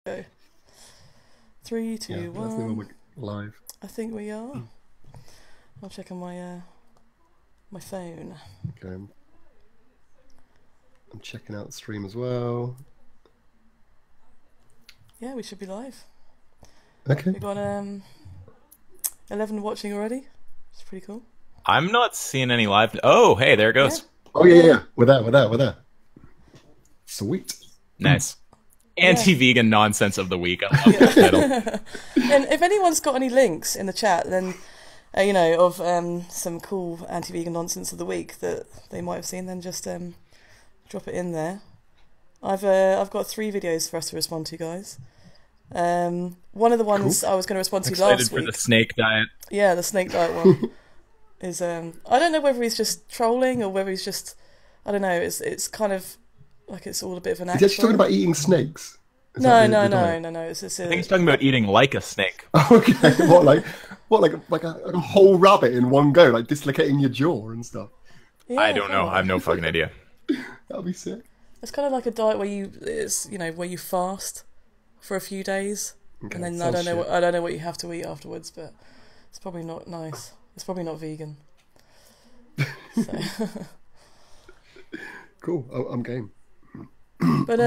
Go. 3, 2, 1. I think we're live. I think we are. I'll check on my my phone. Okay. I'm checking out the stream as well. Yeah, we should be live. Okay. We've got 11 watching already. It's pretty cool. I'm not seeing any live. Oh, hey, there it goes. Yeah. Oh yeah. We're there. Sweet. Nice. Anti-vegan nonsense of the week. I love that title. And if anyone's got any links in the chat, then you know, of some cool anti-vegan nonsense of the week that they might have seen, then just drop it in there. I've got 3 videos for us to respond to, guys. One of the ones I was going to respond to Excited last for week. the snake diet. Yeah, the snake diet one is I don't know whether he's just trolling or whether he's just, I don't know. It's kind of like it's all a bit of an act. Is he actually talking about eating snakes? No. It's I think he's talking about eating like a snake. Okay. Like a whole rabbit in one go, like dislocating your jaw and stuff. Yeah, I don't know. I have no fucking idea. That'd be sick. It's kind of like a diet where where you fast for a few days, Okay, and then sounds I shit. don't know what you have to eat afterwards, but it's probably not nice. It's probably not vegan. So. Cool. I'm game. But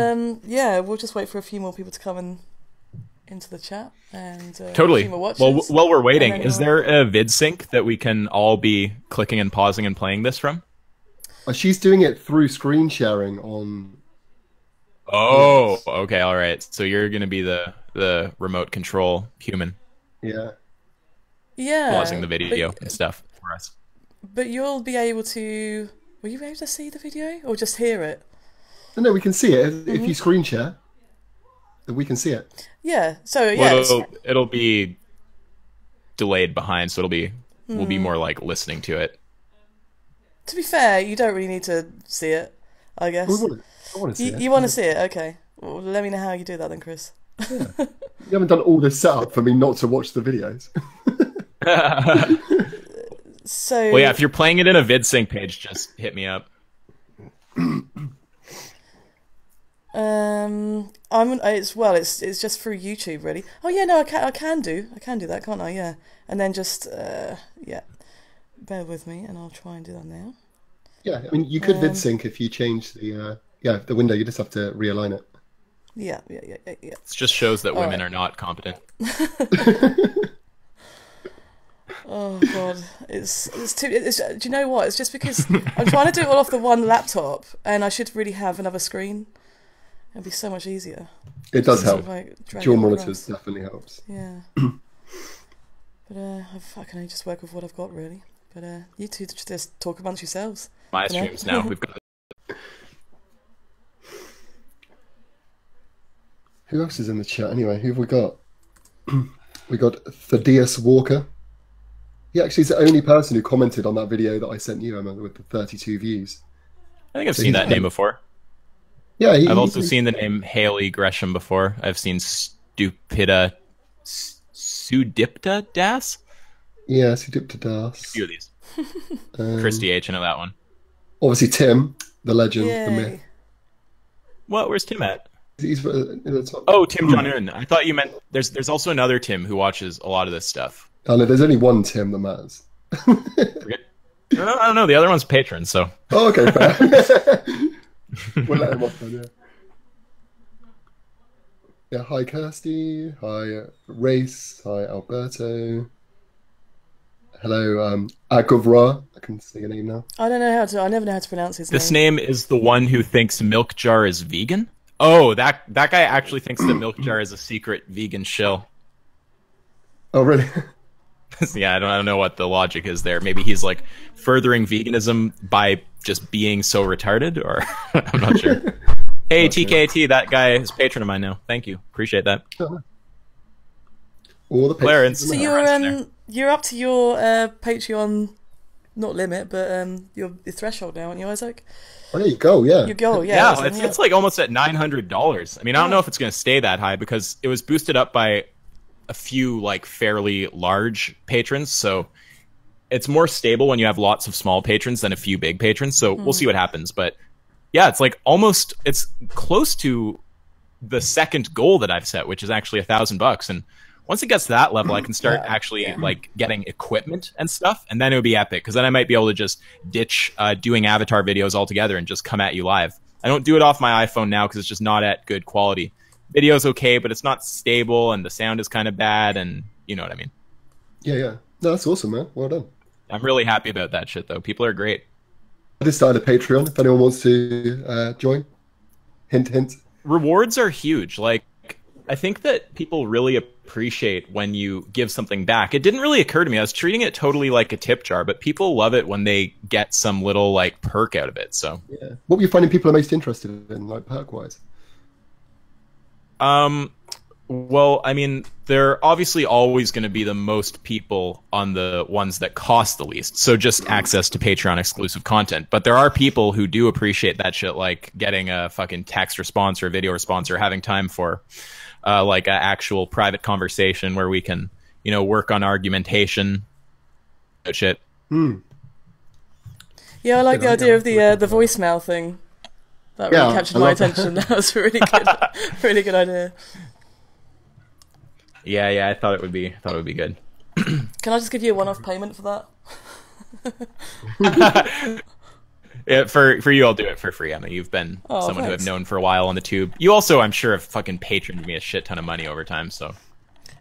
yeah, we'll just wait for a few more people to come into the chat and Totally. a few more watches. Well, while we're waiting, And then is there a vid sync that we can all be clicking and pausing and playing this from? She's doing it through screen sharing on. Oh, okay, all right. So you're gonna be the remote control human, Yeah. Yeah, pausing the video and stuff for us. But you'll be able to. Will you be able to see the video or just hear it? No, we can see it if you screen share. Then we can see it. Yeah. So yeah. Well, it'll be delayed behind, so we'll be more like listening to it. To be fair, you don't really need to see it, I guess. I want to see it. You want to see it? Okay. Well, let me know how you do that then, Chris. Yeah. You haven't done all this setup for me not to watch the videos. So. Well, yeah, if you're playing it in a vid sync page, just hit me up. It's just through YouTube, really. Oh yeah, no, I can do that, can't I? Yeah, and then just yeah, bear with me, and I'll try and do that now. Yeah, I mean, you could vid sync if you change the the window. You just have to realign it. Yeah. It just shows that women are not competent. Oh god, it's too. Do you know what? It's just because I'm trying to do it all off the one laptop, and I should really have another screen. It'd be so much easier. It does help. Like, Dual monitors definitely helps. Yeah. But I can only just work with what I've got, really. But you two just talk amongst yourselves. My streams now. We've got. Who else is in the chat anyway? Who have we got? We got Thaddeus Walker. He actually is the only person who commented on that video that I sent you, Emma, with the 32 views. I think I've seen that name before. Yeah, I've also seen the name Haley Gresham before. I've seen Sudipta Das. Yeah, Sudipta Das. A few of these. Christy H, I know that one. Obviously, Tim, the legend, Yay. the myth. What? Where's Tim at? He's in the top. Oh, Tim Jong-un. I thought you meant there's also another Tim who watches a lot of this stuff. Oh, no, there's only one Tim that matters. I don't know. The other one's patron, so. Oh, okay, fair. We'll let him off then, yeah. Yeah, hi Kirsty, hi Race, hi Alberto. Hello, Aguvra. I can say your name now. I don't know how to. I never know how to pronounce his This name. name is the one who thinks milk jar is vegan? Oh, that guy actually thinks that milk jar is a secret vegan shill. Oh, really? Yeah, I don't know what the logic is there. Maybe he's like furthering veganism by just being so retarded, or I'm not sure. Hey, TKT, that guy is a patron of mine now. Thank you, appreciate that. All the Clarence. So you're up to your Patreon, not limit, but your threshold now, aren't you, Isaac? Oh, there you go. Yeah. Your goal, yeah. Yeah, it's like almost at $900. I mean, I don't know if it's going to stay that high because it was boosted up by a few like fairly large patrons, so it's more stable when you have lots of small patrons than a few big patrons. So we'll see what happens. But yeah, it's like it's close to the second goal that I've set, which is actually $1,000. And once it gets to that level, I can start actually like getting equipment and stuff, and then it would be epic, because then I might be able to just ditch doing avatar videos altogether and just come at you live. I don't do it off my iPhone now because it's just not at good quality. Video's okay, but it's not stable, and the sound is kind of bad, and you know what I mean. Yeah, yeah. No, that's awesome, man. Well done. I'm really happy about that shit, though. People are great. I just started a Patreon. If anyone wants to join, hint, hint. Rewards are huge. Like, I think that people really appreciate when you give something back. It didn't really occur to me. I was treating it totally like a tip jar, but people love it when they get some little like perk out of it. So yeah, what were you finding people are most interested in, like perk wise? Well, I mean, there are obviously always going to be the most people on the ones that cost the least. So just access to Patreon exclusive content. But there are people who do appreciate that shit, like getting a fucking text response or a video response, or having time for like an actual private conversation where we can, you know, work on argumentation. That shit. Yeah, I like the idea of the voicemail thing. That really captured my attention. That was a really good, really good idea. Yeah, I thought it would be good. Can I just give you a one-off payment for that? Yeah, for you, I'll do it for free, Emma. You've been someone who I've known for a while on the tube. You also, I'm sure, have fucking patroned me a shit ton of money over time. So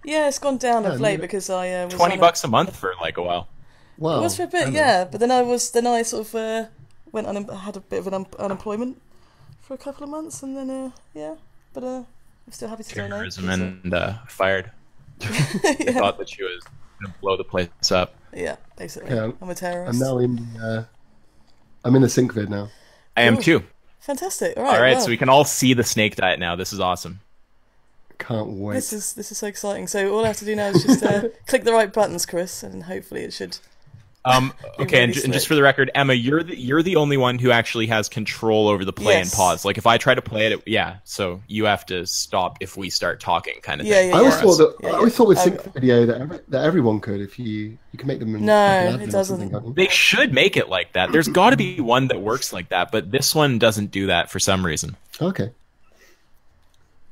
yeah, it's gone down of late because I was $20 a month for like a while. Wow, it was for a bit, yeah. But then I sort of went had a bit of an unemployment for a couple of months, and then but I'm still happy to donate. Terrorism and fired. I thought that she was going to blow the place up. Yeah, basically. Yeah, I'm a terrorist. I'm now I'm in the sync vid now. I am too. Fantastic. All right, so we can all see the snake diet now. This is awesome. Can't wait. This is so exciting. So all I have to do now is just click the right buttons, Chris, and hopefully it should. Okay, and just for the record, Emma, you're the only one who actually has control over the play and pause. Like if I try to play it, so you have to stop if we start talking, kind of thing. I always thought with sync video that everyone could, if you can make them. No, it doesn't. They should make it like that. There's got to be one that works like that, but this one doesn't do that for some reason. Okay.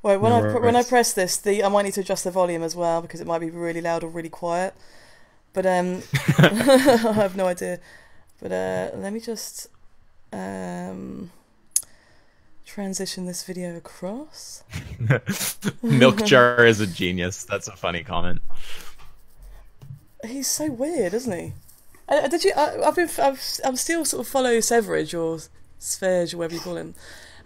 Well, when I press this, I might need to adjust the volume as well because it might be really loud or really quiet. But I have no idea. But let me just transition this video across. Milk jar is a genius. That's a funny comment. He's so weird, isn't he? Did you? I'm still sort of follow Severage or Sverge or whatever you call him,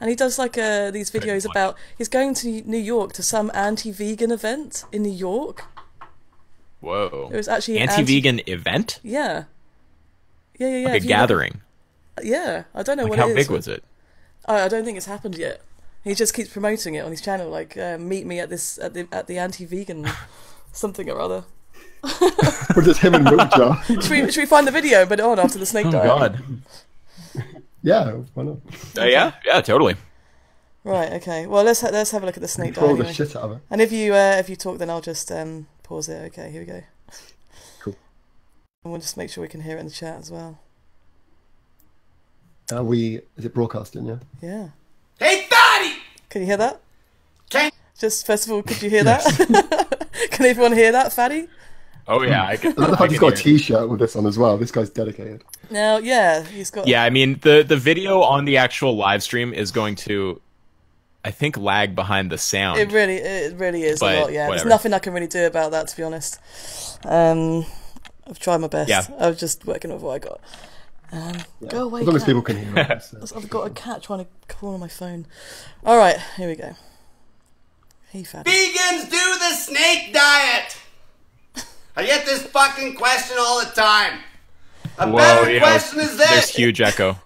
and he does like these videos about he's going to New York to some anti-vegan event in New York. Whoa! It was actually an anti-vegan event. Yeah. Like a gathering. Yeah, I don't know like what it is. How big was it? I don't think it's happened yet. He just keeps promoting it on his channel, like meet me at the anti-vegan something or other. Or just him and Milk Jar. Should we find the video, but on after the snake diet? Oh God. Yeah, why not? Yeah, totally. Right. Okay. Well, let's have a look at the snake diet. Control the shit out of it. And if you talk, then I'll just pause it. Okay. Here we go. Cool. And we'll just make sure we can hear it in the chat as well. Is it broadcasting? Yeah. Yeah. Hey, Fatty! Can you hear that? Just first of all, could you hear that? Can everyone hear that, Fatty? Oh yeah, I can. I love he's got a T-shirt with this on as well. This guy's dedicated. Now, yeah, he's got. Yeah, I mean the video on the actual live stream is going to, I think, lag behind the sound. It really is but a lot. Yeah, whatever. There's nothing I can really do about that, to be honest. I've tried my best. Yeah. I was just working with what I got. Go away. As long as people can hear it. So. I've got a cat trying to call on my phone. All right, here we go. Hey, Fatty. Vegans do the snake diet! I get this fucking question all the time. A better question is this. There's huge echo.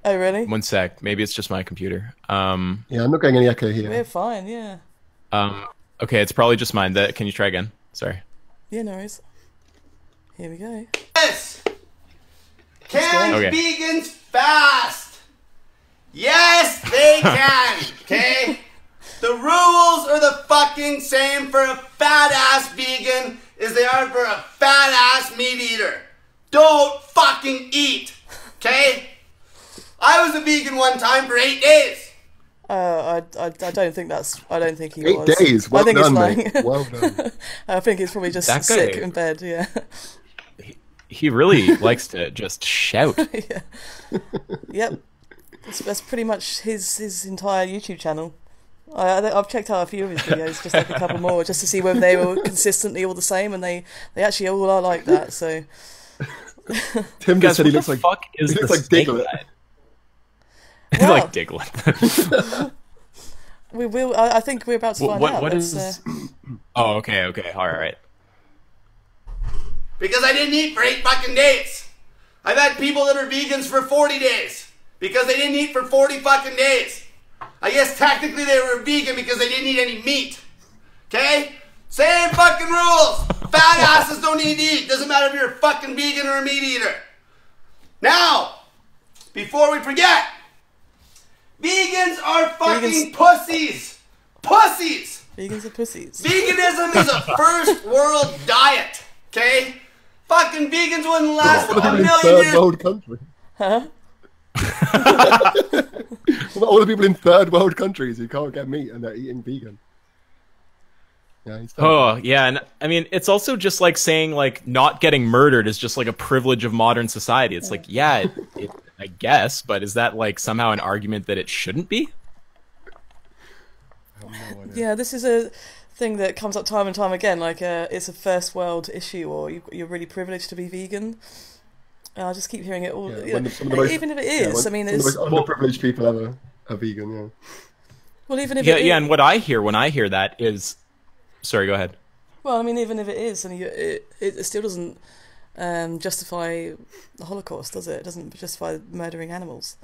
Oh, really? One sec. Maybe it's just my computer. Yeah, I'm not getting any echo here. We're fine, yeah. Okay, it's probably just mine. Can you try again? Sorry. Yeah, no worries. Here we go. Yes! Can vegans fast? Yes, they can, okay? The rules are the fucking same for a fat-ass vegan as they are for a fat-ass meat eater. Don't fucking eat, okay? I was a vegan one time for 8 days. I don't think that's. I don't think he 8 was. days. Well I think done, it's lying. mate. Well done. I think he's probably just That guy- sick in bed. Yeah. He really likes to just shout. Yeah. Yep. That's pretty much his entire YouTube channel. I've checked out a few of his videos, just like a couple more, just to see whether they were consistently all the same, and they actually all are like that. So. Tim just said he looks like fuck is he looks the like snake Diglett. guy? Well, Like Diglett. We will. I think we're about to find out. What Let's, is? Oh, okay, all right. Because I didn't eat for 8 fucking days. I've had people that are vegans for 40 days. Because they didn't eat for 40 fucking days. I guess technically they were vegan because they didn't eat any meat. Okay? Same fucking rules. Fat asses don't need to eat. Doesn't matter if you're a fucking vegan or a meat eater. Now, before we forget, vegans are fucking pussies. Pussies. Vegans are pussies. Veganism is a first world diet. Okay? Fucking vegans wouldn't last All the a people in million third years. world countries. Huh? All the people in third world countries who can't get meat and they're eating vegan. Yeah, he's done. Oh, yeah, and I mean, it's also just like saying like not getting murdered is just like a privilege of modern society. It's like, yeah, I guess, but is that like somehow an argument that it shouldn't be? I have no idea. Yeah, this is a thing that comes up time and time again. Like, it's a first world issue, or you're really privileged to be vegan. I just keep hearing it all. Yeah, You know, some of the most- even if it is, I mean, some of it's the most underprivileged people ever are vegan. Yeah. well, even if Yeah, it yeah, is, and what I hear when I hear that is, sorry, go ahead. well, I mean, even if it is, and it still doesn't justify the Holocaust, does it? It doesn't justify murdering animals.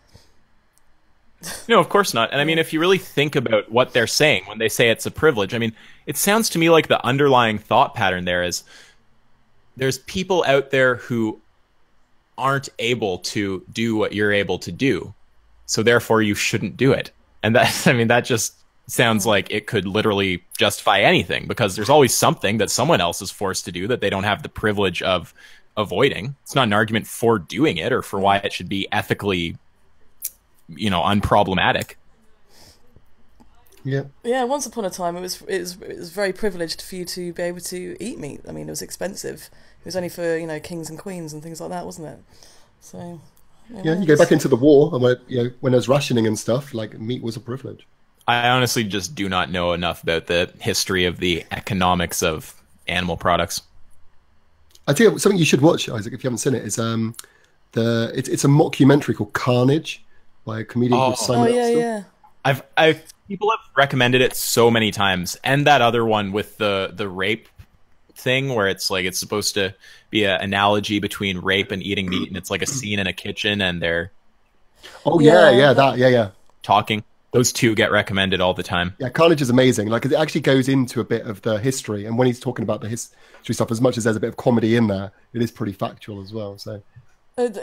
No, of course not. And I mean, if you really think about what they're saying when they say it's a privilege, I mean, it sounds to me like the underlying thought pattern there is there's people out there who aren't able to do what you're able to do. So therefore you shouldn't do it. And that, I mean, that just sounds like it could literally justify anything, because there's always something that someone else is forced to do that they don't have the privilege of avoiding. It's not an argument for doing it or for why it should be ethically, you know, unproblematic. Yeah. Yeah, once upon a time, it was very privileged for you to be able to eat meat. I mean, it was expensive. It was only for, you know, kings and queens and things like that, wasn't it? So Yeah, you go back into the war, and when there's rationing and stuff, like meat was a privilege. I honestly just do not know enough about the history of the economics of animal products. I tell you something you should watch, Isaac, if you haven't seen it. Is it's a mockumentary called Carnage by a comedian called Simon yeah, Axtell. yeah. I've people have recommended it so many times, and that other one with the rape thing where it's like it's supposed to be an analogy between rape and eating meat, and it's like a scene in a kitchen and they're Oh Yeah. yeah. talking. Those two get recommended all the time. Yeah, Carnage is amazing. Like, it actually goes into a bit of the history, and when he's talking about the history stuff, as much as there's a bit of comedy in there, it is pretty factual as well. So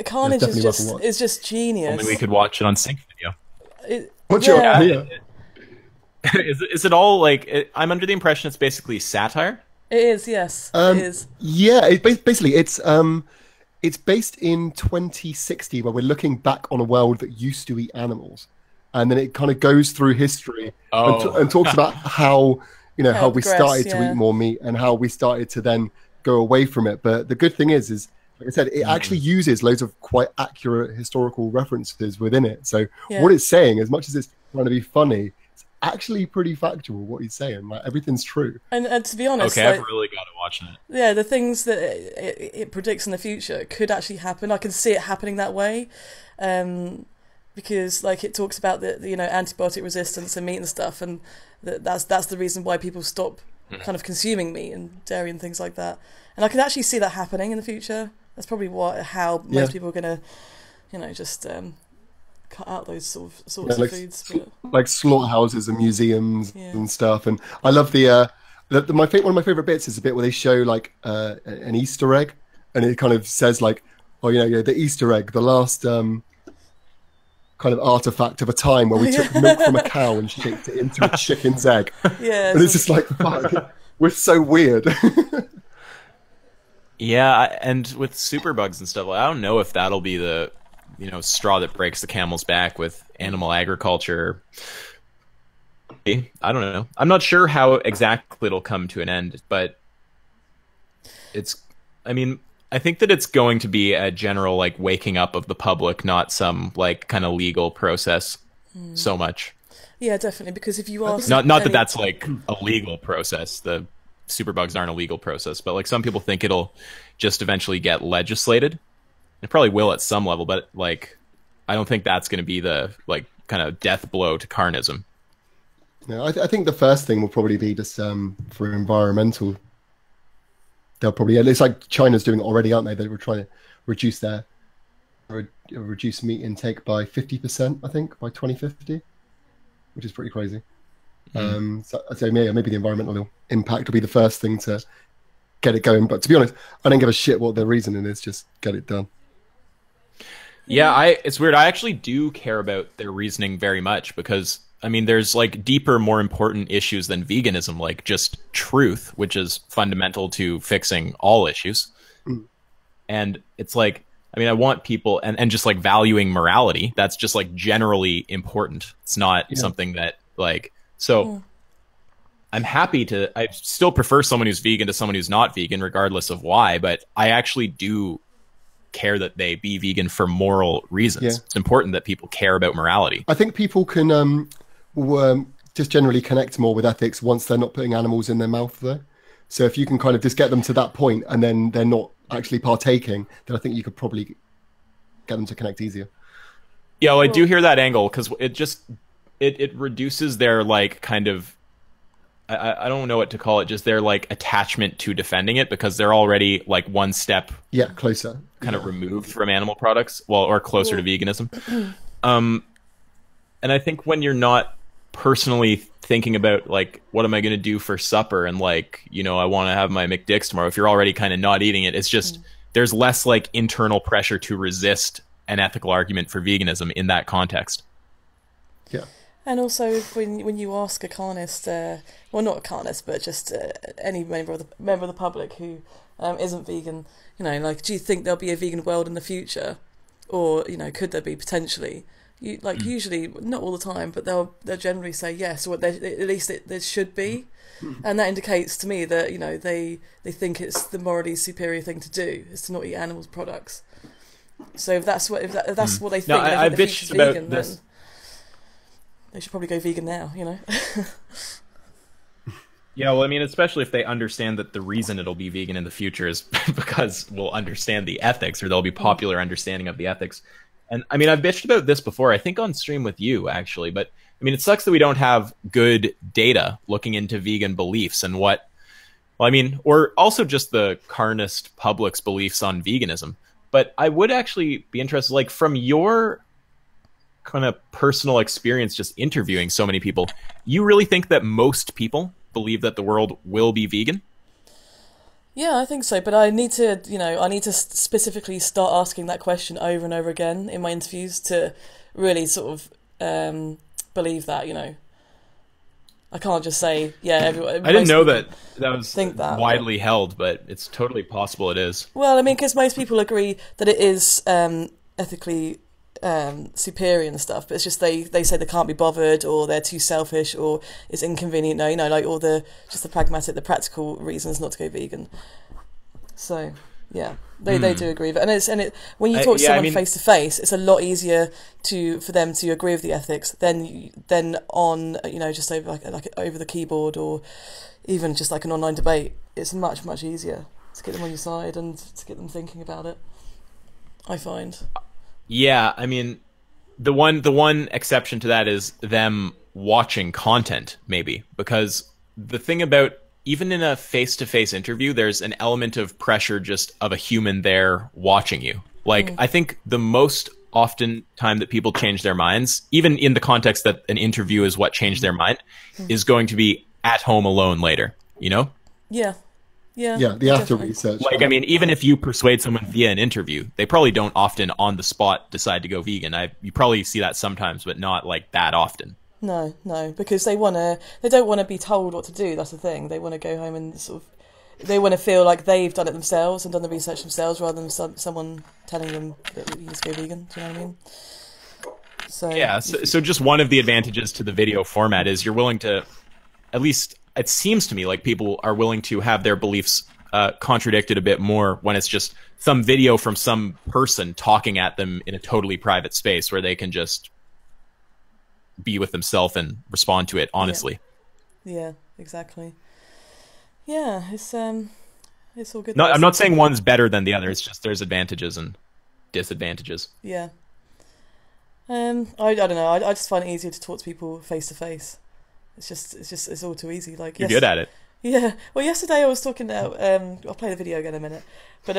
Carnage It's definitely worth a watch. is just genius. Only we could watch it on sync video. what's Yeah. your Is it all like? I'm under the impression it's basically satire. It is, yes. It is. Yeah, basically it's based in 2060, where we're looking back on a world that used to eat animals, and then it kind of goes through history and talks about how How we it progressed, started to yeah. eat more meat and how we started to then go away from it. But the good thing is like I said, it actually uses loads of quite accurate historical references within it. So Yeah. what it's saying, as much as it's trying to be funny, it's actually pretty factual what he's saying. Like, everything's true. And to be honest, Okay, like, I've really got to watch that. yeah, the things that it predicts in the future could actually happen. I can see it happening that way, because like it talks about the antibiotic resistance and meat and stuff, and that's the reason why people stop kind of consuming meat and dairy and things like that. And I can actually see that happening in the future. That's probably how most people are gonna, just cut out those sorts of foods. But Like slaughterhouses and museums Yeah. and stuff. And I love one of my favorite bits is the bit where they show like an Easter egg, and it kind of says like, the Easter egg, the last kind of artifact of a time where we took milk from a cow and shaped it into a chicken's egg. yeah, And it's just like, fuck, we're so weird. Yeah, and with superbugs and stuff, I don't know if that'll be the straw that breaks the camel's back with animal agriculture. I don't know. I'm not sure how exactly it'll come to an end, but I think that it's going to be a general like waking up of the public, not some like kind of legal process so much. Yeah, definitely, because if you ask... Not that that's like a legal process. The superbugs aren't a legal process, but like some people think it'll just eventually get legislated. It probably will at some level, but like I don't think that's going to be the like kind of death blow to carnism. Yeah, I think the first thing will probably be just for environmental. They'll probably, it's like China's doing it already, aren't they? They were trying to reduce reduce meat intake by 50%, I think, by 2050, which is pretty crazy. So I'd say maybe the environmental impact will be the first thing to get it going. But to be honest, I don't give a shit what the reasoning is. Just get it done. Yeah, it's weird. I actually do care about their reasoning very much because, I mean, there's like deeper, more important issues than veganism, like just truth, which is fundamental to fixing all issues. And it's like, I mean, I want people and just like valuing morality. That's just like generally important. It's not something that like, so I'm happy to, I still prefer someone who's vegan to someone who's not vegan, regardless of why, but I actually do care that they be vegan for moral reasons. It's important that people care about morality. I think people can just generally connect more with ethics once they're not putting animals in their mouth though. So if you can kind of just get them to that point and then they're not actually partaking, then I think you could probably get them to connect easier. Yeah, well, I do hear that angle because it just it reduces their like kind of I don't know what to call it, just their like attachment to defending it because they're already like one step closer kind of removed from animal products, well, or closer to veganism. And I think when you're not personally thinking about like what am I going to do for supper and like, you know, I want to have my McDicks tomorrow, if you're already kind of not eating it, it's just there's less like internal pressure to resist an ethical argument for veganism in that context. Yeah. And also, when you ask a carnist, well, not a carnist, but just any member of the public who isn't vegan, you know, like, do you think there'll be a vegan world in the future, or you know, could there be potentially? Usually, not all the time, but they'll generally say yes, or at least there should be, and that indicates to me that you know they think it's the morally superior thing to do is to not eat animals products. So if that's what they think, I the bitched future's about vegan, this. then they should probably go vegan now, you know. Yeah, well, I mean, especially if they understand that the reason it'll be vegan in the future is because we'll understand the ethics, or there'll be popular understanding of the ethics. And I mean, I've bitched about this before, I think on stream with you, actually. But I mean, it sucks that we don't have good data looking into vegan beliefs and what, well, I mean, or also just the carnist public's beliefs on veganism. But I would actually be interested, like, from your kind of personal experience just interviewing so many people, you really think that most people believe that the world will be vegan? Yeah, I think so, but I need to specifically start asking that question over and over again in my interviews to really sort of believe that, you know. I can't just say, yeah, everyone... I didn't know that was widely but held, but it's totally possible it is. Well, I mean, because most people agree that it is ethically superior and stuff, but it's just they say they can't be bothered, or they're too selfish, or it's inconvenient, you know, like all the practical reasons not to go vegan. So yeah, they do agree with it. And when you talk to someone face to face, it's a lot easier for them to agree with the ethics than on, you know, just over like over the keyboard, or even just like an online debate. It's much easier to get them on your side and to get them thinking about it, I find. Yeah, I mean, the one exception to that is them watching content, maybe, because the thing about, even in a face-to-face interview, there's an element of pressure just of a human there watching you. Like, I think the most often time that people change their minds, even in the context that an interview is what changed their mind, is going to be at home alone later, you know? Yeah. Yeah, the after research. Like, I mean, even if you persuade someone via an interview, they probably don't often on the spot decide to go vegan. You probably see that sometimes, but not like that often. No, because they don't want to be told what to do. That's the thing. They want to go home and they want to feel like they've done it themselves and done the research themselves, rather than someone telling them that you need to go vegan. Do you know what I mean? So yeah, so just one of the advantages to the video format is you're willing to, at least it seems to me like people are willing to have their beliefs contradicted a bit more when it's just some video from some person talking at them in a totally private space where they can just be with themselves and respond to it honestly. Yeah, exactly. Yeah, it's all good. No, I'm not saying one's better than the other. It's just there's advantages and disadvantages. Yeah. I don't know. I just find it easier to talk to people face to face. It's all too easy. Like you're good at it. Yeah. Well, yesterday I was talking about. I'll play the video again in a minute. But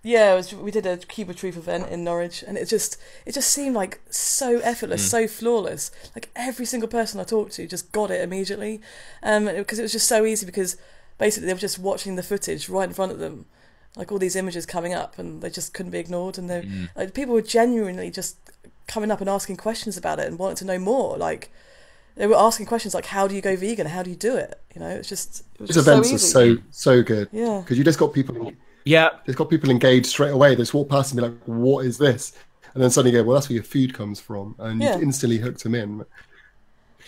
yeah, we did a Cube of Truth event in Norwich, and it just seemed like so effortless, so flawless. Like every single person I talked to just got it immediately, because it was just so easy. Because basically they were just watching the footage right in front of them, like all these images coming up, and they just couldn't be ignored. And like, people were genuinely just coming up and asking questions about it and wanting to know more. Like they were asking questions like, "How do you go vegan? How do you do it?" You know, it was just these events so are so good. Yeah, because you just got people. Yeah, it's got people engaged straight away. They just walk past and be like, "What is this?" And then suddenly go, "Well, that's where your food comes from," and you instantly hooked them in.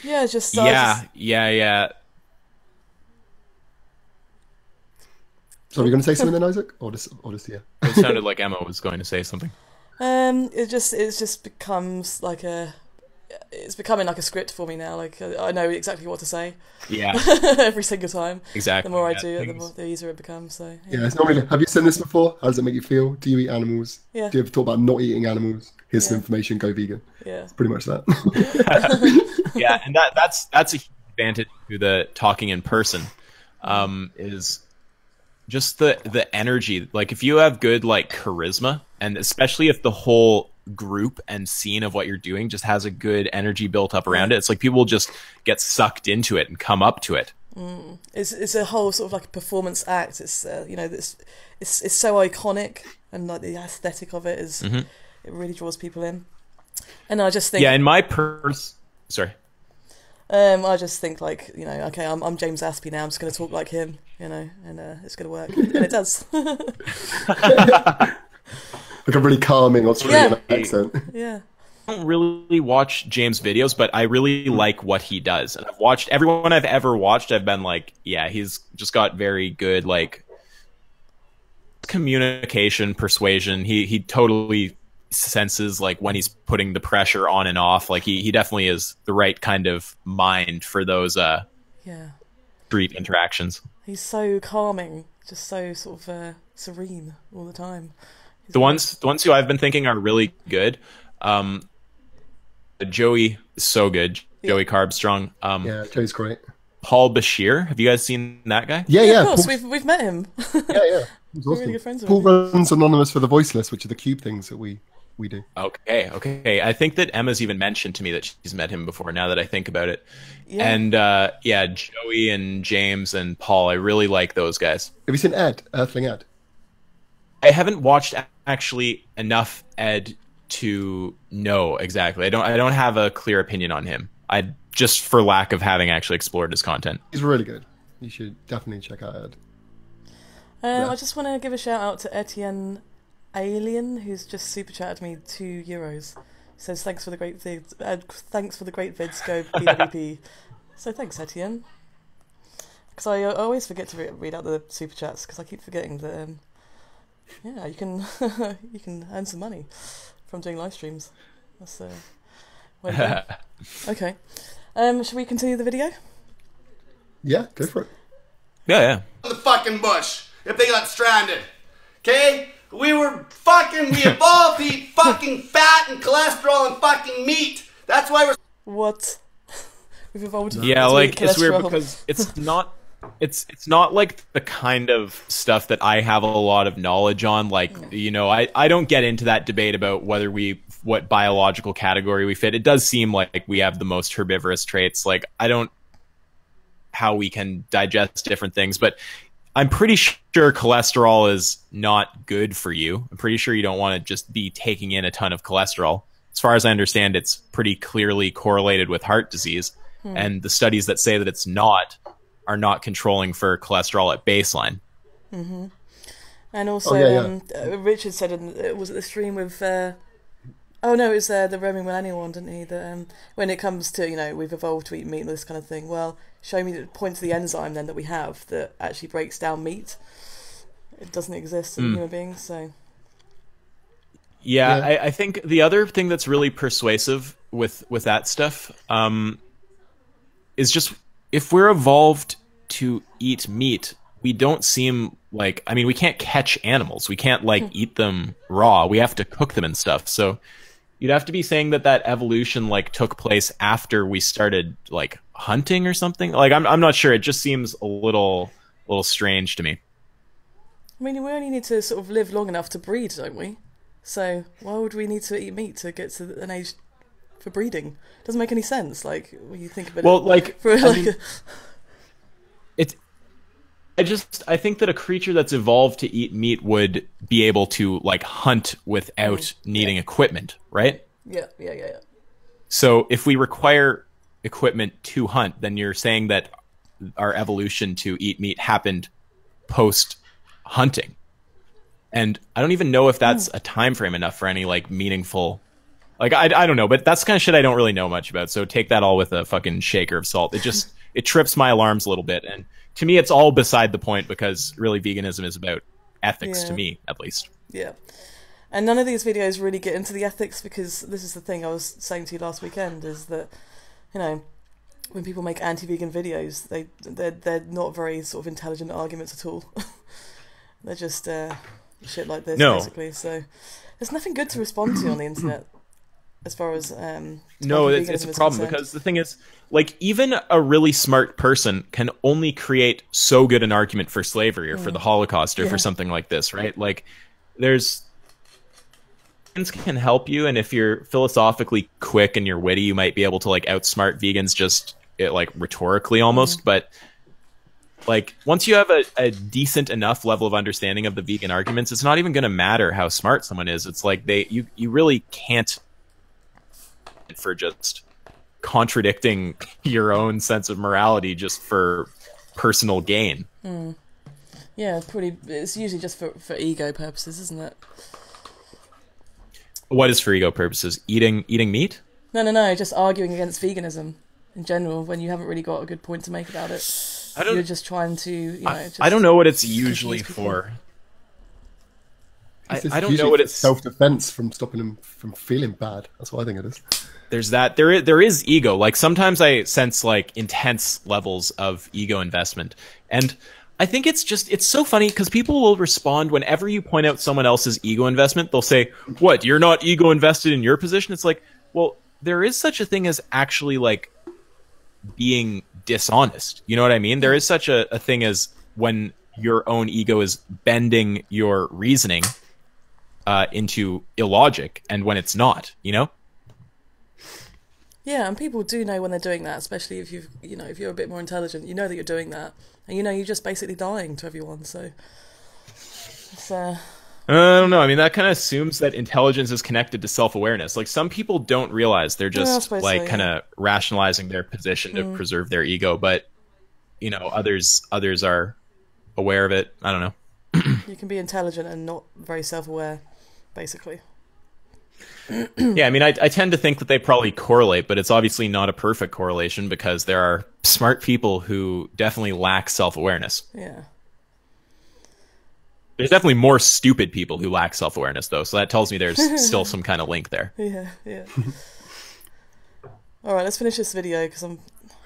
Yeah, it's just yeah. So are you going to say something then, Isaac, or just yeah? It sounded like Emma was going to say something. It just becomes like it's becoming like a script for me now. Like I know exactly what to say. Yeah. Every single time. Exactly. The more I do it, the easier it becomes. So yeah, it's not really. Have you seen this before? How does it make you feel? Do you eat animals? Yeah. Do you ever talk about not eating animals? Here's some information. Go vegan. Yeah. It's pretty much that. Yeah, and that's a huge advantage to the talking in person. Is just the energy. Like if you have good like charisma, and especially if the whole group and scene of what you're doing just has a good energy built up around it, it's like people just get sucked into it and come up to it. It's a whole sort of like a performance act. It's you know, it's so iconic, and like the aesthetic of it is it really draws people in. And I just think in my sorry. I just think like, you know, okay, I'm James Aspie now. I'm just going to talk like him, you know, and it's going to work, and it does. Like a really calming Australian accent. Yeah. I don't really watch James' videos, but I really like what he does. And I've watched everyone I've ever watched. I've been like, yeah, he's just got very good like communication, persuasion. He totally senses like when he's putting the pressure on and off. Like he definitely is the right kind of mind for those street interactions. He's so calming, just so sort of serene all the time. The ones who I've been thinking are really good. Joey is so good. Joey Carbstrong. Yeah, Joey's great. Paul Bashir. Have you guys seen that guy? Yeah. Of course, we've met him. Yeah. He's awesome. Really good friends with Paul him. runs Anonymous for the Voiceless, which are the cube things that we do. Okay. I think that Emma's even mentioned to me that she's met him before, now that I think about it. Yeah. And Joey and James and Paul, I really like those guys. Have you seen Ed, Earthling Ed? I haven't watched actually enough Ed to know exactly. I don't have a clear opinion on him. I just for lack of having actually explored his content. He's really good. You should definitely check out Ed. I just want to give a shout out to Etienne Alien, who's just super chatted me €2. Says thanks for the great vids. Thanks for the great vids. Go PWP. So thanks, Etienne. Because I always forget to read out the super chats because I keep forgetting that. Yeah, you can you can earn some money from doing live streams. That's way to go. Okay. Should we continue the video? Yeah, go for it. Yeah. The fucking bush if they got stranded. Okay? We evolved to eat fucking fat and cholesterol and fucking meat. That's why we're... What? We've evolved to Yeah, like, eat it's weird cholesterol. because it's not like the kind of stuff that I have a lot of knowledge on. Like, you know, I don't get into that debate about what biological category we fit. It does seem like we have the most herbivorous traits. Like, I don't how we can digest different things, but I'm pretty sure cholesterol is not good for you. I'm pretty sure you don't want to just be taking in a ton of cholesterol. As far as I understand, it's pretty clearly correlated with heart disease. And the studies that say that it's not are not controlling for cholesterol at baseline. And also, Richard said, was it the stream with Oh no, it was the Roman millennial one, didn't he? That when it comes to, you know, we've evolved to eat meat and this kind of thing. Well, show me the point to the enzyme then that we have that actually breaks down meat. It doesn't exist in human beings, so. Yeah, I think the other thing that's really persuasive with that stuff is just if we're evolved to eat meat, we don't seem like, I mean, we can't catch animals. We can't like eat them raw. We have to cook them and stuff. So you'd have to be saying that evolution like took place after we started like hunting or something. Like I'm not sure. It just seems a little strange to me. I mean, we only need to sort of live long enough to breed, don't we? So why would we need to eat meat to get to an age for breeding? Doesn't make any sense. Like when you think about it. I think that a creature that's evolved to eat meat would be able to like hunt without needing equipment, right? Yeah. So if we require equipment to hunt, then you're saying that our evolution to eat meat happened post hunting. And I don't even know if that's a time frame enough for any like meaningful, like I don't know, but that's the kind of shit I don't really know much about. So take that all with a fucking shaker of salt. It trips my alarms a little bit, and to me it's all beside the point, because really veganism is about ethics, to me at least. Yeah. And none of these videos really get into the ethics, because this is the thing I was saying to you last weekend, is that, you know, when people make anti-vegan videos, they're not very sort of intelligent arguments at all. They're just shit like this, basically. So there's nothing good to respond to on the internet as far as no, it's a problem, because the thing is, like, even a really smart person can only create so good an argument for slavery or for the Holocaust or for something like this, right? Like, things can help you, and if you're philosophically quick and you're witty, you might be able to like outsmart vegans just like rhetorically almost, but like once you have a decent enough level of understanding of the vegan arguments, it's not even going to matter how smart someone is. It's like you really can't, for just contradicting your own sense of morality just for personal gain. Yeah, it's usually just for ego purposes, isn't it? What is for ego purposes? Eating meat? No, just arguing against veganism in general when you haven't really got a good point to make about it. You're just trying to, you know... I don't know what it's usually for. I don't know what it's... self-defense from stopping them from feeling bad. That's what I think it is. There's that. There is ego. Like, sometimes I sense, like, intense levels of ego investment. And I think it's so funny, because people will respond whenever you point out someone else's ego investment. They'll say, what, you're not ego invested in your position? It's like, well, there is such a thing as actually, like, being dishonest. You know what I mean? There is such a thing as when your own ego is bending your reasoning into illogic, and when it's not, you know? Yeah, and people do know when they're doing that, especially if if you're a bit more intelligent, you know that you're doing that, and you're just basically lying to everyone. So it's I don't know. I mean, that kind of assumes that intelligence is connected to self-awareness. Like, some people don't realize they're just kind of rationalizing their position to preserve their ego, but others are aware of it. I don't know. You can be intelligent and not very self-aware, basically. Yeah, I mean, I tend to think that they probably correlate, but it's obviously not a perfect correlation, because there are smart people who definitely lack self-awareness. Yeah. There's definitely more stupid people who lack self-awareness, though, so that tells me there's still some kind of link there. Yeah. All right, let's finish this video, because I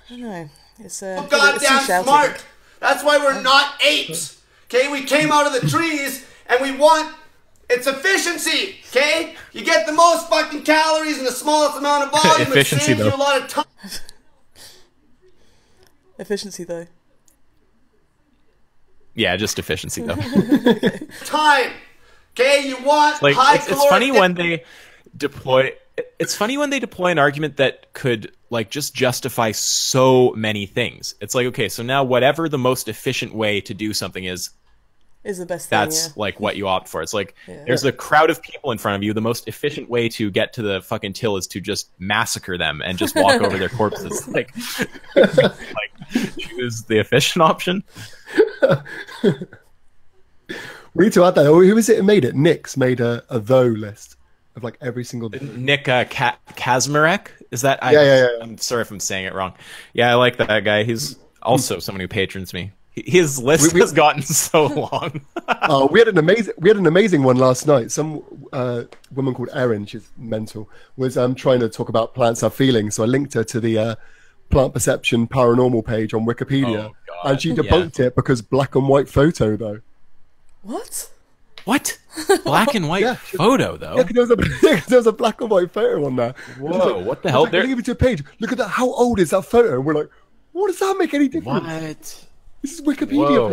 don't know. It's goddamn smart. That's why we're not apes. Okay, we came out of the trees, and we want its efficiency. Okay, you get the most fucking calories in the smallest amount of volume. Efficiency, it saves you a lot of time. Efficiency, though. Yeah, just efficiency, though. Time. Okay, you want like high it's funny when they deploy. It's funny when they deploy an argument that could like just justify so many things. It's like, okay, so now whatever the most efficient way to do something is the best thing. That's like what you opt for. It's like there's a crowd of people in front of you. The most efficient way to get to the fucking till is to just massacre them and just walk over their corpses. Like choose the efficient option. We need to add that. Who was it who made it? Nick's made a though list of like every single. Nick Kazmarek, is that? Yeah. I'm sorry if I'm saying it wrong. Yeah, I like that guy. He's also someone who patrons me. His list has gotten so long. We had an amazing one last night. Some woman called Erin, she's mental, was trying to talk about plants have feelings. So I linked her to the plant perception paranormal page on Wikipedia, and she debunked it because black and white photo though. What? What? Black and white photo though? Yeah, there was a black and white photo on there. Whoa! Like, what the hell? Leave it to a page. Look at that. How old is that photo? And we're like, what does that make any difference? What? This is Wikipedia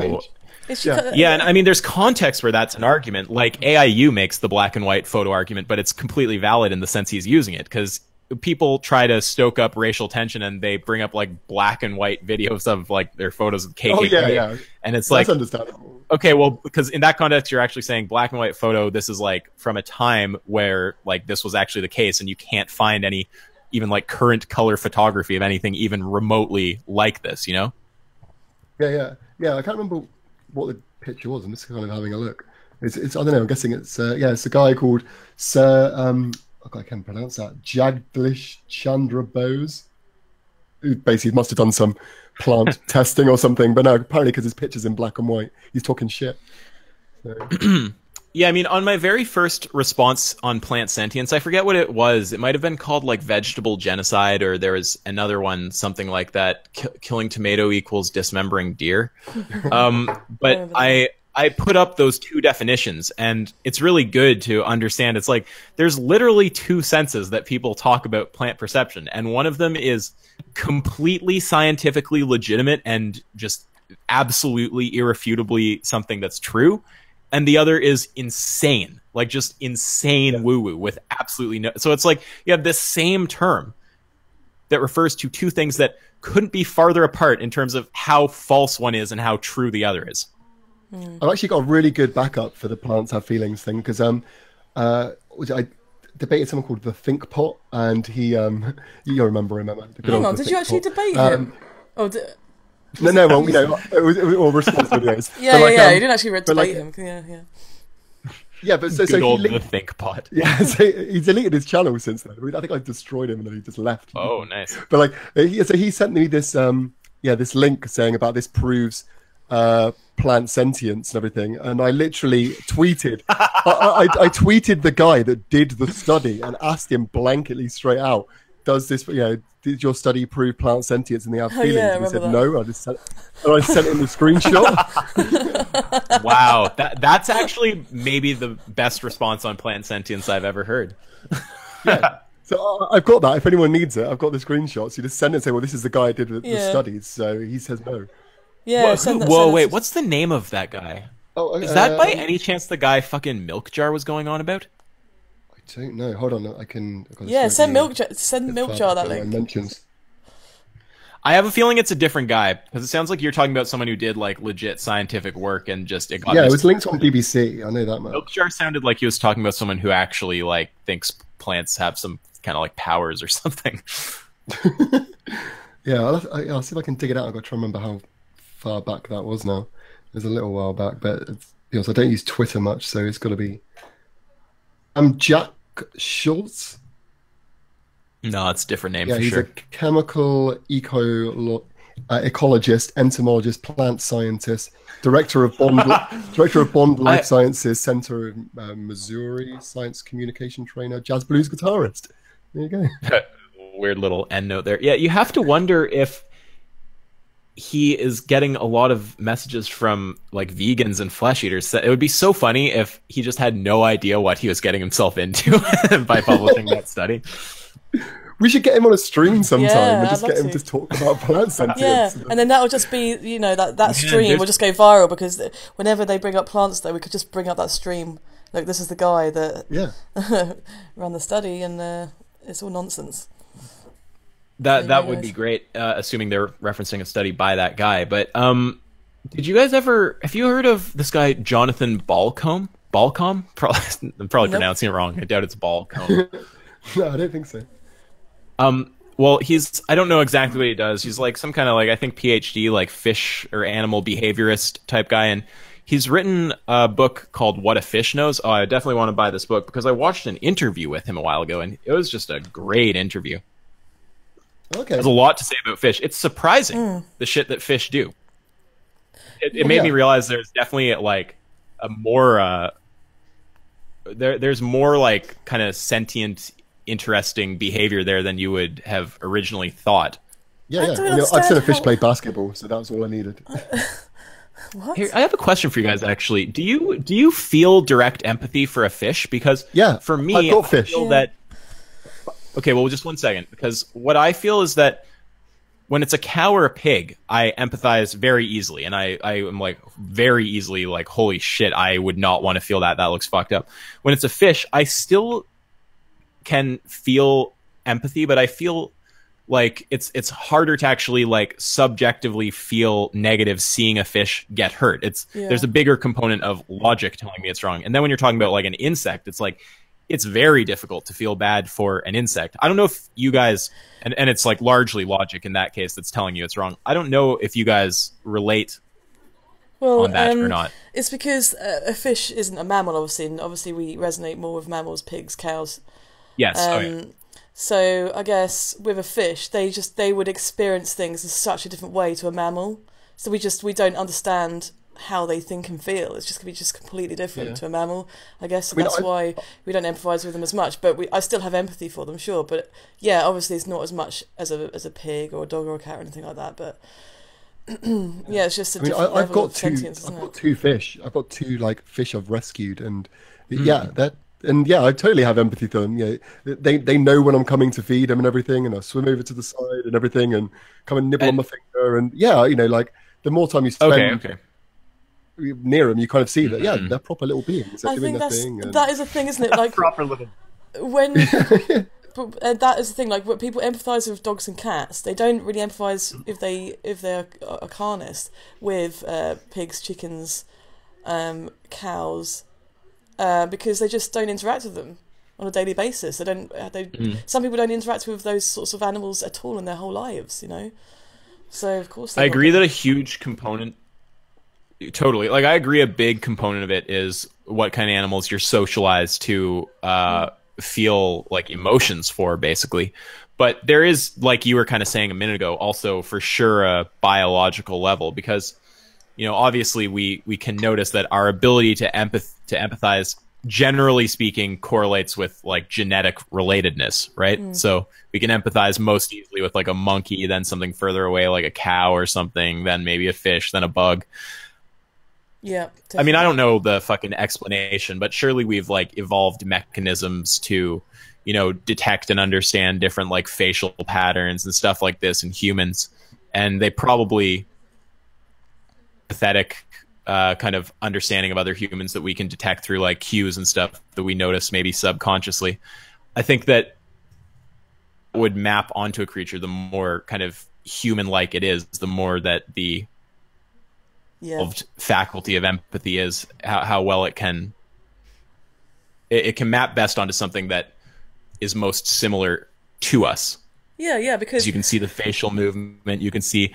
page. Yeah, and I mean, there's context where that's an argument. Like AIU makes the black and white photo argument, but it's completely valid in the sense he's using it, because people try to stoke up racial tension and they bring up like black and white videos of like their photos of KKK. And it's like, that's understandable. Okay, well, because in that context, you're actually saying black and white photo. This is like from a time where like this was actually the case, and you can't find any even like current color photography of anything even remotely like this. You know? Yeah. I can't remember what the picture was. I'm just kind of having a look. It's I don't know. I'm guessing it's it's a guy called Sir I can't pronounce that. Jagdish Chandra Bose, who basically must have done some plant testing or something. But no, apparently because his picture's in black and white, he's talking shit. So. Yeah, I mean, on my very first response on plant sentience, I forget what it was. It might have been called like vegetable genocide, or there was another one, something like that. Killing tomato equals dismembering deer. But I put up those two definitions, and it's really good to understand. It's like there's literally two senses that people talk about plant perception, and one of them is completely scientifically legitimate and just absolutely irrefutably something that's true. And the other is insane, like just insane woo-woo with absolutely no... So it's like you have this same term that refers to two things that couldn't be farther apart in terms of how false one is and how true the other is. I've actually got a really good backup for the plants have feelings thing, because I debated someone called the Think Pot, and he you'll remember him, Emma. Hang on, did you actually debate him? No, well, you know, it was all response videos. You didn't actually debate him. Yeah, but so old he the Think Pot. Yeah, so he deleted his channel since then. I think I destroyed him and then he just left. Oh, nice. But like, he sent me this this link saying about this proves plant sentience and everything, and I literally tweeted. I tweeted the guy that did the study and asked him blanketly straight out, "Does this, did your study prove plant sentience and they have feelings?" Yeah, and he said that. no. I sent him the screenshot. Wow, that's actually maybe the best response on plant sentience I've ever heard. Yeah. So I've got that. If anyone needs it, I've got the screenshots. So you just send it and say, "Well, this is the guy who did the studies." So he says no. Yeah. Wait, what's the name of that guy? Oh, is that by any chance the guy fucking Milk Jar was going on about? I don't know. Hold on, I can. Send Milk Jar that link. Mentions. I have a feeling it's a different guy, because it sounds like you're talking about someone who did like legit scientific work and just it was linked on BBC. I know that much. Milk Jar sounded like he was talking about someone who actually like thinks plants have some kind of like powers or something. Yeah, I'll see if I can dig it out. I've got to try and remember how far back that was now. It was a little while back, but I don't use Twitter much, so it's got to be. Jack Schultz. No, it's a different name. Yeah, for he's sure. a chemical ecologist, entomologist, plant scientist, director of Bond Life Sciences Center in Missouri, science communication trainer, jazz blues guitarist. There you go. Weird little end note there. Yeah, you have to wonder if he is getting a lot of messages from like vegans and flesh eaters. It would be so funny if he just had no idea what he was getting himself into by publishing that study. We should get him on a stream sometime and just I'd get love him to to talk about plant sentience. Yeah, and then that will just be, that stream will just go viral, because whenever they bring up plants, though, we could just bring up that stream. Like, this is the guy that ran the study, and it's all nonsense. That would be great, assuming they're referencing a study by that guy. But did you guys have you heard of this guy, Jonathan Balcombe? I'm probably pronouncing it wrong. I doubt it's Balcombe. No, I don't think so. Well, I don't know exactly what he does. He's like some kind of like, I think PhD, like fish or animal behaviorist type guy. And He's written a book called What a Fish Knows. Oh, I definitely want to buy this book because I watched an interview with him a while ago, and it was just a great interview. Okay. There's a lot to say about fish. It's surprising the shit that fish do. It made me realize there's definitely like a more there's more like kind of sentient, interesting behavior there than you would have originally thought. Yeah, I've seen a fish play basketball, so that was all I needed. What? Here, I have a question for you guys. Actually, do you feel direct empathy for a fish? Because for me, I've got fish. I feel that. Okay, well, just one second, because what I feel is that when it's a cow or a pig, I empathize very easily, and I am like very easily like, holy shit, I would not want to feel that. That looks fucked up. When it's a fish, I still can feel empathy, but I feel like it's harder to actually like subjectively feel negative seeing a fish get hurt. There's a bigger component of logic telling me it's wrong. And then when you're talking about like an insect, it's like it's very difficult to feel bad for an insect. I don't know if you guys, and it's like largely logic in that case that's telling you it's wrong. I don't know if you guys relate on that or not. It's because a fish isn't a mammal, obviously, and obviously we resonate more with mammals, pigs, cows. Yes. So I guess with a fish, they would experience things in such a different way to a mammal. So we don't understand how they think and feel. It's just going to be just completely different to a mammal, I guess. So that's why we don't empathise with them as much. But I still have empathy for them, sure. But yeah, obviously it's not as much as a pig or a dog or a cat or anything like that. But yeah, it's just a different level of sentience, isn't it? I've got two fish. I've got two like fish I've rescued, and I totally have empathy for them. Yeah, they know when I'm coming to feed them and everything, and I swim over to the side and everything, and come and nibble on my finger, and like the more time you spend near them, you kind of see that they're proper little beings. They're doing their thing. That is a thing, isn't it? Like proper little. When that is the thing. Like when people empathise with dogs and cats, they don't really empathise if they're a carnist with pigs, chickens, cows. Because they just don't interact with them on a daily basis. Some people don't interact with those sorts of animals at all in their whole lives, So of course, I agree that a huge component. Totally, like I agree. A big component of it is what kind of animals you're socialized to feel like emotions for, basically. But there is, like you were kind of saying a minute ago, also for sure a biological level, because obviously we can notice that our ability to empathize, generally speaking, correlates with like genetic relatedness, right? So we can empathize most easily with like a monkey, then something further away like a cow or something, then maybe a fish, then a bug. Yeah. Definitely. I mean, I don't know the fucking explanation, but surely we've like evolved mechanisms to, detect and understand different like facial patterns and stuff like this in humans, and they probably pathetic kind of understanding of other humans that we can detect through like cues and stuff that we notice maybe subconsciously. I think that would map onto a creature the more kind of human-like it is, the more that the evolved faculty of empathy is, how well it can map best onto something that is most similar to us. Yeah, because you can see the facial movement, you can see,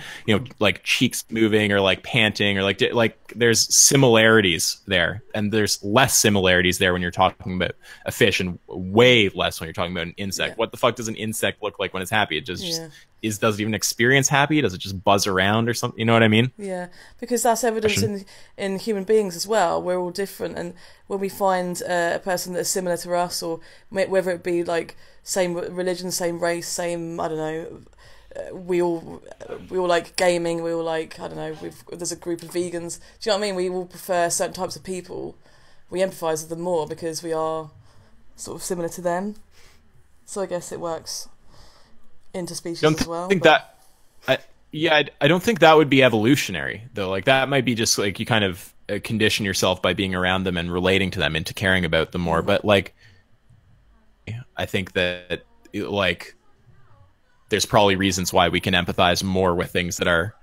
like cheeks moving or like panting or like there's similarities there, and there's less similarities there when you're talking about a fish, and way less when you're talking about an insect. What the fuck does an insect look like when it's happy? It does it even experience happy? Does it just buzz around or something? You know what I mean? Yeah, because that's evidence in human beings as well. We're all different, and when we find a person that's similar to us, or whether it be like same religion, same race, same, I don't know, we all like gaming, we all like, I don't know, there's a group of vegans, do you know what I mean? We all prefer certain types of people, we empathise with them more because we are sort of similar to them. So I guess it works interspecies as well. I don't think that would be evolutionary though. Like that might be just like you kind of condition yourself by being around them and relating to them into caring about them more. But like, I think that like there's probably reasons why we can empathize more with things that are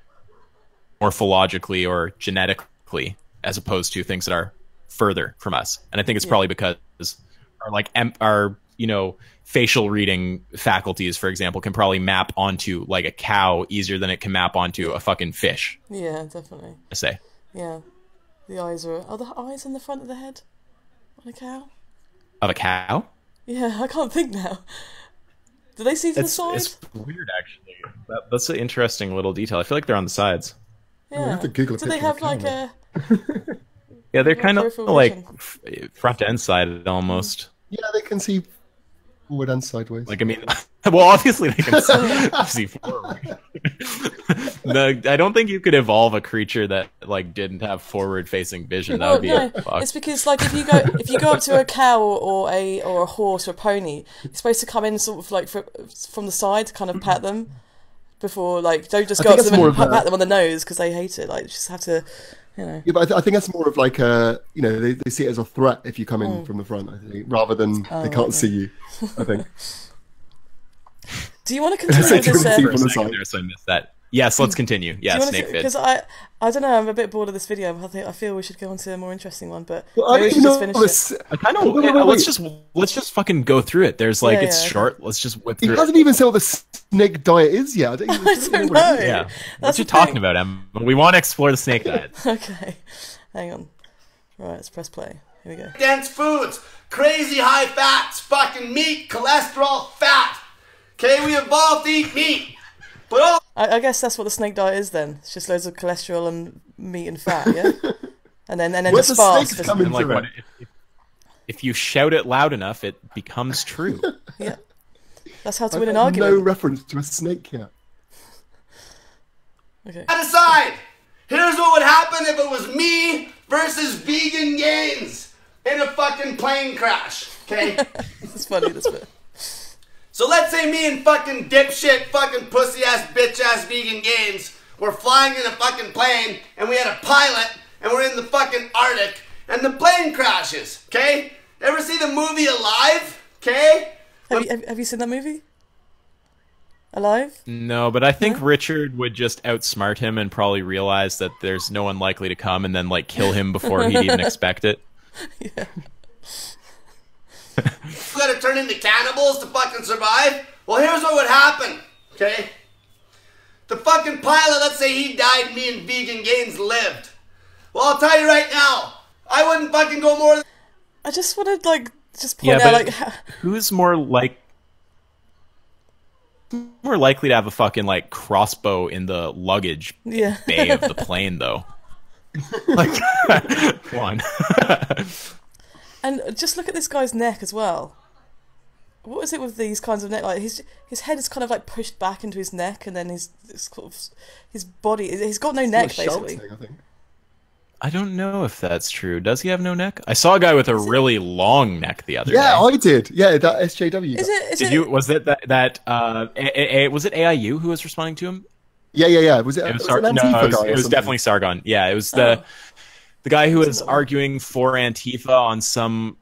morphologically or genetically as opposed to things that are further from us. And I think it's probably because our facial reading faculties, for example, can probably map onto like a cow easier than it can map onto a fucking fish. Yeah, definitely. I say. Yeah. The eyes are the eyes in the front of the head on a cow? Of a cow? Yeah, I can't think now. Do they see to the side? It's weird, actually. That's an interesting little detail. I feel like they're on the sides. Yeah. I have to Google a Do they picture have of a like cow a... Yeah, they're kind of peripheral like vision? front and side almost. Yeah, they can see forward and sideways. Like, I mean, well, obviously they can see forward. No, I don't think you could evolve a creature that like didn't have forward-facing vision. That would be it's because like if you go up to a cow or a horse or a pony, you're supposed to come in sort of like from the side to kind of pat them before, like, don't just go up to them and pat them on the nose because they hate it. Like, you just have to, you know. Yeah, but I think that's more of like a, you know, they see it as a threat if you come in from the front, I think, rather than they can't see you, I think. Do you want to continue with this? So I missed that. Yes, let's continue. Yeah, snake vid. Because I don't know, I'm a bit bored of this video. I feel we should go on to a more interesting one, but well, maybe we should just finish it. I kind of let's just fucking go through it. There's like it's short. Let's just whip through it. He hasn't even said what the snake diet is yet. I don't know. Yeah, what you talking about, Em? We want to explore the snake diet. Okay, hang on. Right, let's press play. Here we go. Dense foods, crazy high fats, fucking meat, cholesterol, fat. Okay, we evolved to eat meat. But I guess that's what the snake diet is then. It's just loads of cholesterol and meat and fat, yeah? and then just fast. And like, if you shout it loud enough, it becomes true. Yeah. That's how to win an argument. No reference to a snake yet. Okay. Aside, here's what would happen if it was me versus vegan gains in a fucking plane crash, okay? This is funny, this bit. So let's say me and fucking dipshit, fucking pussy-ass, bitch-ass vegan gains were flying in a fucking plane, and we had a pilot, and we're in the fucking Arctic, and the plane crashes, okay? Ever see the movie Alive, okay? Have you seen that movie? Alive? No, but I think Richard would just outsmart him and probably realize that there's no one likely to come and then like kill him before he'd even expect it. Yeah. We gotta turn into cannibals to fucking survive? Well, here's what would happen, okay? The fucking pilot, let's say he died, me and vegan gains lived. Well, I'll tell you right now, I wouldn't fucking go more than... I just want to, like, just point out, like... Who's more likely to have a fucking, like, crossbow in the luggage bay of the plane, though? Like, come on. And just look at this guy's neck as well. What is it with these kinds of neck? Like his head is kind of like pushed back into his neck, and then his body. He's got no neck basically. I don't know if that's true. Does he have no neck? I saw a guy with a really long neck the other day. Yeah, I did. Yeah, that SJW. Was it was it AIU who was responding to him? Yeah. Was it an Antifa guy? It was definitely Sargon. Yeah, it was the guy who was arguing for Antifa on some...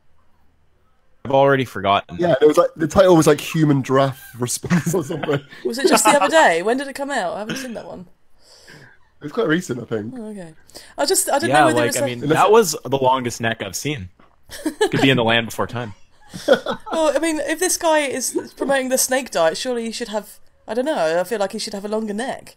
I've already forgotten. Yeah, it was like the title was like Human Draft Response or something. Was it just the other day? When did it come out? I haven't seen that one. It was quite recent, I think. Oh, okay. I don't know whether it's... I mean, that was the longest neck I've seen. Could be in the land before time. Well, I mean, if this guy is promoting the snake diet, surely he should have... I don't know, I feel like he should have a longer neck.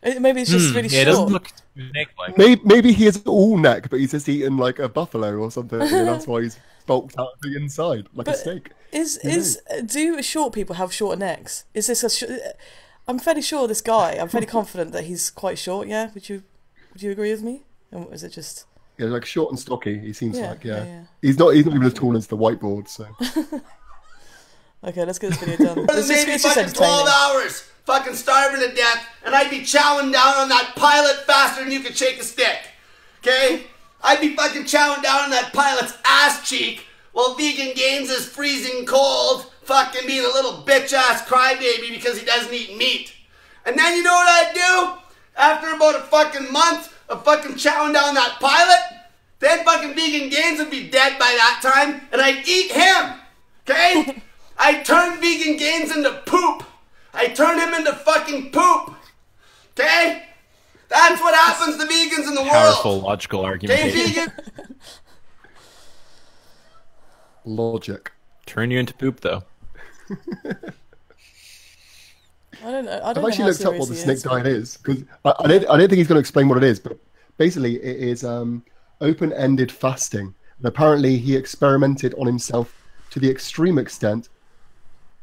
Maybe it's just really short. It doesn't look snake-like. Maybe he has all neck, but he's just eaten like a buffalo or something, and that's why he's bulked out the inside like a snake. Do short people have shorter necks? Is this I'm fairly sure this guy. I'm fairly confident that he's quite short. Yeah, would you agree with me? Or is it just? Yeah, like short and stocky. He seems like He's not even as tall as the whiteboard. So. Okay, let's get this video done. It's just fucking 12 hours. Fucking starving to death, and I'd be chowing down on that pilot faster than you could shake a stick. Okay? I'd be fucking chowing down on that pilot's ass cheek while vegan gains is freezing cold, fucking being a little bitch-ass crybaby because he doesn't eat meat. And then you know what I'd do? After about a fucking month of fucking chowing down that pilot, then fucking vegan gains would be dead by that time, and I'd eat him. Okay? I'd turn vegan gains into poop. I turn him into fucking poop. Okay? That's what happens to vegans in the world. Powerful logical argumentation. Logic. Turn you into poop, though. I don't know. I've actually looked up what the snake diet is because I don't think he's going to explain what it is. But basically it is open-ended fasting. And apparently he experimented on himself to the extreme extent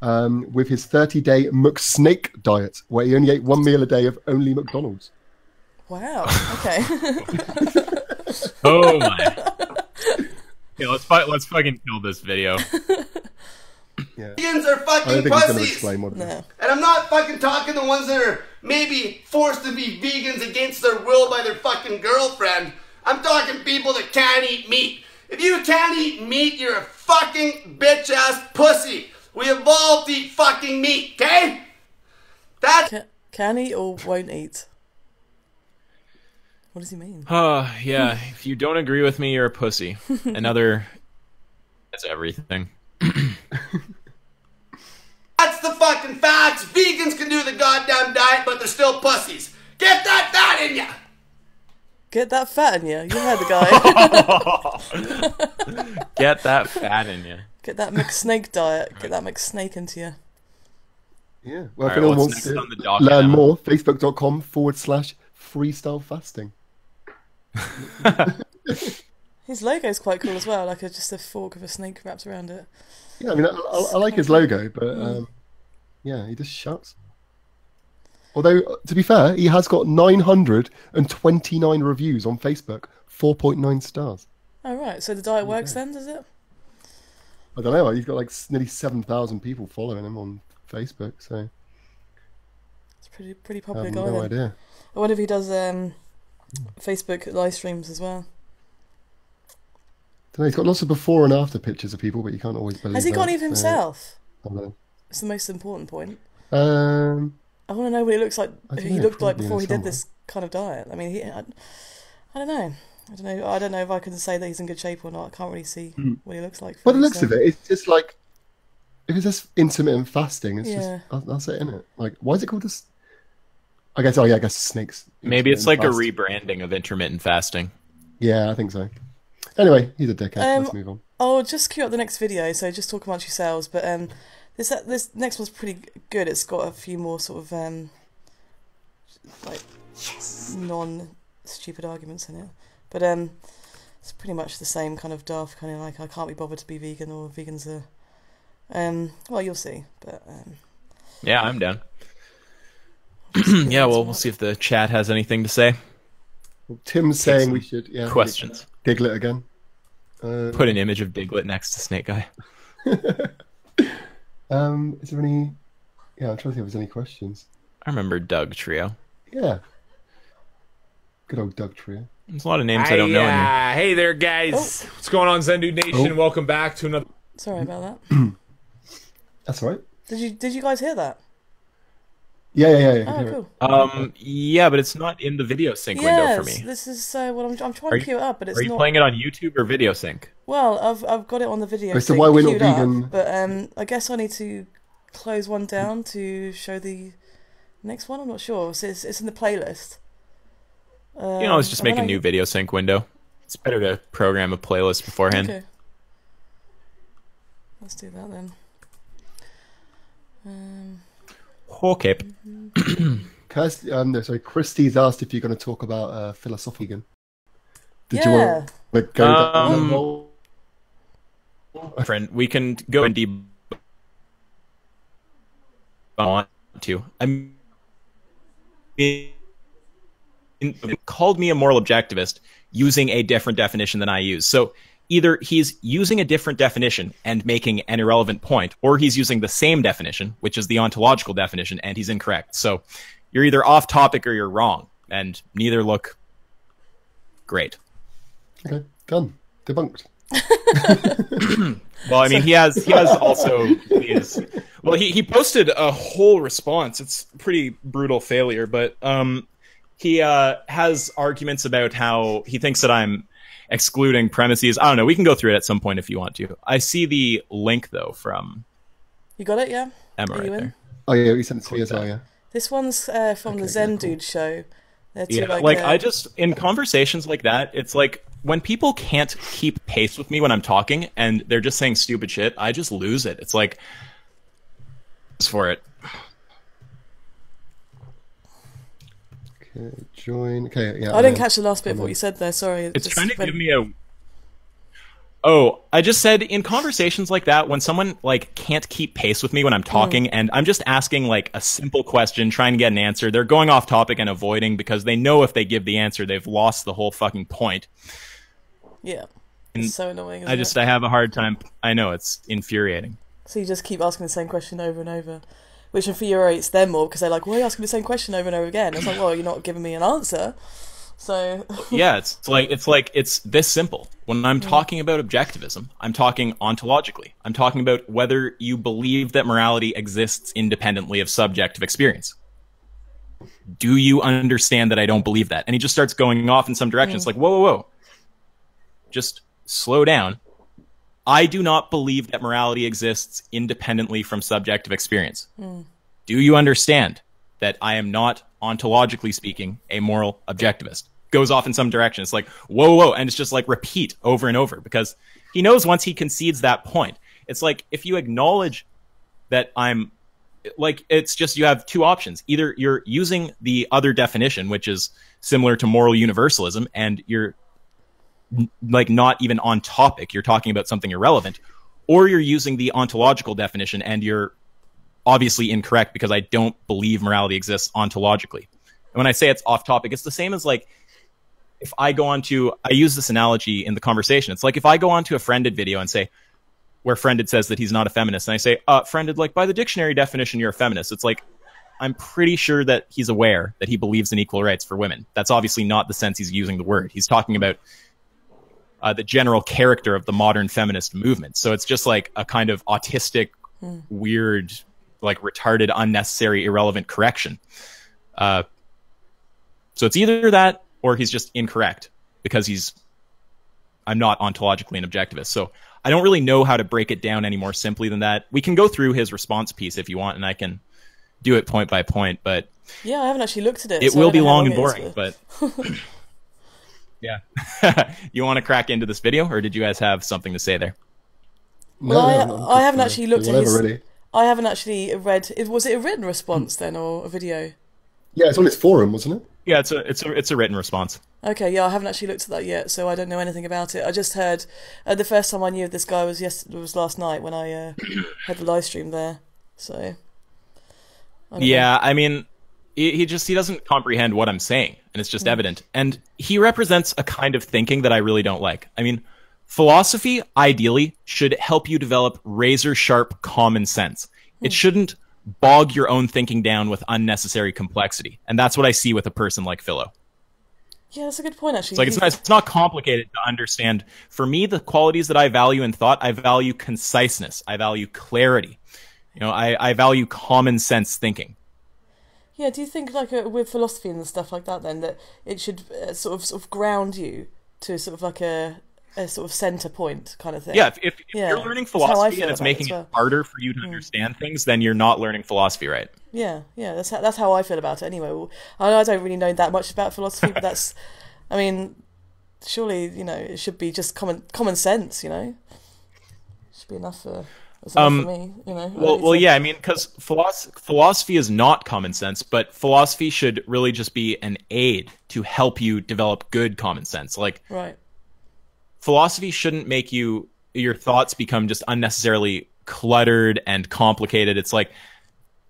with his 30-day McSnake diet, where he only ate one meal a day of only McDonald's. Wow. Okay. Oh my. Okay, let's fucking kill this video. Yeah. Vegans are I don't fucking think he's going to pussies. explain what it is. No. And I'm not fucking talking the ones that are maybe forced to be vegans against their will by their fucking girlfriend. I'm talking people that can't eat meat. If you can't eat meat, you're a fucking bitch-ass pussy. We evolved to eat fucking meat, okay? Can eat or won't eat? What does he mean? Yeah. If you don't agree with me, you're a pussy. Another. That's everything. That's the fucking facts. Vegans can do the goddamn diet, but they're still pussies. Get that fat in ya! Get that fat in you. You heard the guy. Get that fat in you. Get that McSnake diet. Get that McSnake into you. Yeah. Well, if Alright, anyone what's wants next to on the docket learn now? more, facebook.com/freestyle fasting. His logo's quite cool as well, like just a fork with a snake wrapped around it. Yeah, I mean, I like his logo, but yeah, he just shuts. Although, to be fair, he has got 929 reviews on Facebook, 4.9 stars. Oh, right. So the diet works then, does it? I don't know. He's got like nearly 7,000 people following him on Facebook, so It's pretty I popular have guy no then. idea. I wonder if he does Facebook live streams as well. Don't know, he's got lots of before and after pictures of people, but you can't always believe. Has he got that, any of so- himself? I don't know. It's the most important point. Um, I want to know what he looks like. I don't He know, looked like probably before he did somewhere. this kind of diet. I mean, I don't know. I don't know if I can say that he's in good shape or not. I can't really see what he looks like. By the looks of it, it's just like if it's just intermittent fasting, it's Yeah. just that's it, isn't it? Like, why is it called this? I guess snakes. Maybe it's like intermittent a rebranding of intermittent fasting. Yeah, I think so. Anyway, he's a dickhead. Let's move on. I'll just queue up the next video. So just talk amongst yourselves. But this next one's pretty good. It's got a few more sort of like non-stupid arguments in it. But it's pretty much the same kind of daft kind of like I can't be bothered to be vegan or vegans are. Well, you'll see. But Yeah, I'm down. Yeah, well, we'll see if the chat has anything to say. Well, Tim's saying we should Questions. Diglett again. Put an image of Diglett next to Snake Guy. Is there any? Yeah, I'm trying to think if there's any questions. I remember Doug Trio. Yeah. Good old Doug Trio. There's a lot of names I don't know in here. Hey there, guys. What's going on, Zendu Nation? Welcome back to another. sorry about that. That's all right. Did you guys hear that? Yeah. I Oh, can hear it. cool. Yeah, but it's not in the video sync window for me. This is what I'm trying Are to queue it up, but it's Are you not. playing it on YouTube or video sync? Well, I've got it on the video. Oh, so sync why we're not queued up, vegan? but I guess I need to close one down to show the next one. I'm not sure. So it's in the playlist. You know, let's just make a new video sync window. It's better to program a playlist beforehand. Okay. Let's do that then. Okay. Christie's asked if you're going to talk about philosophy. Did you Yeah. want to go down that hole? Friend, we can go and debunk. I want to. Called me a moral objectivist using a different definition than I use. So either he's using a different definition and making an irrelevant point, or he's using the same definition, which is the ontological definition, and he's incorrect. So you're either off topic or you're wrong, and neither look great. Okay, done. Debunked. Well, I mean, he has also he posted a whole response. It's a pretty brutal failure, but he has arguments about how he thinks that I'm excluding premises. I don't know. We can go through it at some point if you want to. I see the link though from You got it, yeah? Emma Are right you in? there. Oh yeah, you sent it to me as well. Yeah. This one's from the Zen Dude show. They're two, Yeah, I just in conversations like that, it's like when people can't keep pace with me when I'm talking and they're just saying stupid shit, I just lose it. It's like for it. Okay, join. Okay, yeah. I didn't catch the last bit of what you said there. Sorry. It's trying to give me a. Oh, I just said in conversations like that, when someone like can't keep pace with me when I'm talking, and I'm just asking like a simple question, trying to get an answer, they're going off topic and avoiding because they know if they give the answer, they've lost the whole fucking point. Yeah, it's so annoying. I have a hard time. I know, it's infuriating. So you just keep asking the same question over and over, which infuriates them more because they're like, "Why are you asking the same question over and over again?" It's like, "Well, you're not giving me an answer." So yeah, it's this simple. When I'm talking about objectivism, I'm talking ontologically. I'm talking about whether you believe that morality exists independently of subjective experience. Do you understand that I don't believe that? And he just starts going off in some direction. It's like, whoa, whoa, whoa. Just slow down. I do not believe that morality exists independently from subjective experience. Do you understand that I am not, ontologically speaking, a moral objectivist? Goes off in some direction. It's like, whoa, whoa. And it's just like repeat over and over because he knows once he concedes that point. It's like if you acknowledge that I'm like, it's just you have two options. Either you're using the other definition, which is similar to moral universalism, and you're like not even on topic. You're talking about something irrelevant, or you're using the ontological definition and you're obviously incorrect because I don't believe morality exists ontologically. And when I say it's off topic, it's the same as like if I go on to, I use this analogy in the conversation. It's like if I go on to a Friended video and say, where Friended says that he's not a feminist, and I say, Friended, like by the dictionary definition, you're a feminist. It's like, I'm pretty sure that he's aware that he believes in equal rights for women. That's obviously not the sense he's using the word. He's talking about the general character of the modern feminist movement. So it's just like a kind of autistic, weird, like retarded, unnecessary, irrelevant correction. So it's either that or he's just incorrect because I'm not ontologically an objectivist. So I don't really know how to break it down any more simply than that. We can go through his response piece if you want, and I can do it point by point, but yeah, I haven't actually looked at it. It will be long and boring, but yeah. You want to crack into this video, or did you guys have something to say there? Well, I haven't actually looked at his... Really. I haven't actually read... Was it a written response then, or a video? Yeah, it's on his forum, wasn't it? Yeah, it's a written response. Okay, yeah, I haven't actually looked at that yet, so I don't know anything about it. I just heard... the first time I knew of this guy was last night when I had the live stream there, so... Yeah, I mean, he doesn't comprehend what I'm saying, and it's just evident. And he represents a kind of thinking that I really don't like. I mean, philosophy, ideally, should help you develop razor-sharp common sense. It shouldn't bog your own thinking down with unnecessary complexity. And that's what I see with a person like Philo. Yeah, that's a good point, actually. It's like it's not complicated to understand. For me, the qualities that I value in thought, I value conciseness. I value clarity. You know, I value common sense thinking. Yeah, do you think, like, with philosophy and stuff like that, then, that it should sort of ground you to sort of like a sort of center point kind of thing? Yeah, if you're learning philosophy and it's making it harder for you to understand things, then you're not learning philosophy right. Yeah, that's how I feel about it anyway. Well, I don't really know that much about philosophy, but that's, I mean, surely, you know, it should be just common sense, you know? It should be enough for... for me, you know. Well, yeah, I mean, because philosophy is not common sense, but philosophy should really just be an aid to help you develop good common sense. Like, right. Philosophy shouldn't make your thoughts become just unnecessarily cluttered and complicated. It's like,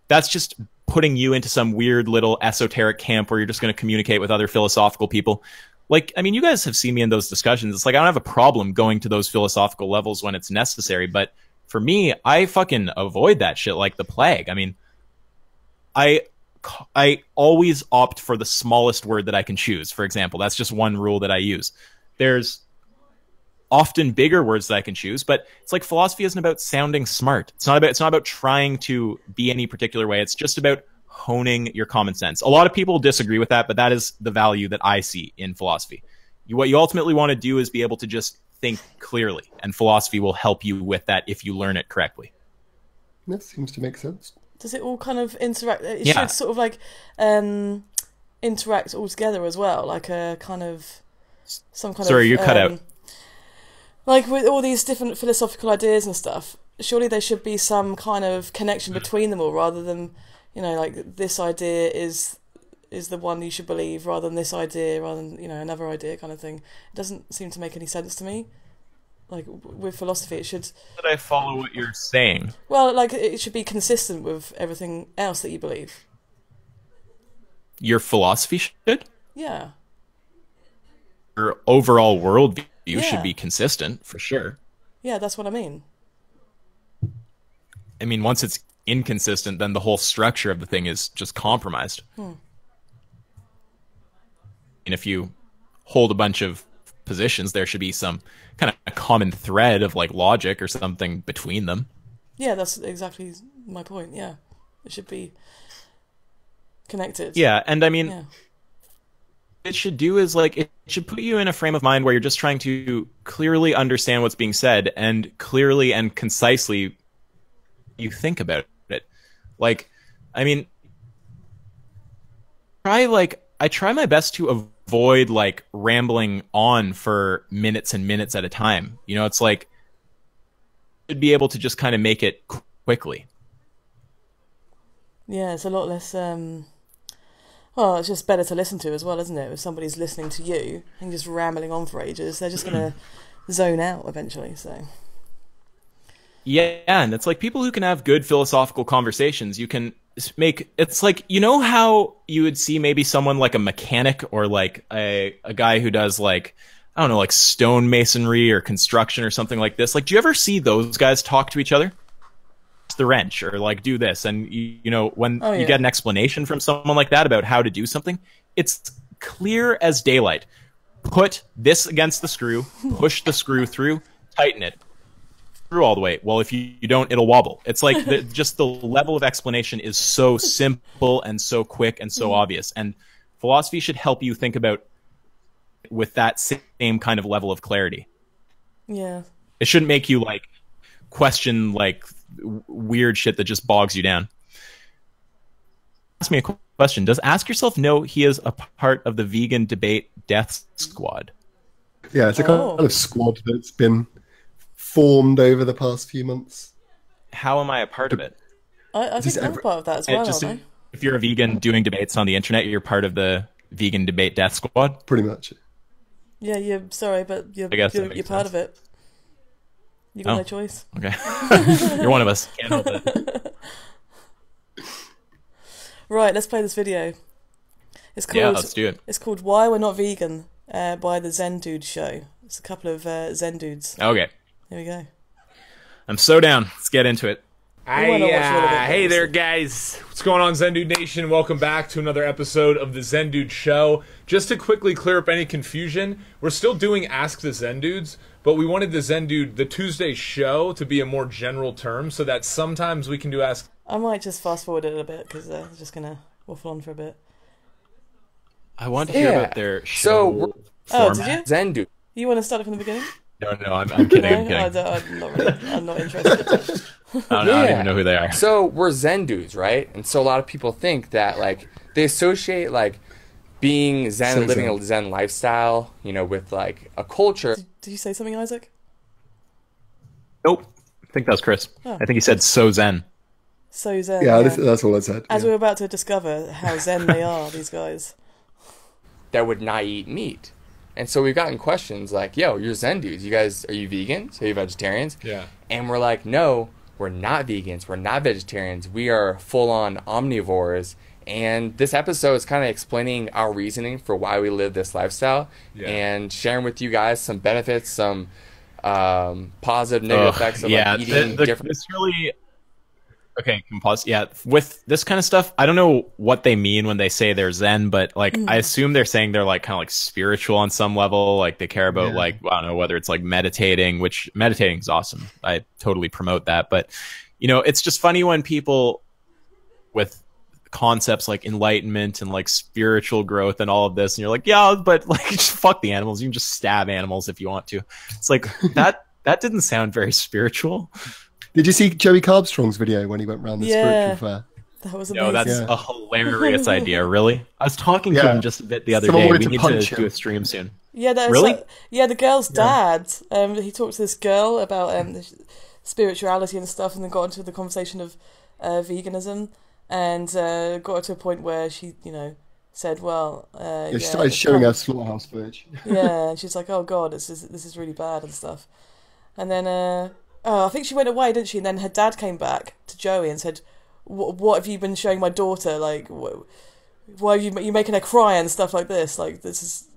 that's just putting you into some weird little esoteric camp where you're just going to communicate with other philosophical people. Like, I mean, you guys have seen me in those discussions. It's like, I don't have a problem going to those philosophical levels when it's necessary, but for me, I fucking avoid that shit like the plague. I mean, I always opt for the smallest word that I can choose. For example, that's just one rule that I use. There's often bigger words that I can choose, but it's like philosophy isn't about sounding smart. It's not about trying to be any particular way. It's just about honing your common sense. A lot of people disagree with that, but that is the value that I see in philosophy. What you ultimately want to do is be able to just think clearly, and philosophy will help you with that if you learn it correctly. That seems to make sense. Does it all kind of interact? It should sort of like interact all together as well, like a kind of some kind of... Sorry, you cut out. Like with all these different philosophical ideas and stuff, surely there should be some kind of connection between them all, rather than, you know, like this idea is is the one you should believe rather than this idea, rather than, you know, another idea kind of thing. It doesn't seem to make any sense to me. Like, with philosophy, it should... Did I follow what you're saying? Well, like, it should be consistent with everything else that you believe. Your philosophy should? Yeah. Your overall worldview should be consistent, for sure. Yeah, that's what I mean. I mean, once it's inconsistent, then the whole structure of the thing is just compromised. And if you hold a bunch of positions, there should be some kind of a common thread of like logic or something between them. Yeah, that's exactly my point. Yeah, it should be connected. Yeah, and I mean, what it should do is like it should put you in a frame of mind where you're just trying to clearly understand what's being said and clearly and concisely you think about it. Like, I mean, I try my best to avoid like rambling on for minutes and minutes at a time. You know, it's like should be able to just kind of make it quickly. Yeah, it's a lot less. Well, it's just better to listen to as well, isn't it? If somebody's listening to you and just rambling on for ages, they're just gonna zone out eventually. So. Yeah, and it's like people who can have good philosophical conversations, you can make, it's like, you know how you would see maybe someone like a mechanic or like a guy who does like, I don't know, like stonemasonry or construction or something like this. Like, do you ever see those guys talk to each other? The wrench or like do this, and you know, when you get an explanation from someone like that about how to do something, it's clear as daylight. Put this against the screw, push the screw through, tighten it through all the way. Well, if you don't, it'll wobble. It's like just the level of explanation is so simple and so quick and so obvious, and philosophy should help you think about with that same kind of level of clarity. Yeah, it shouldn't make you like question like weird shit that just bogs you down. Ask me a question. Does Ask Yourself know he is a part of the vegan debate death squad? Yeah, it's a kind of squad that's been formed over the past few months. How am I a part of it? I think I'm part of that as well, aren't I? If you're a vegan doing debates on the internet, you're part of the vegan debate death squad? Pretty much. Yeah, but you're part of it. You got no choice. Okay. You're one of us. Can't help it. Right, let's play this video. It's called, let's do it. It's called Why We're Not Vegan by the Zen Dude Show. It's a couple of Zen dudes. Okay. Here we go. I'm so down. Let's get into it. Hey there, guys. What's going on, Zen Dude Nation? Welcome back to another episode of the Zen Dude Show. Just to quickly clear up any confusion, we're still doing Ask the Zen Dudes, but we wanted the Tuesday show to be a more general term so that sometimes we can do Ask... I might just fast forward it a bit because I'm just going to waffle on for a bit. I want to hear about their show format. Did you? Zen Dude. You want to start it from the beginning? No, I'm kidding. No, I'm not interested. I don't even know who they are. So we're Zen dudes, right? And so a lot of people think that like they associate like being Zen and living a Zen lifestyle, you know, with like a culture. Did you say something, Isaac? Nope. I think that was Chris. I think he said so Zen. So Zen. Yeah, that's all I said. As we're about to discover how Zen they are, these guys. That would not eat meat. And so we've gotten questions like, yo, you're Zen dudes. You guys, are you vegans? Are you vegetarians? Yeah. And we're like, no, we're not vegans. We're not vegetarians. We are full-on omnivores. And this episode is kind of explaining our reasoning for why we live this lifestyle and sharing with you guys some benefits, some positive, negative effects of like, eating different... It's really... Okay, pause. Yeah, with this kind of stuff, I don't know what they mean when they say they're Zen, but like I assume they're saying they're like kind of like spiritual on some level. Like they care about like, I don't know, whether it's like meditating, which meditating is awesome. I totally promote that. But, you know, it's just funny when people with concepts like enlightenment and like spiritual growth and all of this, and you're like, yeah, but like just fuck the animals. You can just stab animals if you want to. It's like that didn't sound very spiritual. Did you see Joey Carbstrong's video when he went around the spiritual fair? That was amazing. No, that's a hilarious idea, really. I was talking to him just a bit the other day. We need to do a stream soon. Yeah, really? The girl's dad, he talked to this girl about spirituality and stuff, and then got into the conversation of veganism, and got her to a point where she, you know, said, well, she started showing her slaughterhouse footage. Yeah, and she's like, oh god, this is really bad and stuff. And then, I think she went away, didn't she? And then her dad came back to Joey and said, what have you been showing my daughter? Like, why are you making her cry and stuff like this? Like, this is...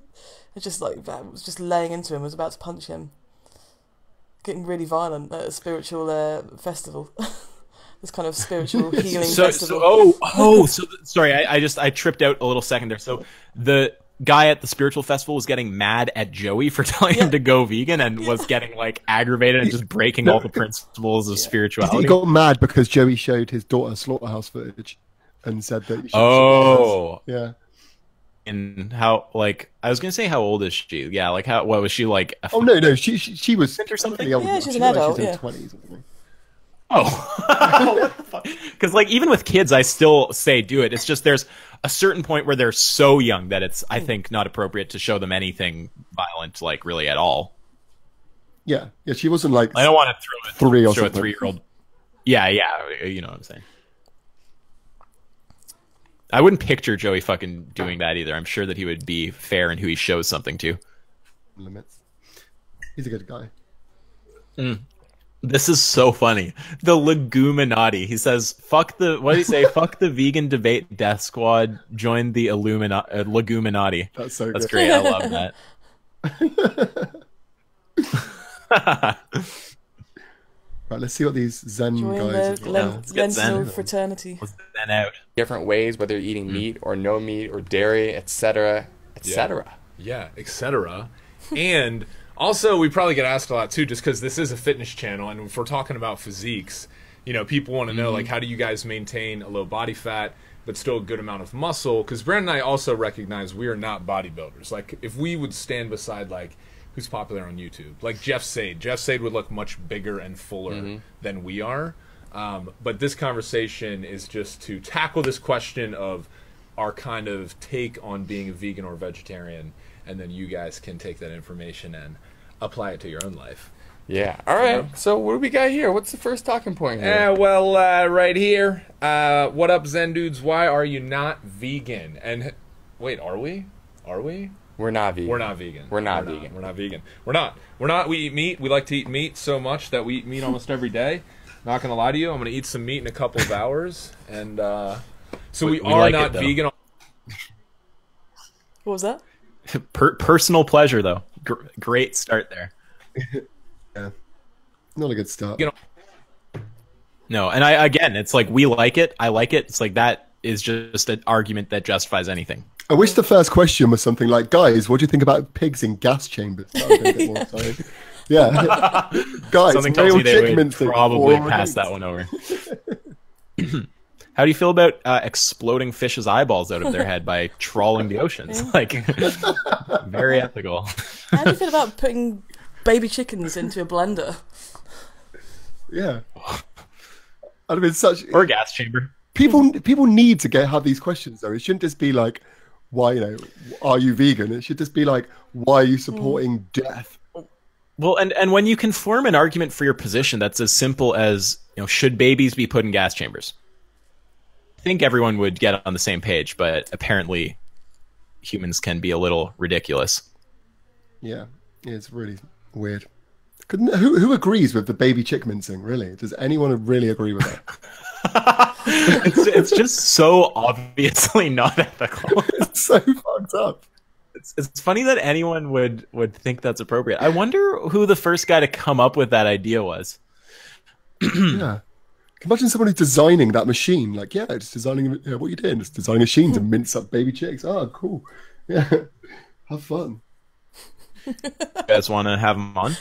It's just like, that was just laying into him, was about to punch him. Getting really violent at a spiritual festival. This kind of spiritual healing festival. Sorry, I tripped out a little second there. So the guy at the spiritual festival was getting mad at Joey for telling him to go vegan and was getting like aggravated and just breaking all the principles of spirituality. He got mad because Joey showed his daughter slaughterhouse footage and said that you should yeah. And how, like, I was gonna say, how old is she? Yeah, like, what was she like? No, she was or something. Yeah, she's an adult. She's in yeah. 20s or something. Oh, because like even with kids, I still say do it. It's just there's a certain point where they're so young that it's, I think, not appropriate to show them anything violent, like really at all. Yeah, she wasn't like. I don't want to show a 3-year-old. Yeah, you know what I'm saying. I wouldn't picture Joey fucking doing that either. I'm sure that he would be fair in who he shows something to. Limits. He's a good guy. This is so funny. The Leguminati. He says, "Fuck the." What did he say? Fuck the vegan debate death squad. Join the Leguminati. That's so good. That's great. I love that. Right, let's see what these Zen Join guys the have. Lentinel fraternity. Zen out. Different ways, whether you're eating meat or no meat or dairy, etc., etc. Yeah, etc. And also, we probably get asked a lot too, just because this is a fitness channel, and if we're talking about physiques, you know, people want to know, like, how do you guys maintain a low body fat but still a good amount of muscle? Because Brandon and I also recognize we are not bodybuilders. Like, if we would stand beside, like, who's popular on YouTube, like Jeff Sade. Jeff Sade would look much bigger and fuller than we are. But this conversation is just to tackle this question of our kind of take on being a vegan or vegetarian, and then you guys can take that information and apply it to your own life. Yeah. All right. So what do we got here? What's the first talking point here? Right here. What up, Zen dudes? Why are you not vegan? And wait, are we? Are we? We're not vegan. We're not vegan. We're not vegan. We're not vegan. We're not. We eat meat. We like to eat meat so much that we eat meat almost every day. Not gonna lie to you. I'm gonna eat some meat in a couple of hours, and so we are like not vegan. What was that? Personal pleasure, though. Great start there. Yeah, not a good start. No, and again, it's like we like it. I like it. It's like that is just an argument that justifies anything. I wish the first question was something like, guys, what do you think about pigs in gas chambers? That would be a bit more exciting. Yeah. Guys, something tells me they would probably pass that one over. How do you feel about exploding fish's eyeballs out of their head by trawling the oceans? Like, very ethical. How do you feel about putting baby chickens into a blender? Yeah. I'd have been such... Or a gas chamber. People need to have these questions, though. It shouldn't just be like, why, are you vegan? It should just be like, why are you supporting death? Well, and when you can form an argument for your position that's as simple as, should babies be put in gas chambers? I think everyone would get on the same page, but apparently humans can be a little ridiculous. Yeah, it's really weird. Who agrees with the baby chick mincing, really? Does anyone really agree with that? It's just so obviously not ethical. It's so fucked up. It's funny that anyone would think that's appropriate. I wonder who the first guy to come up with that idea was. Yeah. Imagine someone who's designing that machine. Like, just designing what you did. Just designing a machine to mince up baby chicks. Oh, cool. Yeah. Have fun. You guys want to have him on?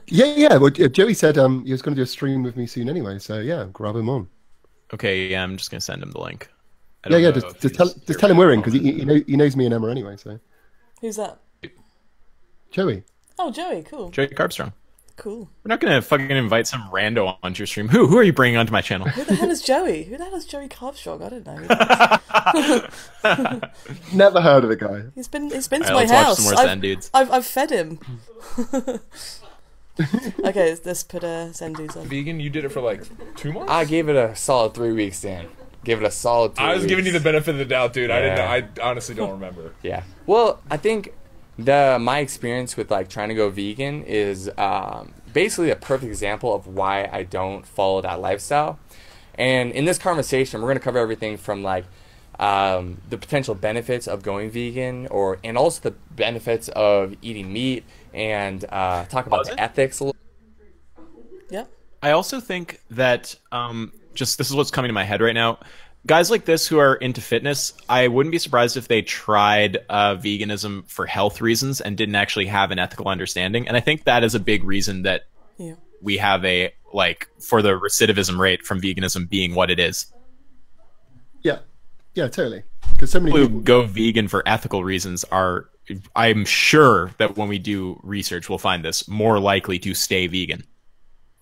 Yeah. Well, Joey said he was going to do a stream with me soon anyway. So, yeah, grab him on. Okay, yeah, I'm just going to send him the link. Just tell him we're in, because he knows me and Emma anyway. So. Who's that? Joey. Oh, Joey, cool. Joey Carbstrong. Cool. We're not going to fucking invite some rando onto your stream. Who are you bringing onto my channel? Who the hell is Joey? Who the hell is Joey Carbstrong? I don't know. Never heard of the guy. He's been to my house. Watch some more Zen dudes. I've fed him. Okay, let's put Zen dudes on. Vegan? You did it for like 2 months? I gave it a solid 3 weeks, Dan. give it a solid 3 I was weeks. giving you the benefit of the doubt, dude. Yeah. I didn't know. I honestly don't remember. Yeah. Well, I think my experience with like trying to go vegan is basically a perfect example of why I don't follow that lifestyle. And in this conversation, we're going to cover everything from like the potential benefits of going vegan, and also the benefits of eating meat, and talk about the ethics a little. Yeah. I also think that just this is what's coming to my head right now. Guys like this who are into fitness, I wouldn't be surprised if they tried veganism for health reasons and didn't actually have an ethical understanding. And I think that is a big reason that we have for the recidivism rate from veganism being what it is. Yeah, yeah, totally. Because so many people people who go vegan for ethical reasons are, I'm sure that when we do research, we'll find this, more likely to stay vegan.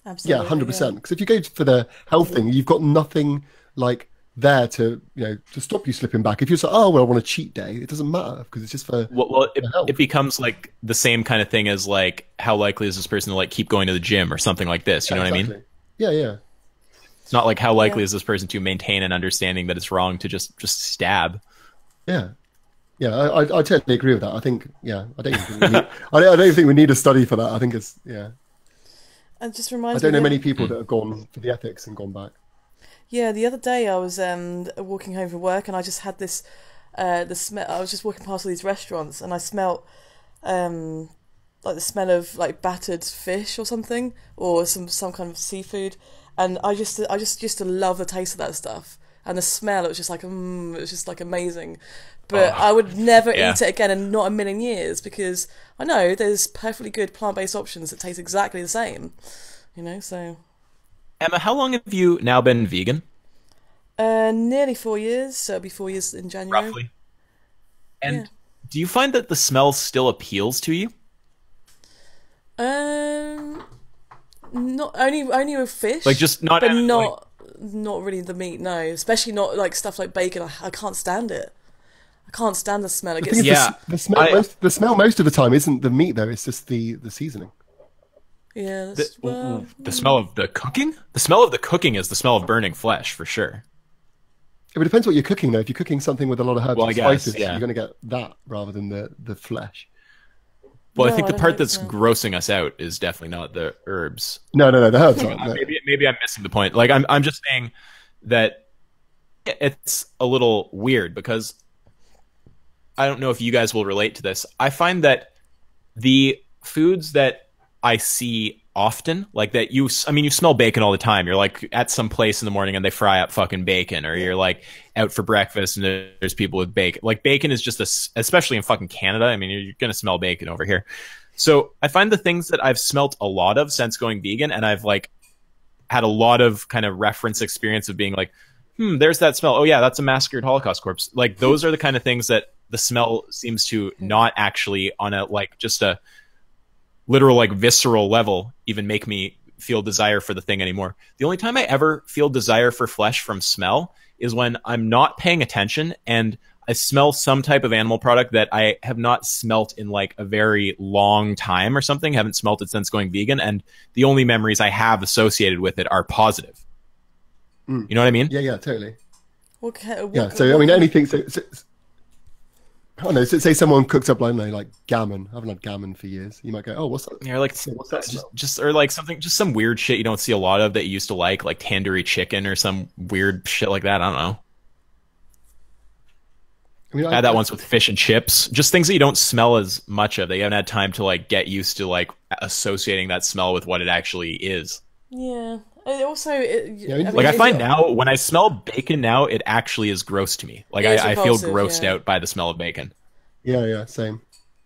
Absolutely, yeah, 100%. Because if you go for the health thing, you've got nothing like there to to stop you slipping back. If you're like, oh well, I want a cheat day, it doesn't matter because it's just for it becomes like the same kind of thing as like how likely is this person to like keep going to the gym or something like this. You know what I mean? Yeah, yeah. It's not like how likely is this person to maintain an understanding that it's wrong to just stab. Yeah. Yeah, I totally agree with that. I think, I don't think we need, I don't think we need a study for that. I think it's, It just reminds me. I don't know many people that have gone for the ethics and gone back. Yeah, the other day I was walking home from work and I just had this, the smell. I was just walking past all these restaurants and I smelt like the smell of like battered fish or something, or some kind of seafood, and I just used to love the taste of that stuff and the smell. It was just like it was just like amazing. But I would never eat it again, and not a million years, because I know there's perfectly good plant-based options that taste exactly the same. So. Emma, how long have you now been vegan? Nearly 4 years, so it'll be 4 years in January. Roughly. And do you find that the smell still appeals to you? Not only with fish, like just not, but not really the meat. No, especially not like stuff like bacon. I can't stand it. I can't stand the smell. It gets the smell most of the time isn't the meat though. It's just the seasoning. Yeah, the smell of the cooking. The smell of the cooking is the smell of burning flesh for sure. It depends what you're cooking though. If you're cooking something with a lot of herbs and spices, you're going to get that rather than the flesh. Well, I think the part that's grossing us out is definitely not the herbs. No, the herbs aren't. Maybe I'm missing the point. Like I'm just saying that it's a little weird because I don't know if you guys will relate to this. I find that the foods that I see often, like that you smell bacon all the time. You're like at some place in the morning and they fry up fucking bacon, or you're like out for breakfast and there's people with bacon. Like bacon is just especially in fucking Canada. I mean, you're going to smell bacon over here. So I find the things that I've smelt a lot of since going vegan, and I've like had a lot of kind of reference experience of being like, there's that smell. Oh yeah, that's a massacred Holocaust corpse. Like those are the kind of things that the smell seems to not actually on a like just a literal like visceral level even make me feel desire for the thing anymore. The only time I ever feel desire for flesh from smell is when I'm not paying attention and I smell some type of animal product that I have not smelt in like a very long time or something. Haven't smelt it since going vegan, and the only memories I have associated with it are positive. You know what I mean? Yeah, totally. Okay. So I mean, anything. I don't know. Say someone cooks up like gammon. I haven't had gammon for years. You might go, "Oh, what's that?" Yeah, like what's that? Just or like something, just some weird shit you don't see a lot of that you used to like tandoori chicken or some weird shit like that. I don't know. I mean, I had that once with fish and chips. Just things that you don't smell as much of. That you haven't had time to like get used to like associating that smell with what it actually is. Yeah. Also, I find now when I smell bacon now, it actually is gross to me. Like I feel grossed out by the smell of bacon. Yeah, same.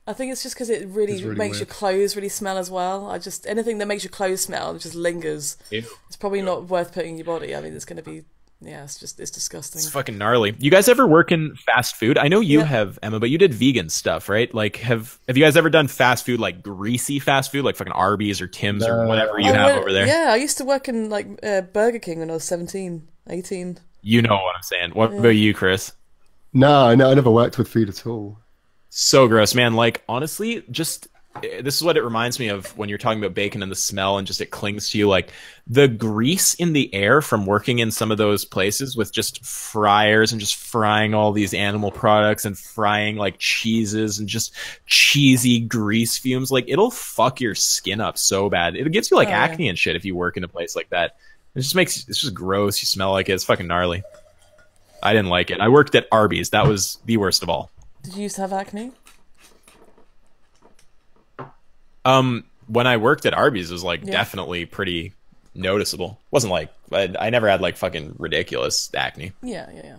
I think it's just because it really makes your clothes really smell as well. Anything that makes your clothes smell just lingers. Ew. It's probably not worth putting in your body. I mean, it's going to be. Yeah, it's disgusting. It's fucking gnarly. You guys ever work in fast food? I know you have, Emma, but you did vegan stuff, right? Like, have you guys ever done fast food, like greasy fast food, like fucking Arby's or Tim's or whatever you have over there? Yeah, I used to work in like Burger King when I was 17, 18. You know what I'm saying. What about you, Chris? No, I never worked with food at all. So gross, man. Like, honestly, just this is what it reminds me of when you're talking about bacon and the smell and just it clings to you. Like the grease in the air from working in some of those places with just fryers and just frying all these animal products and frying like cheeses and just cheesy grease fumes. Like it'll fuck your skin up so bad. It gives you like acne and shit if you work in a place like that. It's just gross. You smell like it. It's fucking gnarly. I didn't like it. I worked at Arby's. That was the worst of all. Did you used to have acne? When I worked at Arby's, it was like definitely pretty noticeable. Wasn't like I never had like fucking ridiculous acne. Yeah.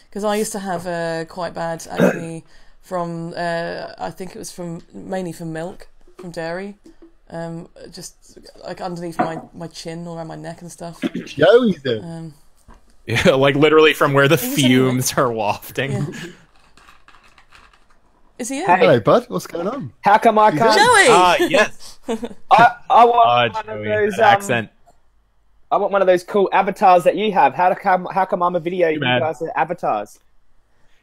Because I used to have quite bad acne from I think it was mainly from milk, from dairy. Just like underneath my chin, all around my neck and stuff. Joey's there. Yeah, like literally from where the fumes are wafting. Yeah. Is he in? Hey. Hello, bud. What's going on? How come I can't? Joey! Yes. I want one Joey, of those accent. I want one of those cool avatars that you have. How come I'm a video? You guys are avatars.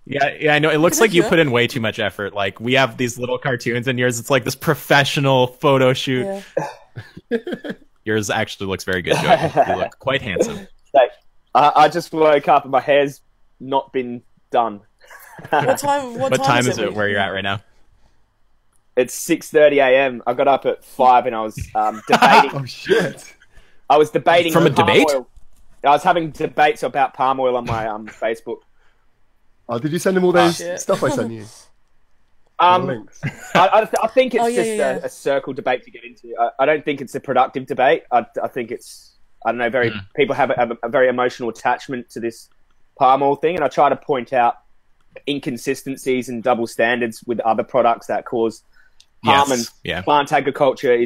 Yeah, I know. It looks like you put in way too much effort. Like we have these little cartoons, and yours it's like this professional photo shoot. Yeah. Yours actually looks very good, Joey. You look quite handsome. I just woke up and my hair's not been done. What time is it where you're at right now? It's 6:30 a.m. I got up at 5 and I was debating. Oh shit! I was debating from a debate. Oil. I was having debates about palm oil on my Facebook. Oh, did you send him all those stuff I sent you? I think it's a circle debate to get into. I don't think it's a productive debate. I think it's people have a very emotional attachment to this palm oil thing, and I try to point out inconsistencies and double standards with other products that cause harm, and plant agriculture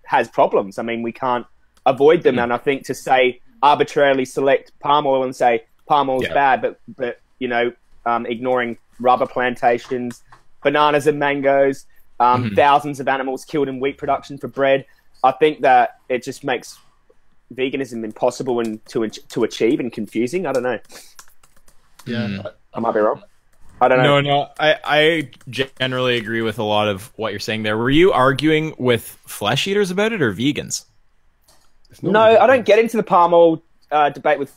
has problems. I mean, we can't avoid them, and I think to say arbitrarily select palm oil and say palm oil is bad, but you know, ignoring rubber plantations, bananas and mangoes, thousands of animals killed in wheat production for bread. I think that it just makes veganism impossible and to achieve and confusing. I don't know. Yeah, I might be wrong. I don't know. No, I generally agree with a lot of what you're saying there. Were you arguing with flesh eaters about it or vegans? No, I don't get into the palm oil debate with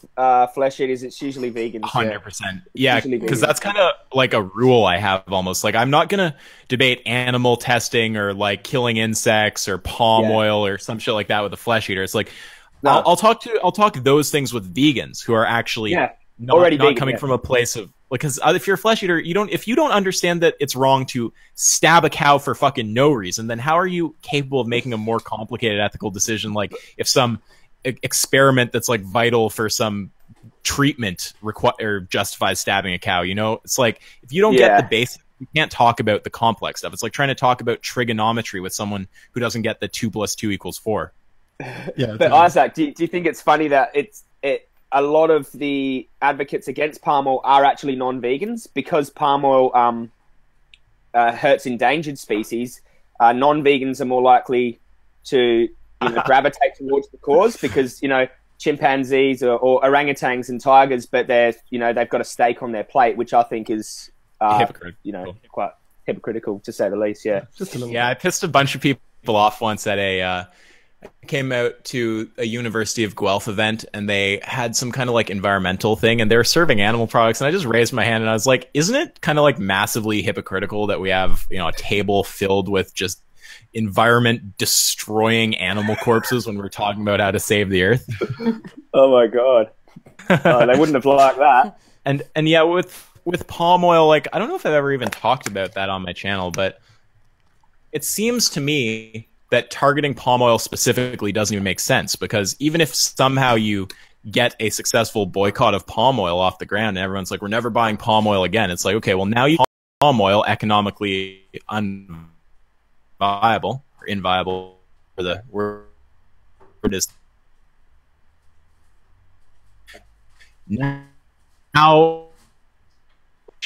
flesh eaters. It's usually vegans. 100%. Yeah, because that's kind of like a rule I have almost. Like I'm not going to debate animal testing or like killing insects or palm oil or some shit like that with a flesh eater. It's like I'll talk those things with vegans who are actually not coming from a place of, because if you're a flesh eater, if you don't understand that it's wrong to stab a cow for fucking no reason, then how are you capable of making a more complicated ethical decision? Like if some experiment that's like vital for some treatment or justifies stabbing a cow, you know, it's like if you don't get the basic, you can't talk about the complex stuff. It's like trying to talk about trigonometry with someone who doesn't get the 2 + 2 = 4. Yeah, but Isaac, do you think it's funny that a lot of the advocates against palm oil are actually non-vegans because palm oil hurts endangered species? Non-vegans are more likely to gravitate towards the cause because chimpanzees or orangutans and tigers, but they've got a steak on their plate, which I think is quite hypocritical to say the least. Yeah, I pissed a bunch of people off once at I came out to a University of Guelph event and they had some kind of like environmental thing and they were serving animal products, and I just raised my hand and I was like, isn't it kind of like massively hypocritical that we have a table filled with just environment destroying animal corpses when we're talking about how to save the earth? Oh my god. They wouldn't have liked that. And yeah, with palm oil, like I don't know if I've ever even talked about that on my channel, but it seems to me that targeting palm oil specifically doesn't even make sense, because even if somehow you get a successful boycott of palm oil off the ground and everyone's like, we're never buying palm oil again, it's like, okay, well now you palm oil economically unviable or inviable, for the word is now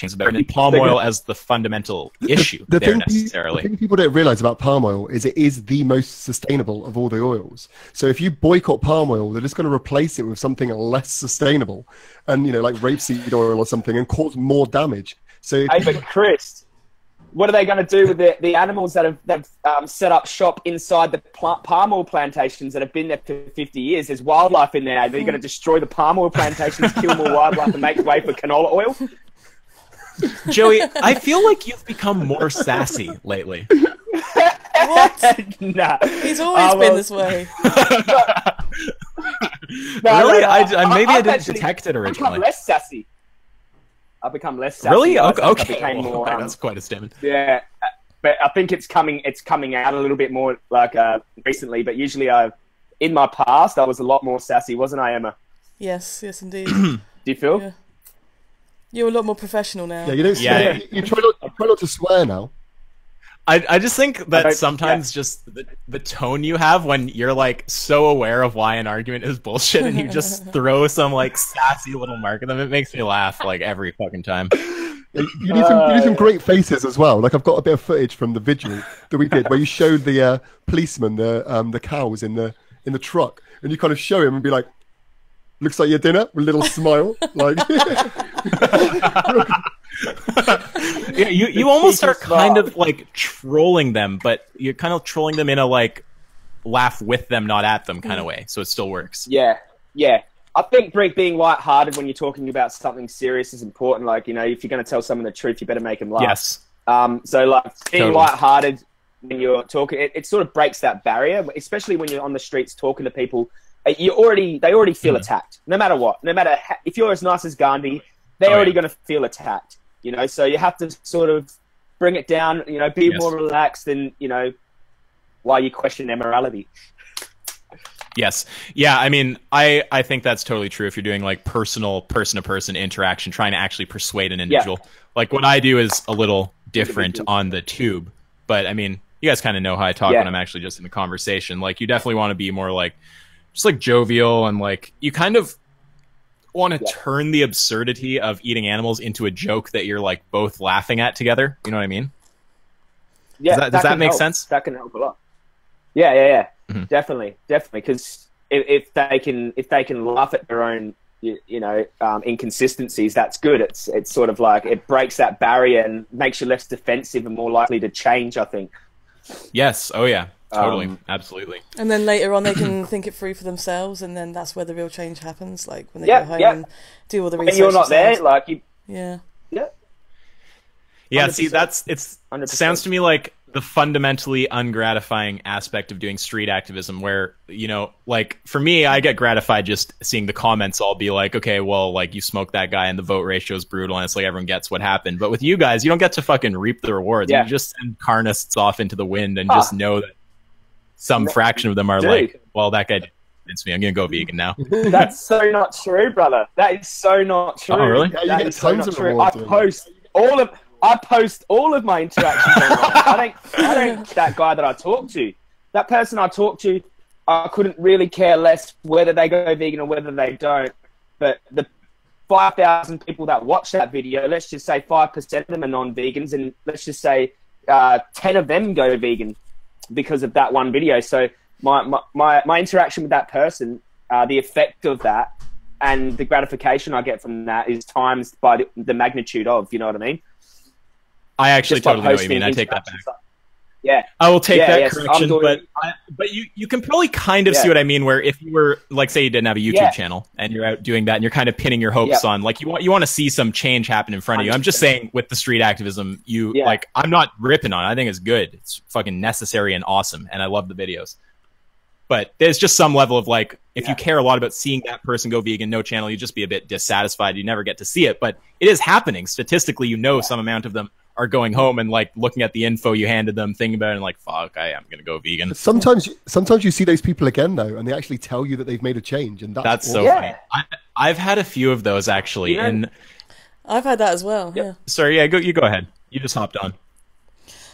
about palm oil as the fundamental issue necessarily. The thing people don't realize about palm oil is it is the most sustainable of all the oils. So if you boycott palm oil, they're just going to replace it with something less sustainable, and like rapeseed oil or something, and cause more damage. So but Chris, what are they going to do with the animals that have set up shop inside the palm oil plantations that have been there for 50 years? There's wildlife in there. Are they going to destroy the palm oil plantations, kill more wildlife, and make way for canola oil? Joey, I feel like you've become more sassy lately. What? Nah. He's always been this way. Really? I didn't detect it originally. I've become less sassy. I've become less sassy. Really? Okay. I became more, that's quite a statement. Yeah, but I think it's coming out a little bit more like recently. But usually, in my past, I was a lot more sassy, wasn't I, Emma? Yes, indeed. Do you feel? Yeah. You're a lot more professional now. Yeah, you don't swear. Yeah. You try not to swear now. I just think that sometimes just the tone you have when you're like so aware of why an argument is bullshit and you just throw some like sassy little mark at them, it makes me laugh like every fucking time. You do some great faces as well. Like I've got a bit of footage from the vigil that we did where you showed the policeman the cows in the truck, and you kind of show him and be like, "Looks like your dinner," with a little smile, like. Yeah, you almost start kind of like trolling them, but you're kind of trolling them in a like laugh with them, not at them kind of way, so it still works. Yeah. I think being lighthearted when you're talking about something serious is important. Like, you know, if you're going to tell someone the truth, you better make them laugh. Yes. So like being Totally. lighthearted when you're talking, it sort of breaks that barrier, especially when you're on the streets talking to people. They already feel attacked, no matter what. No matter if you're as nice as Gandhi, they're already going to feel attacked. You know, so you have to sort of bring it down. You know, be more relaxed, and you know, while you question their morality. Yes. Yeah, I mean, I think that's totally true if you're doing like personal person-to-person interaction, trying to actually persuade an individual. Yeah. Like what I do is a little different on the tube, but I mean, you guys kind of know how I talk when I'm actually just in the conversation. Like you definitely want to be more like, just like jovial, and like you kind of want to turn the absurdity of eating animals into a joke that you're like both laughing at together. You know what I mean? Yeah. Does that make sense? That can help a lot. Yeah. Mm-hmm. Definitely. Because if they can laugh at their own, inconsistencies, that's good. It's sort of like it breaks that barrier and makes you less defensive and more likely to change, I think. Yes. Oh yeah. Totally. Absolutely. And then later on they can think it through for themselves, and then that's where the real change happens, like when they go home and do all the research. And you're not there, like you. Yeah. Yeah, see, it's 100%. sounds to me like the fundamentally ungratifying aspect of doing street activism, where, you know, like for me, I get gratified just seeing the comments all be like, okay, well, like you smoked that guy and the vote ratio is brutal, and it's like everyone gets what happened. But with you guys, you don't get to fucking reap the rewards. You just send carnists off into the wind and just know that some fraction of them are like, well, that guy convinced me, I'm going to go vegan now. That's so not true, brother. That is so not true. Oh, really? Yeah, you get tons of rewards. I post all of my interactions online. I don't that guy that I talk to. That person I talk to, I couldn't really care less whether they go vegan or whether they don't. But the 5,000 people that watch that video, let's just say 5% of them are non-vegans, and let's just say 10 of them go vegan because of that one video. So my interaction with that person, the effect of that and the gratification I get from that is times by the magnitude of, you know what I mean? I actually totally know what you mean. I take that back. Yeah, I will take that so correction, but you can probably kind of see what I mean. Where if you were, like, say you didn't have a YouTube channel and you're out doing that, and you're kind of pinning your hopes on, like, you want to see some change happen in front of you. I'm just saying with the street activism, like, I'm not ripping on it. I think it's good. It's fucking necessary and awesome, and I love the videos. But there's just some level of like, if you care a lot about seeing that person go vegan, no channel, you just be a bit dissatisfied. You never get to see it, but it is happening statistically. You know, some amount of them are going home and like looking at the info you handed them, thinking about it, and like, fuck, I am gonna go vegan. Sometimes you see those people again though, and they actually tell you that they've made a change, and that's so funny. I've had a few of those actually. And I've had that as well. Yeah. Sorry, you go ahead. You just hopped on.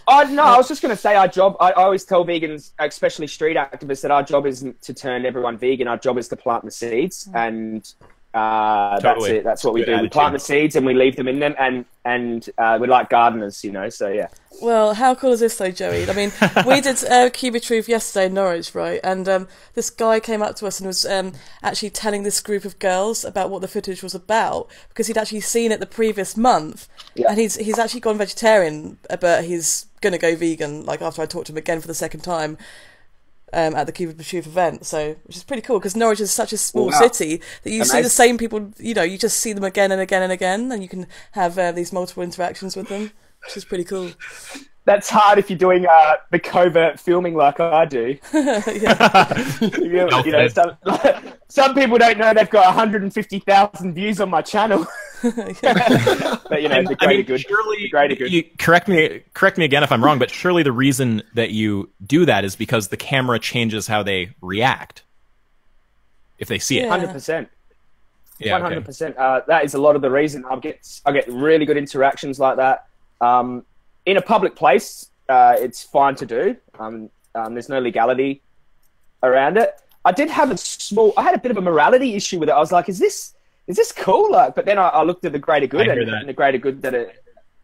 No, I was just going to say I always tell vegans, especially street activists, that our job isn't to turn everyone vegan. Our job is to plant the seeds and Totally. That's it. That's what we do. Attitude. We plant the seeds and we leave them in them, and we're like gardeners, you know. So yeah. Well, how cool is this though, Joey? I mean, we did Cube of Truth yesterday in Norwich, right? And this guy came up to us and was actually telling this group of girls about what the footage was about, because he'd actually seen it the previous month, and he's actually gone vegetarian, but he's gonna go vegan. Like after I talked to him again for the second time. At the Cube of Truth event, so which is pretty cool because Norwich is such a small city that you see the same people. You know, you just see them again and again and again, and you can have these multiple interactions with them, which is pretty cool. That's hard if you're doing the covert filming like I do. you know, some people don't know they've got 150,000 views on my channel. But you know, the greater good. Surely, the greater good. You, correct me again if I'm wrong, but surely the reason that you do that is because the camera changes how they react if they see it. 100%. Yeah, 100%. That is a lot of the reason I get really good interactions like that. In a public place, it's fine to do. There's no legality around it. I had a bit of a morality issue with it. I was like, is this cool? Like, but then I looked at the greater good and the greater good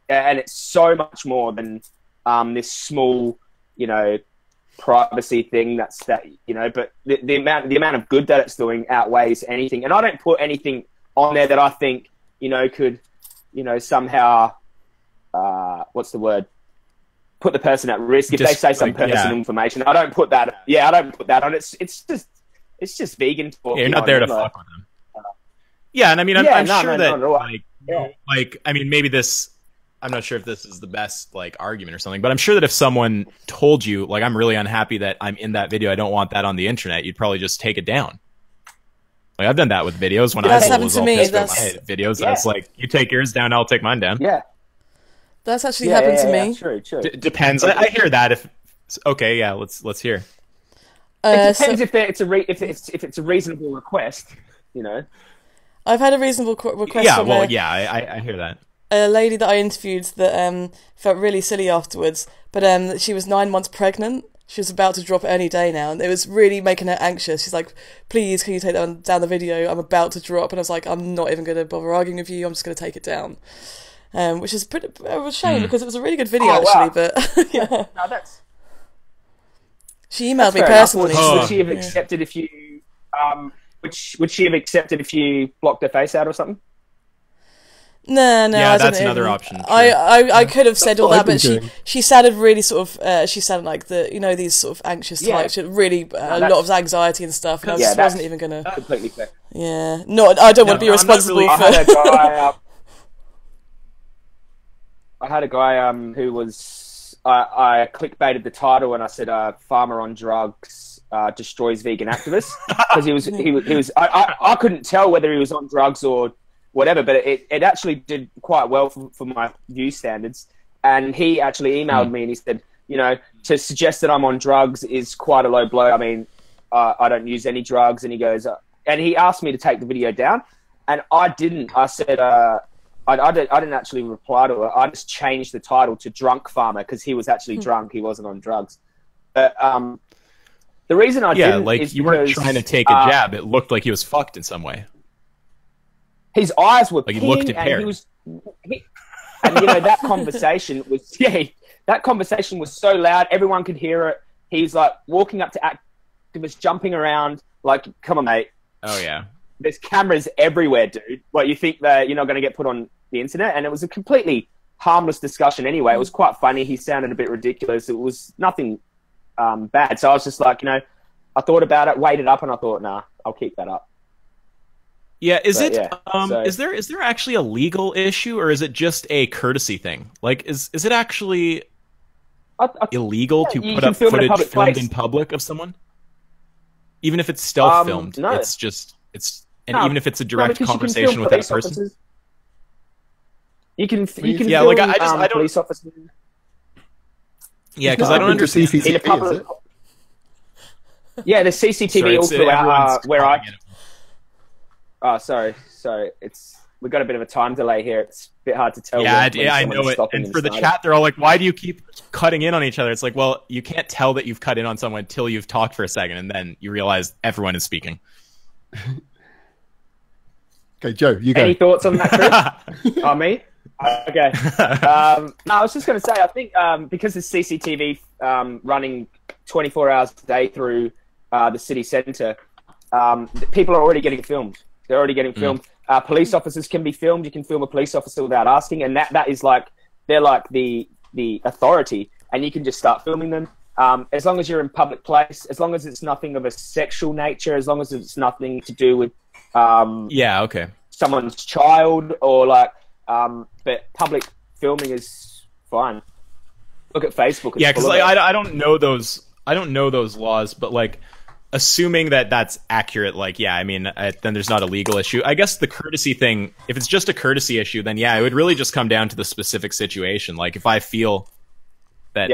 and it's so much more than this small, you know, privacy thing. But the amount of good that it's doing outweighs anything. And I don't put anything on there that I think, you know, could, you know, somehow. What's the word? Put the person at risk if they say some personal information. I don't put that. Yeah, I don't put that on. It's just vegan talk. Yeah, you're not there to fuck with them. Yeah, and I mean, I'm sure that like I mean, maybe this. I'm not sure if this is the best like argument or something, but I'm sure that if someone told you like I'm really unhappy that I'm in that video, I don't want that on the internet, you'd probably just take it down. Like I've done that with videos when I was all pissed about my videos. Yeah. I was like, you take yours down, I'll take mine down. Yeah. That's actually happened to me. True. Depends. I hear that. If okay, yeah, let's hear. It depends if it's a reasonable request, you know. I've had a reasonable request. Yeah, well, I hear that. A lady that I interviewed that felt really silly afterwards, but she was 9 months pregnant. She was about to drop it any day now, and it was really making her anxious. She's like, "Please, can you take that down the video? I'm about to drop." And I was like, "I'm not even going to bother arguing with you. I'm just going to take it down." Which is a shame because it was a really good video actually, but yeah. No, that's. She emailed me personally. Would she have accepted if you? Would she have accepted if you blocked her face out or something? No. Yeah, I that's another option. I could have said all that, but she sounded really sort of. She sounded like these sort of anxious types. Really a lot of anxiety and stuff. And I just wasn't even gonna. Completely fair. Yeah, I don't want to be responsible for. I had a guy who was I clickbaited the title and I said farmer on drugs destroys vegan activists because he was I couldn't tell whether he was on drugs or whatever, but it actually did quite well for my view standards. And he actually emailed me and he said, you know, to suggest that I'm on drugs is quite a low blow. I mean, I don't use any drugs. And he goes, and he asked me to take the video down, and I didn't. I said. I didn't actually reply to it. I just changed the title to Drunk Farmer because he was actually drunk. He wasn't on drugs. But the reason I didn't is you weren't trying to take a jab. It looked like he was fucked in some way. His eyes were like he looked impaired. And you know that conversation was that conversation was so loud everyone could hear it. He's like walking up to activists, jumping around. Like, come on, mate. Oh yeah. There's cameras everywhere, dude. Like, you think that you're not going to get put on the internet? And it was a completely harmless discussion anyway. It was quite funny. He sounded a bit ridiculous. It was nothing bad. So I was just like, you know, I thought about it, weighed it up, and I thought, nah, I'll keep that up. Yeah, is there actually a legal issue, or is it just a courtesy thing? Like, is it actually illegal to put up footage filmed in public of someone? Even if it's stealth filmed, no. Even if it's a direct conversation with that person. Officers. You can film like I don't police officers. Yeah, because I don't understand. CCTV, yeah, the CCTV all throughout where I. Oh, sorry. We've got a bit of a time delay here. It's a bit hard to tell. Yeah, I know it. And for the chat, they're all like, "Why do you keep cutting in on each other?" It's like, well, you can't tell that you've cut in on someone until you've talked for a second, and then you realize everyone is speaking. Okay, Joe, you go. Any thoughts on that, Chris? On me? Okay. No, I was just going to say, I think because there's CCTV running 24 hours a day through the city centre, people are already getting filmed. They're already getting filmed. Police officers can be filmed. You can film a police officer without asking, and that is like, they're like the authority, and you can just start filming them. As long as you're in public place, as long as it's nothing of a sexual nature, as long as it's nothing to do with someone's child or like, but public filming is fine. Look at Facebook. Yeah, because like, I don't know those. I don't know those laws, but like, assuming that that's accurate, like, yeah, I mean, then there's not a legal issue. I guess the courtesy thing, if it's just a courtesy issue, then yeah, it would really just come down to the specific situation. Like, if I feel that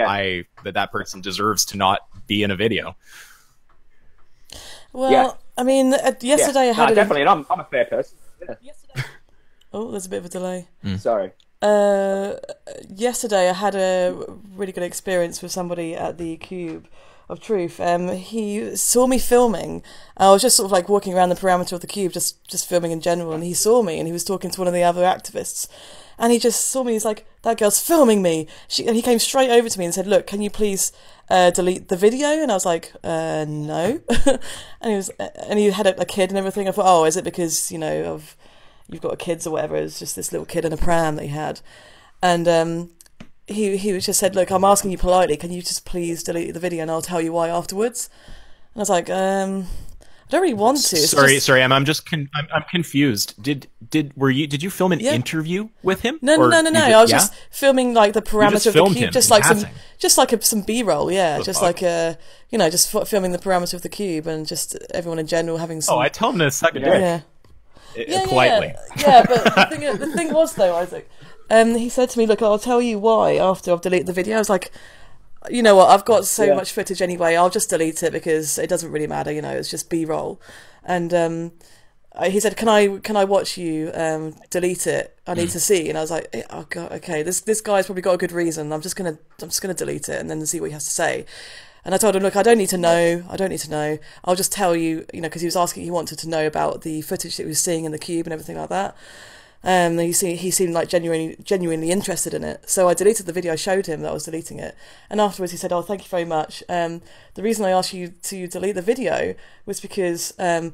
that person deserves to not be in a video. Well, I mean, yesterday I had definitely, and I'm a fair person. Yeah. Yesterday. Oh, there's a bit of a delay. Sorry. Yesterday I had a really good experience with somebody at the Cube of Truth. He saw me filming. I was just sort of like walking around the perimeter of the Cube, just filming in general, and he saw me, and he was talking to one of the other activists, and he just saw me. He's like, "That girl's filming me." And he came straight over to me and said, "Look, can you please delete the video?" And I was like, "No." and he had a kid and everything. I thought, "Oh, is it because you've got kids or whatever?" It was just this little kid in a pram that he had, and he just said, "Look, I'm asking you politely, can you just please delete the video and I'll tell you why afterwards?" And I was like, I don't really want to. Sorry, I'm confused. Did you film an interview with him? No. I was just filming like the parameter of the Cube, just like some B-roll, just like just filming the parameter of the Cube and just everyone in general having some. Oh, I told him to suck a dick. Politely. Yeah, but the thing was though, Isaac. He said to me, "Look, I'll tell you why after I've deleted the video." I was like, "You know what? I've got so much footage anyway. I'll just delete it because it doesn't really matter. It's just B-roll." And he said, "Can I watch you delete it? I need to see." And I was like, "Oh God, okay. This guy's probably got a good reason. I'm just gonna delete it and then see what he has to say." And I told him, "Look, I don't need to know. I'll just tell you, because he wanted to know about the footage that he was seeing in the Cube and everything like that." He seemed like genuinely interested in it. So I deleted the video, I showed him that I was deleting it. And afterwards he said, "Oh, thank you very much. The reason I asked you to delete the video was because, I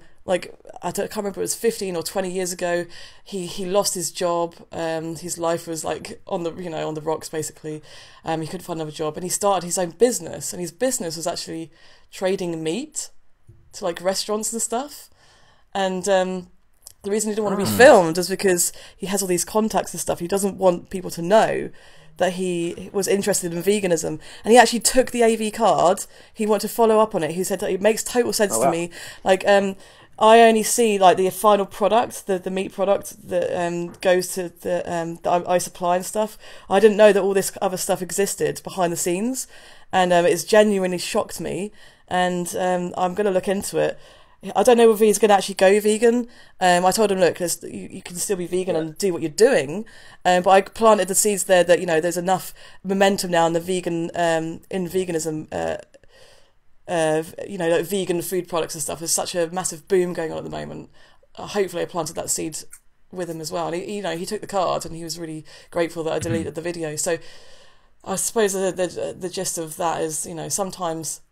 can't remember, it was 15 or 20 years ago, he lost his job. His life was like on the rocks, basically. He couldn't find another job. And he started his own business. And his business was actually trading meat to like restaurants and stuff. And the reason he didn't want to be filmed is because he has all these contacts and stuff. He doesn't want people to know that he was interested in veganism. And he actually took the AV card. He wanted to follow up on it. He said that it makes total sense to me. Like, I only see like the final product, the meat product that goes to that I supply and stuff. I didn't know that all this other stuff existed behind the scenes. And it's genuinely shocked me. And I'm going to look into it. I don't know whether he's going to actually go vegan. I told him, "Look, you can still be vegan and do what you're doing." But I planted the seeds there that there's enough momentum now in the veganism. Like vegan food products and stuff. There's such a massive boom going on at the moment. Hopefully, I planted that seed with him as well. And he took the card and he was really grateful that I deleted the video. So I suppose the gist of that is, sometimes,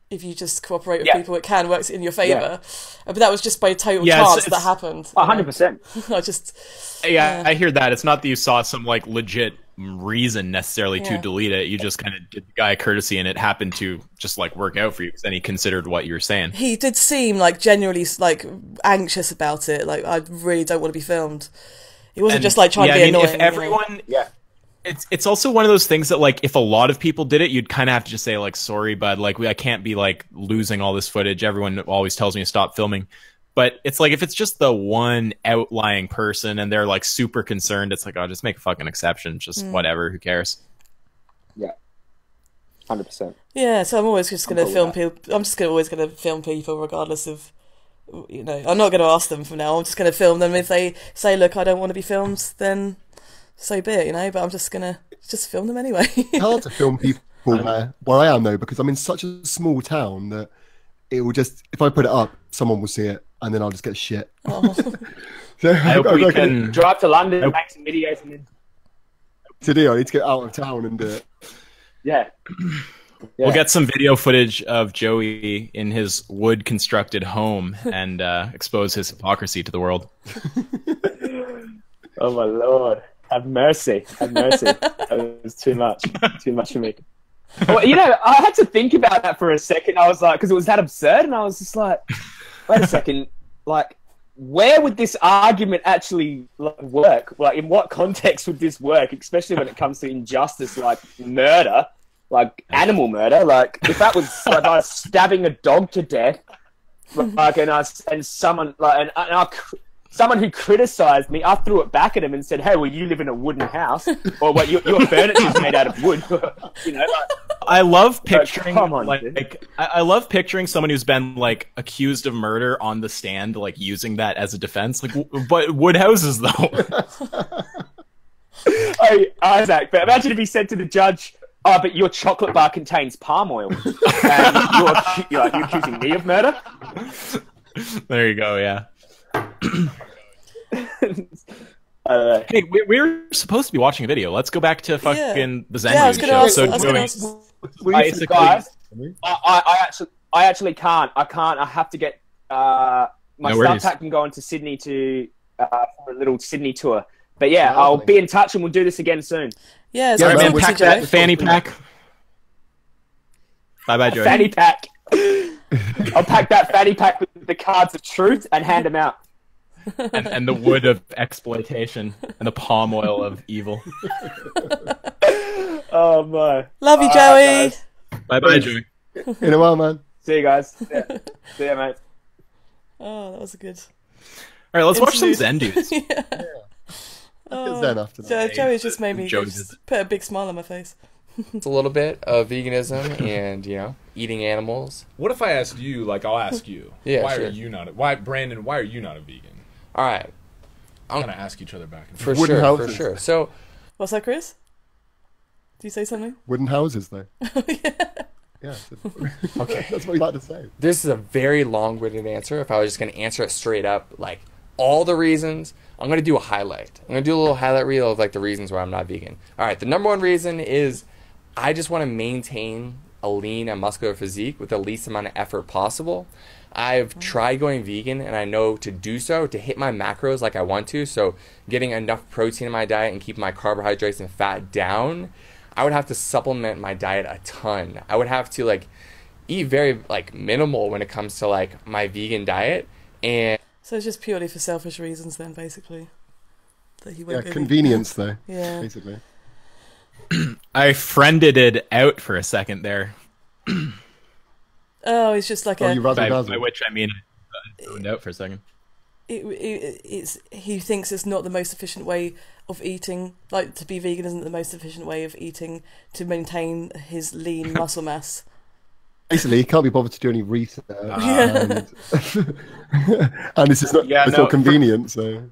if you just cooperate with people, it can work in your favour. But that was just by total chance that happened. 100%. I hear that. It's not that you saw some like legit reason necessarily to delete it. You just kind of did the guy a courtesy, and it happened to just like work out for you because then he considered what you were saying. He did seem like genuinely like anxious about it. Like, I really don't want to be filmed. He wasn't just like trying to be annoying. If everyone, It's also one of those things that, like, if a lot of people did it, you'd kind of have to just say, like, "Sorry, bud, like, I can't be, like, losing all this footage. Everyone always tells me to stop filming." But it's like, if it's just the one outlying person and they're, like, super concerned, it's like, "Oh, just make a fucking exception. Just whatever. Who cares?" Yeah. 100%. Yeah, so I'm always just going to film people. I'm just always going to film people regardless of, I'm not going to ask them from now. I'm just going to film them. If they say, "Look, I don't want to be filmed," then so be it, but I'm just gonna film them anyway. It's hard to film people where I am though, because I'm in such a small town that it will just, if I put it up, someone will see it and then I'll just get shit. So I hope we can drive to London and make some videos and then... To do, I need to get out of town and do it. Yeah. We'll get some video footage of Joey in his wood-constructed home and expose his hypocrisy to the world. Oh my lord! Have mercy! Have mercy! That was too much. Too much for me. Well, you know, I had to think about that for a second. I was like, because it was that absurd, and I was just like, wait a second, like, where would this argument actually work? Like, in what context would this work? Especially when it comes to injustice, like murder. Like animal murder, like if that was like I was stabbing a dog to death, like someone who criticised me, I threw it back at him and said, "Hey, well, you live in a wooden house, or what? Your furniture's made out of wood." You know. Like, I love picturing I love picturing someone who's been like accused of murder on the stand, like using that as a defense. Like, but wood houses though. Hey, Isaac, but imagine if he said to the judge, "Oh, but your chocolate bar contains palm oil, and you're accusing me of murder." There you go. Yeah. Hey, we're supposed to be watching a video. Let's go back to fucking the Zen show. Guys, I actually can't. I have to get my stuff packed and go into Sydney for a little Sydney tour. But yeah, I'll be in touch and we'll do this again soon. Yeah, it's man, pack that fanny pack. Bye, Joey. Fanny pack. I'll pack that fanny pack with the cards of truth and hand them out. And the wood of exploitation and the palm oil of evil. Oh my! Love you, Joey. Bye, Joey. In a while, man. See you guys. Yeah. See ya, mate. Oh, that was a good. All right, let's watch some Zen dudes. Yeah. Oh, Zen after that. Joey's just made me put a big smile on my face. It's a little bit of veganism and, eating animals. What if I asked you, like I'll ask you, why are you not Brandon, why are you not a vegan? All right. I'm going to ask each other back and forth. For sure. So, what's that, Chris? Do you say something? Wooden houses, though. Yeah. Okay. That's what you like to say. This is a very long-winded answer. If I was just going to answer it straight up, like all the reasons, I'm going to do a highlight. I'm going to do a little highlight reel of like the reasons why I'm not vegan. All right. The number one reason is I just want to maintain a lean and muscular physique with the least amount of effort possible. I've tried going vegan, and I know to do so, to hit my macros like I want to, so getting enough protein in my diet and keep my carbohydrates and fat down, I would have to supplement my diet a ton. I would have to eat very minimal when it comes to my vegan diet. And so it's just purely for selfish reasons then, basically. That you won't convenience though. Yeah. Basically. I friended it out for a second there. Oh, it's just like by which I mean I zoned out for a second. He thinks it's not the most efficient way of eating. Like, to be vegan isn't the most efficient way of eating to maintain his lean muscle mass. Basically, he can't be bothered to do any research, and this is not not convenient. So,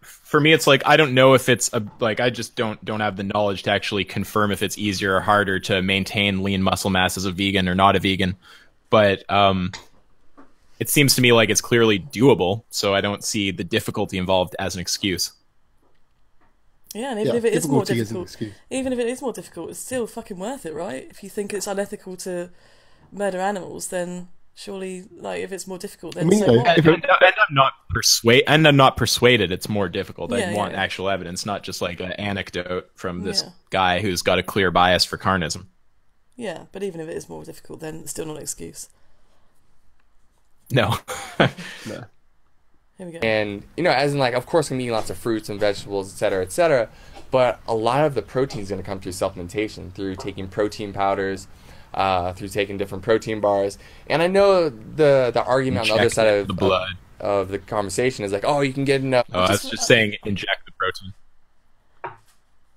for me, it's I don't know if it's I just don't have the knowledge to actually confirm if it's easier or harder to maintain lean muscle mass as a vegan or not a vegan. But it seems to me like it's clearly doable, so I don't see the difficulty involved as an excuse. Yeah, and even if it is more difficult, it's still fucking worth it, right? If you think it's unethical to murder animals, then surely, if it's more difficult, then so what? I'm not persuaded it's more difficult. I want actual evidence, not just an anecdote from this guy who's got a clear bias for carnism. Yeah, but even if it is more difficult, then it's still not an excuse. No. No. Here we go. And, as in, of course, I'm eating lots of fruits and vegetables, etc., but a lot of the protein is going to come through supplementation, through taking protein powders, through taking different protein bars. And I know the argument on the other side of the blood of the conversation is you can get enough. Oh, I was just saying inject the protein.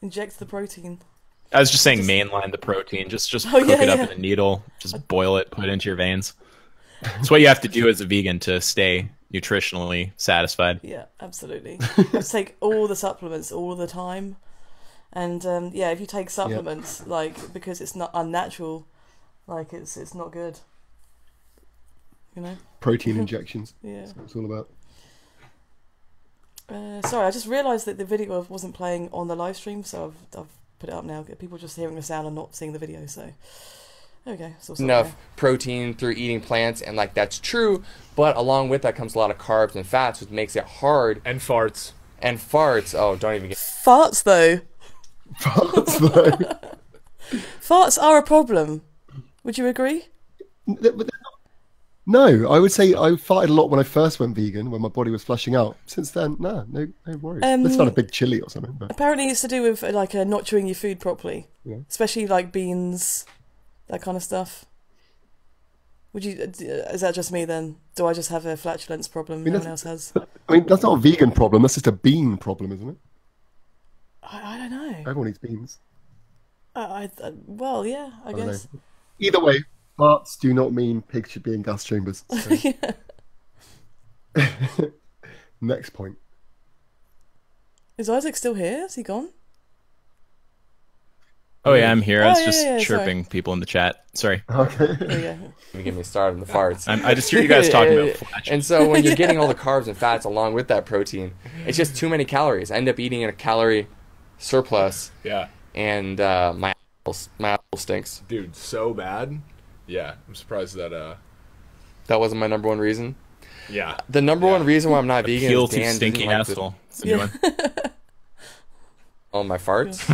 Inject the protein. I was just saying mainline the protein. Just cook it up in a needle. Just boil it, put it into your veins. It's what you have to do as a vegan to stay nutritionally satisfied. Yeah, absolutely. Just take all the supplements all the time. And if you take supplements, because it's not unnatural, it's not good. Protein injections. Yeah. That's what it's all about. Sorry, I just realised that the video wasn't playing on the live stream, so I've put it up now. People just hearing the sound and not seeing the video, so there we go. Enough protein through eating plants, and like that's true, but along with that comes a lot of carbs and fats, which makes it hard. And farts. And farts. Oh, don't even get farts though. Farts though. Farts are a problem. Would you agree? No, I would say I farted a lot when I first went vegan, when my body was flushing out. Since then, no worries. Let's not a big chili or something. But... Apparently, it's to do with like not chewing your food properly, especially like beans, that kind of stuff. Would you? Is that just me then? Do I just have a flatulence problem? No one else has. I mean, that's not a vegan problem. That's just a bean problem, isn't it? I don't know. Everyone eats beans. Well, yeah, I guess. Know. Either way. Farts do not mean pigs should be in gas chambers. So. Next point. Is Isaac still here? Is he gone? Oh yeah, I'm here. I was just chirping people in the chat. Sorry. Okay. Get me started on the farts. I just hear you guys talking about flatulence. And so when you're getting all the carbs and fats along with that protein, it's just too many calories. I end up eating a calorie surplus. Yeah. And my apple stinks. Dude, so bad. Yeah, I'm surprised that that wasn't my number one reason. Yeah. The number one reason why I'm not vegan is Dan stinky asshole. Oh, my farts.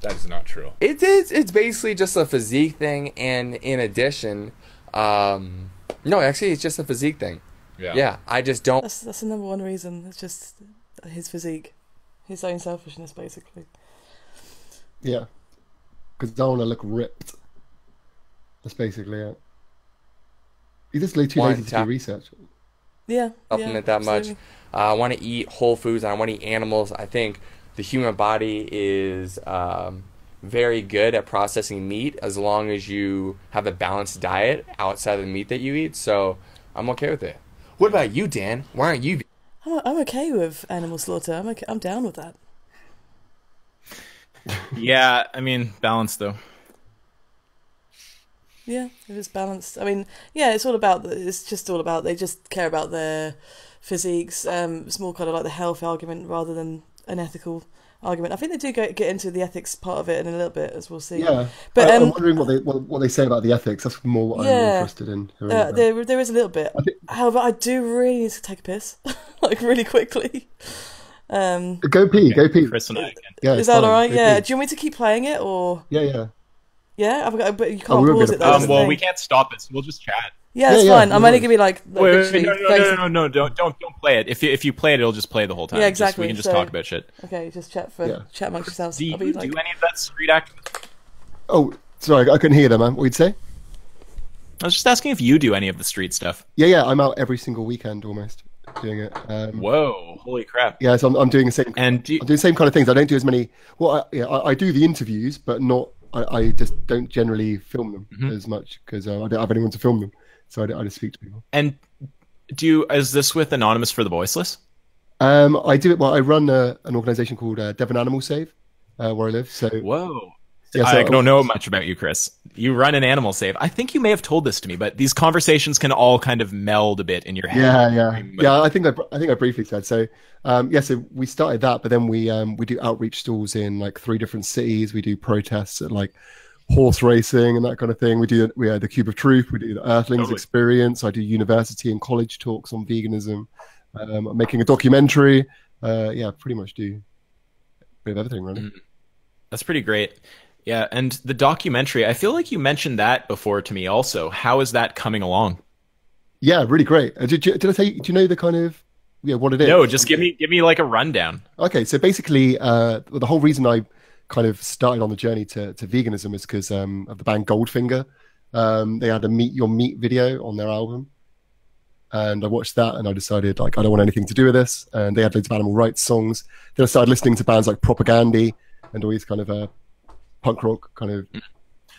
That is not true. It's basically just a physique thing, and in addition, no, actually, it's just a physique thing. Yeah. Yeah, I just don't. That's the number one reason. It's just his physique, his own selfishness, basically. Yeah, because I don't want to look ripped. That's basically it. You just too lazy to do research. Yeah. Supplement that much. I want to eat whole foods, and I want to eat animals. I think the human body is very good at processing meat as long as you have a balanced diet outside of the meat that you eat. So I'm okay with it. What about you, Dan? Why aren't you? I'm okay with animal slaughter. I'm down with that. Yeah, I mean, balance though. Yeah, if it's balanced. I mean, yeah, it's just all about, they just care about their physiques. It's more kind of like the health argument rather than an ethical argument. I think they do get into the ethics part of it in a little bit, as we'll see. Yeah, but I'm wondering what they say about the ethics. That's more what I'm interested in. There is a little bit. However, I do really need to take a piss, like really quickly. Go pee. Chris and I can. Yeah, is that all right? Yeah. Do you want me to keep playing it or? Yeah. Yeah, but you can't pause it though. Well, we can't stop it. So we'll just chat. Yeah, that's fine. I'm only gonna be like. Wait, no! Don't play it. If you play it, it'll just play the whole time. Yeah, exactly. We can just talk about shit. Okay, just chat amongst yourselves. Do you do any of that street activism? Oh, sorry, I couldn't hear that, man. What you'd say? I was just asking if you do any of the street stuff. Yeah. I'm out every single weekend almost doing it. Whoa! Holy crap! Yeah, so I'm doing the same. And I'm doing the same kind of things. I don't do as many. Well, I do the interviews, but not. I just don't generally film them as much because I don't have anyone to film them, so I just speak to people. And is this with Anonymous for the Voiceless? I do it. Well, I run an organization called Devon Animal Save, where I live. So whoa. Yeah, I don't know much about you, Chris. You run an animal save. I think you may have told this to me, but these conversations can all kind of meld a bit in your head. Yeah. I think I briefly said so. So we started that, but then we do outreach stalls in like 3 different cities. We do protests at like horse racing and that kind of thing. We have the Cube of Truth. We do the Earthlings experience. I do university and college talks on veganism. I'm making a documentary. Pretty much do a bit of everything, really. That's pretty great. Yeah, and the documentary, I feel like you mentioned that before to me also. How is that coming along? Yeah, really great. Did I tell you, do you know the kind of, what it is? No, just give me like a rundown. Okay, so basically, the whole reason I kind of started on the journey to veganism is because of the band Goldfinger. They had a Meet Your Meat video on their album. And I watched that and I decided, like, I don't want anything to do with this. And they had loads of animal rights songs. Then I started listening to bands like Propaganda and all these kind of punk rock kind of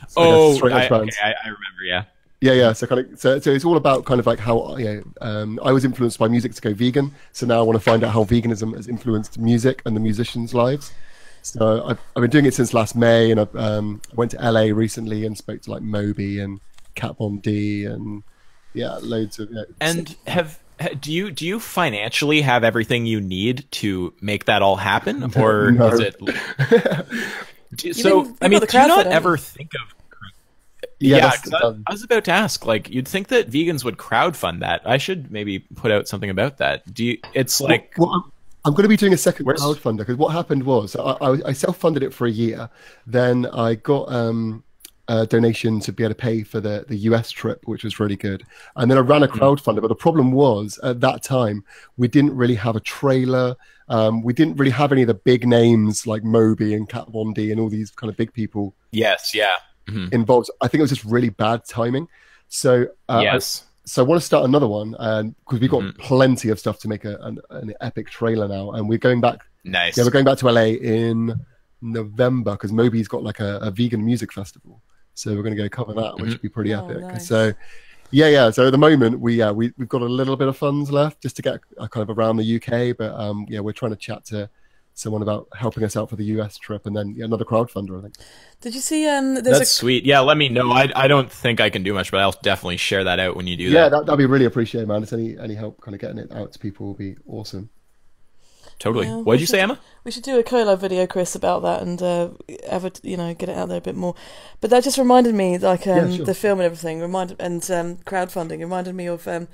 straight edge bands. Okay, I remember, yeah. So it's all about kind of like how I was influenced by music to go vegan. So now I want to find out how veganism has influenced music and the musicians' lives. So I've been doing it since last May, and I went to LA recently and spoke to like Moby and Kat Von D and loads of. And have Do you financially have everything you need to make that all happen, or No. is it? So I mean, do you not ever think of? Yeah, I was about to ask. Like, you'd think that vegans would crowdfund that. I should maybe put out something about that. Do you? It's like. Well, I'm going to be doing a second crowdfunder, because what happened was I self-funded it for a year. Then I got a donation to be able to pay for the US trip, which was really good. And then I ran a crowdfunder. But the problem was, at that time, we didn't really have a trailer. We didn't really have any of the big names like Moby and Kat Von D and all these kind of big people. Yes, yeah. Involved. I think it was just really bad timing. So yes. So I want to start another one, and because we've got plenty of stuff to make an epic trailer now, and we're going back. Nice. Yeah, we're going back to LA in November because Moby's got like a vegan music festival, so we're going to go cover that, which would be pretty epic. Nice. So, yeah. So at the moment, we've got a little bit of funds left just to get kind of around the UK, but we're trying to chat to someone about helping us out for the US trip, and then another crowdfunder, I think. Did you see? That's sweet. Yeah, let me know. I don't think I can do much, but I'll definitely share that out when you do that. Yeah, that'd be really appreciated, man. If any help kind of getting it out to people will be awesome. Totally. Yeah, what did you say, Emma? We should do a collab video, Chris, about that, and get it out there a bit more. But that just reminded me, like sure. The film and everything, and crowdfunding reminded me of. Did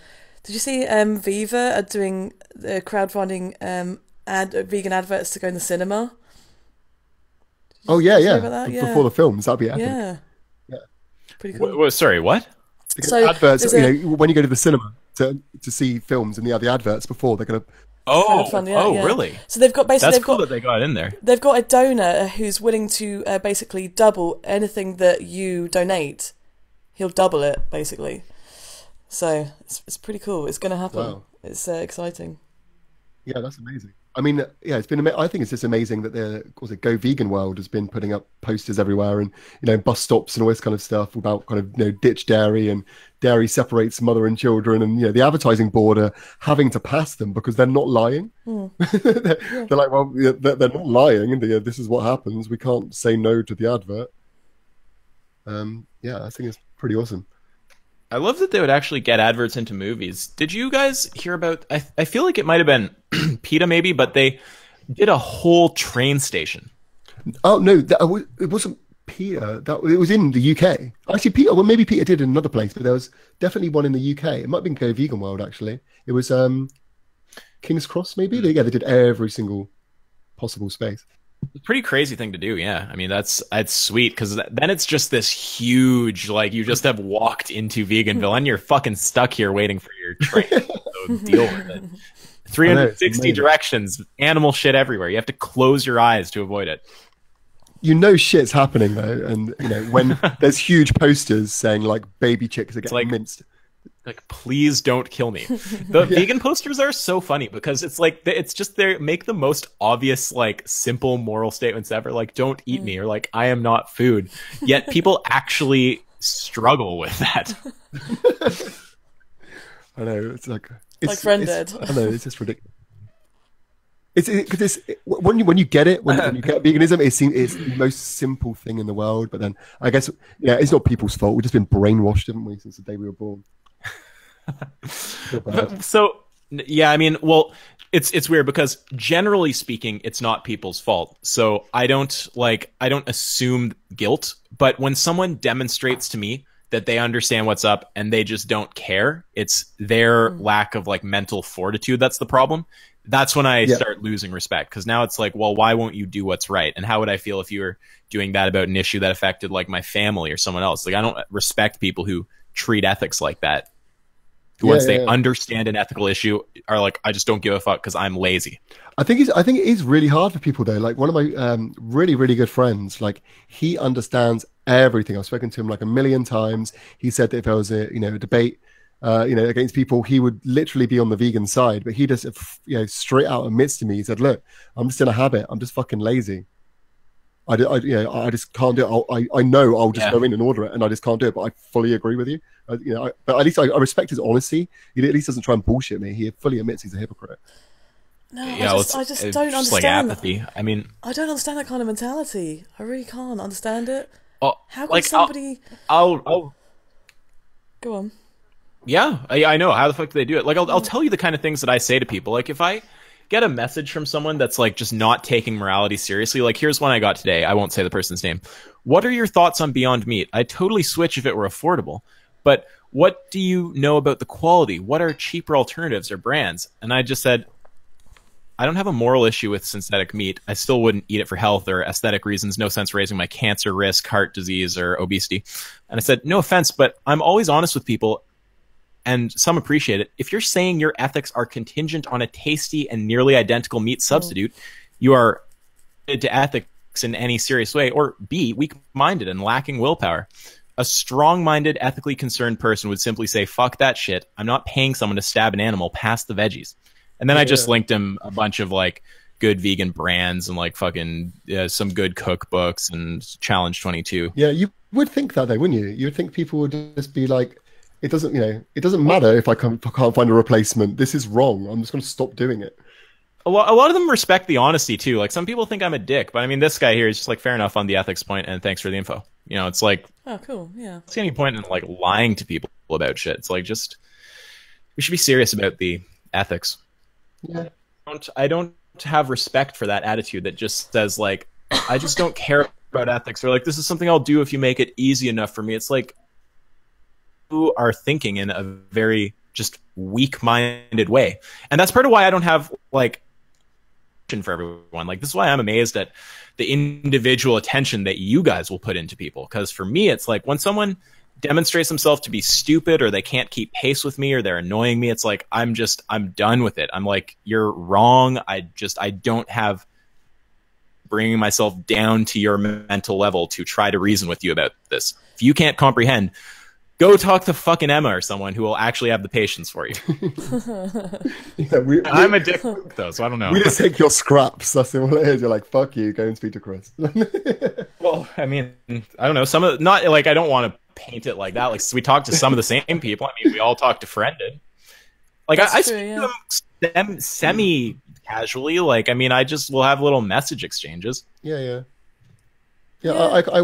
you see Viva are doing crowdfunding vegan adverts to go in the cinema? Oh yeah. Before the films, that'd be epic. Yeah. Pretty cool. Sorry, what? So adverts, when you go to the cinema to see films, and the adverts before, they're gonna. Really? So they've got That's cool that they got in there. They've got a donor who's willing to basically double anything that you donate. He'll double it basically. So it's pretty cool. It's going to happen. Wow. It's exciting. Yeah, that's amazing. I mean, yeah, it's been. I think it's just amazing that the Go Vegan World has been putting up posters everywhere, and bus stops and all this kind of stuff about kind of ditch dairy, and dairy separates mother and children, and the advertising board are having to pass them because they're not lying. They're like, well, they're not lying, and this is what happens. We can't say no to the advert. I think it's pretty awesome. I love that they would actually get adverts into movies. Did you guys hear about... I feel like it might have been PETA maybe, but they did a whole train station. Oh, no, it wasn't PETA. It was in the UK. Actually, PETA, well, maybe PETA did in another place, but there was definitely one in the UK. It might have been Go Vegan World, actually. It was King's Cross, maybe? They did every single possible space. It's a pretty crazy thing to do, yeah. I mean, that's sweet, because then it's just this huge, like, you just have walked into Veganville, and you're fucking stuck here waiting for your train. So deal with it. 360 directions, animal shit everywhere. You have to close your eyes to avoid it. Shit's happening, though, and, when there's huge posters saying, like, baby chicks are getting minced. Like, please don't kill me. The vegan posters are so funny because it's like, it's just they make the most obvious, like, simple moral statements ever. Like, don't eat me, or like, I am not food. Yet people actually struggle with that. I know, it's like Friended. I know, it's just ridiculous. It's when you get it, when you get veganism, it's the most simple thing in the world. But then I guess it's not people's fault. We've just been brainwashed, haven't we, since the day we were born. So yeah, I mean, well, it's weird because generally speaking, it's not people's fault. So I don't assume guilt, but when someone demonstrates to me that they understand what's up and they just don't care, it's their lack of like mental fortitude that's the problem. That's when I start losing respect, because now it's like, well, why won't you do what's right? And how would I feel if you were doing that about an issue that affected like my family or someone else? Like, I don't respect people who treat ethics like that. Once they understand an ethical issue, are like, I just don't give a fuck because I'm lazy. I think it is really hard for people though. Like one of my really, really good friends, like he understands everything. I've spoken to him like a million times. He said that if there was a debate against people, he would literally be on the vegan side. But he just straight out admits to me, he said, "Look, I'm just in a habit. I'm just fucking lazy. I just can't do it. I know I'll just go in and order it, and I just can't do it. But I fully agree with you. But at least I respect his honesty. He at least doesn't try and bullshit me. He fully admits he's a hypocrite. No, I just don't understand. Like apathy. I mean, I don't understand that kind of mentality. I really can't understand it. How can somebody? I'll go on. Yeah, I know. How the fuck do they do it? Like, I'll tell you the kind of things that I say to people. Like, if I get a message from someone that's like just not taking morality seriously, like here's one I got today. I won't say the person's name. What are your thoughts on Beyond Meat? I'd totally switch if it were affordable. But what do you know about the quality? What are cheaper alternatives or brands? And I just said, I don't have a moral issue with synthetic meat. I still wouldn't eat it for health or aesthetic reasons. No sense raising my cancer risk, heart disease, or obesity. And I said, no offense, but I'm always honest with people, and some appreciate it. If you're saying your ethics are contingent on a tasty and nearly identical meat substitute, you are committed to ethics in any serious way, or B, weak-minded and lacking willpower. A strong-minded, ethically concerned person would simply say, fuck that shit. I'm not paying someone to stab an animal past the veggies. And then I just linked him a bunch of like good vegan brands and like fucking some good cookbooks and Challenge 22. Yeah, you would think that though, wouldn't you? You would think people would just be like, it doesn't matter if I can't find a replacement. This is wrong. I'm just going to stop doing it. A lot of them respect the honesty too. Like some people think I'm a dick, but I mean, this guy here is just like fair enough on the ethics point, and thanks for the info. You know, it's like, oh, cool, yeah. What's any point in like lying to people about shit? It's like just we should be serious about the ethics. Yeah. I don't have respect for that attitude that just says like I just don't care about ethics, or like this is something I'll do if you make it easy enough for me. It's like you are thinking in a very just weak-minded way, and that's part of why I don't have like for everyone. Like this is why I'm amazed at the individual attention that you guys will put into people, because for me it's like when someone demonstrates themselves to be stupid, or they can't keep pace with me, or they're annoying me, it's like I'm done with it. I'm like, you're wrong. I don't have bringing myself down to your mental level to try to reason with you about this. If you can't comprehend, go talk to fucking Emma or someone who will actually have the patience for you. Yeah, I'm a dick though, so I don't know. We just take your scraps. That's all it is. You're like, fuck you, go and speak to Chris. Well, I mean, I don't know. Some of not like I don't want to paint it like that. Like we talk to some of the same people. I mean, we all talk to Friended. Like I speak to them semi casually. Like I mean, we'll have little message exchanges. Yeah. I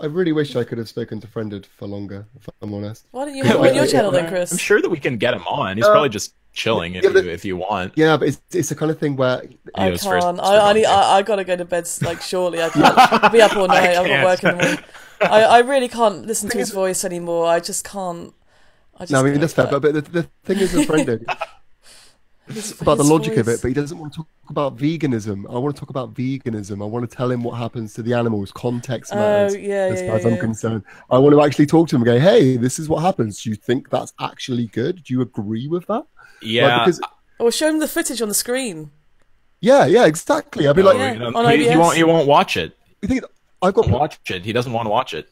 really wish I could have spoken to Friended for longer, if I'm honest. Why don't you have him on your channel then, Chris? I'm sure that we can get him on. He's probably just chilling if you want. Yeah, but it's the kind of thing where I can't. I gotta go to bed like shortly. I can't be up all night. I've got work in the morning. I really can't listen to his voice anymore. I just can't. No, I mean that's fair. But the thing is with Friended, about the logic of it, but he doesn't want to talk about veganism. I want to talk about veganism. I want to tell him what happens to the animals. Context matters. As far as I'm concerned, I want to actually talk to him and go, "Hey, this is what happens. Do you think that's actually good? Do you agree with that?" Yeah. Or show him the footage on the screen. Yeah, exactly. I'd be like, he won't watch it. You think I've got watch it? He doesn't want to watch it.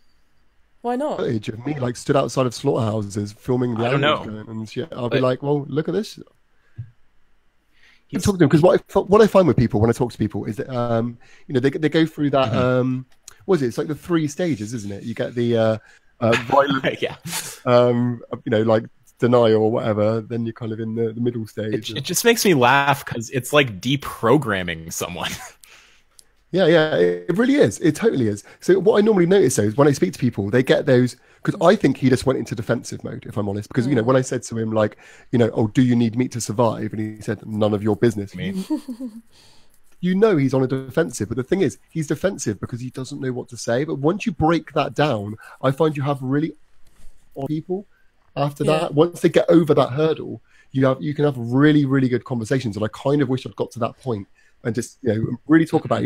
Why not? Footage of me like stood outside of slaughterhouses filming the animals going and shit. I'll be like, well, look at this. I'm talking to them because what I find with people when I talk to people is that they go through that what is it? It's like the 3 stages, isn't it? You get the violent, like denial or whatever. Then you're kind of in the middle stage. It just makes me laugh because it's like deprogramming someone. Yeah, it really is. It totally is. So what I normally notice though is when I speak to people, they get those, because I think he just went into defensive mode, if I'm honest. Because, when I said to him, like, oh, do you need meat to survive? And he said, none of your business. He's on a defensive. But the thing is, he's defensive because he doesn't know what to say. But once you break that down, I find you have really people after that. Once they get over that hurdle, you can have really, really good conversations. And I kind of wish I'd got to that point. And just really talk about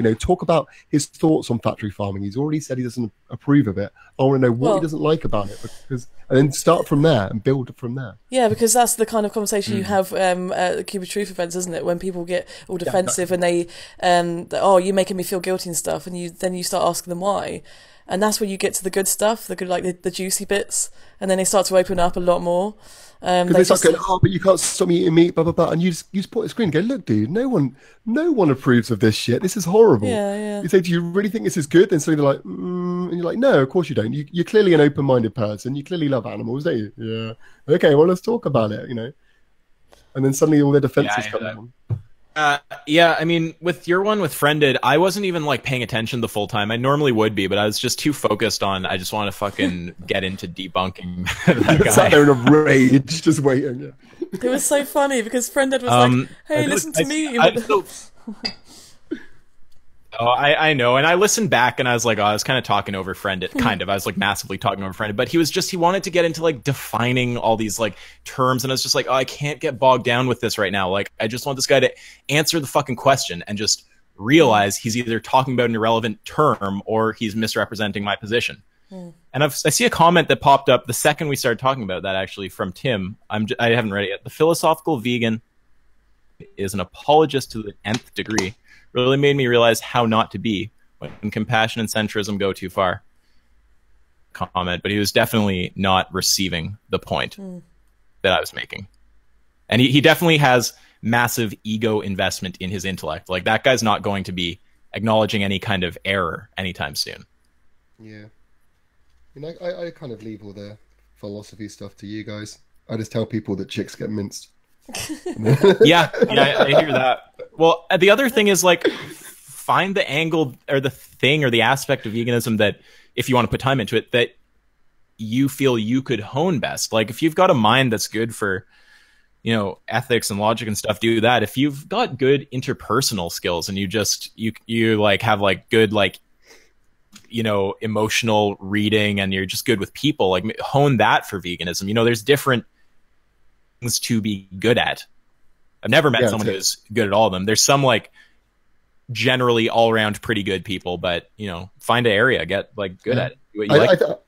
his thoughts on factory farming. He's already said he doesn't approve of it. I want to know what he doesn't like about it, and then start from there and build from there. Yeah, because that's the kind of conversation you have at the Cube of Truth events, isn't it? When people get all defensive and they, you're making me feel guilty and stuff, and then you start asking them why, and that's where you get to the good stuff, the good the juicy bits, and then they start to open up a lot more. Because they start going, but you can't stop me eating meat, blah blah blah, and you just put a screen and go, look, dude, no one approves of this shit. This is horrible. Yeah. You say, do you really think this is good? Then suddenly they're like, and you're like, no, of course you don't. You're clearly an open-minded person. You clearly love animals, don't you? Yeah. Okay, well, let's talk about it. And then suddenly all their defenses come on. Yeah, I mean, with your one with Friended, I wasn't even like paying attention the full time. I normally would be, but I was just too focused on. I just want to fucking get into debunking that guy. Sat there in a rage, just waiting. Yeah. It was so funny because Friended was like, "Hey, listen to me." I know, and I listened back, and I was like, I was kind of talking over Friended, kind of. I was like massively talking over Friended, but he wanted to get into like defining all these like terms, and I was just like, I can't get bogged down with this right now. Like, I just want this guy to answer the fucking question and just realize he's either talking about an irrelevant term or he's misrepresenting my position. And I see a comment that popped up the second we started talking about that, actually, from Tim. I haven't read it yet. The philosophical vegan is an apologist to the nth degree. Really made me realize how not to be when compassion and centrism go too far. Comment, but he was definitely not receiving the point that I was making. And he definitely has massive ego investment in his intellect. Like, that guy's not going to be acknowledging any kind of error anytime soon. Yeah. You know, I kind of leave all the philosophy stuff to you guys. I just tell people that chicks get minced. yeah, I hear that. Well, the other thing is, like, find the angle or the thing or the aspect of veganism that, if you want to put time into it, that you feel you could hone best. Like, if you've got a mind that's good for, you know, ethics and logic and stuff, do that. If you've got good interpersonal skills and you like have like good, like, you know, emotional reading and you're just good with people, like, hone that for veganism. You know, there's different things to be good at. I've never met someone who's good at all of them. There's some like generally all around pretty good people, but, you know, find an area, get like good at it.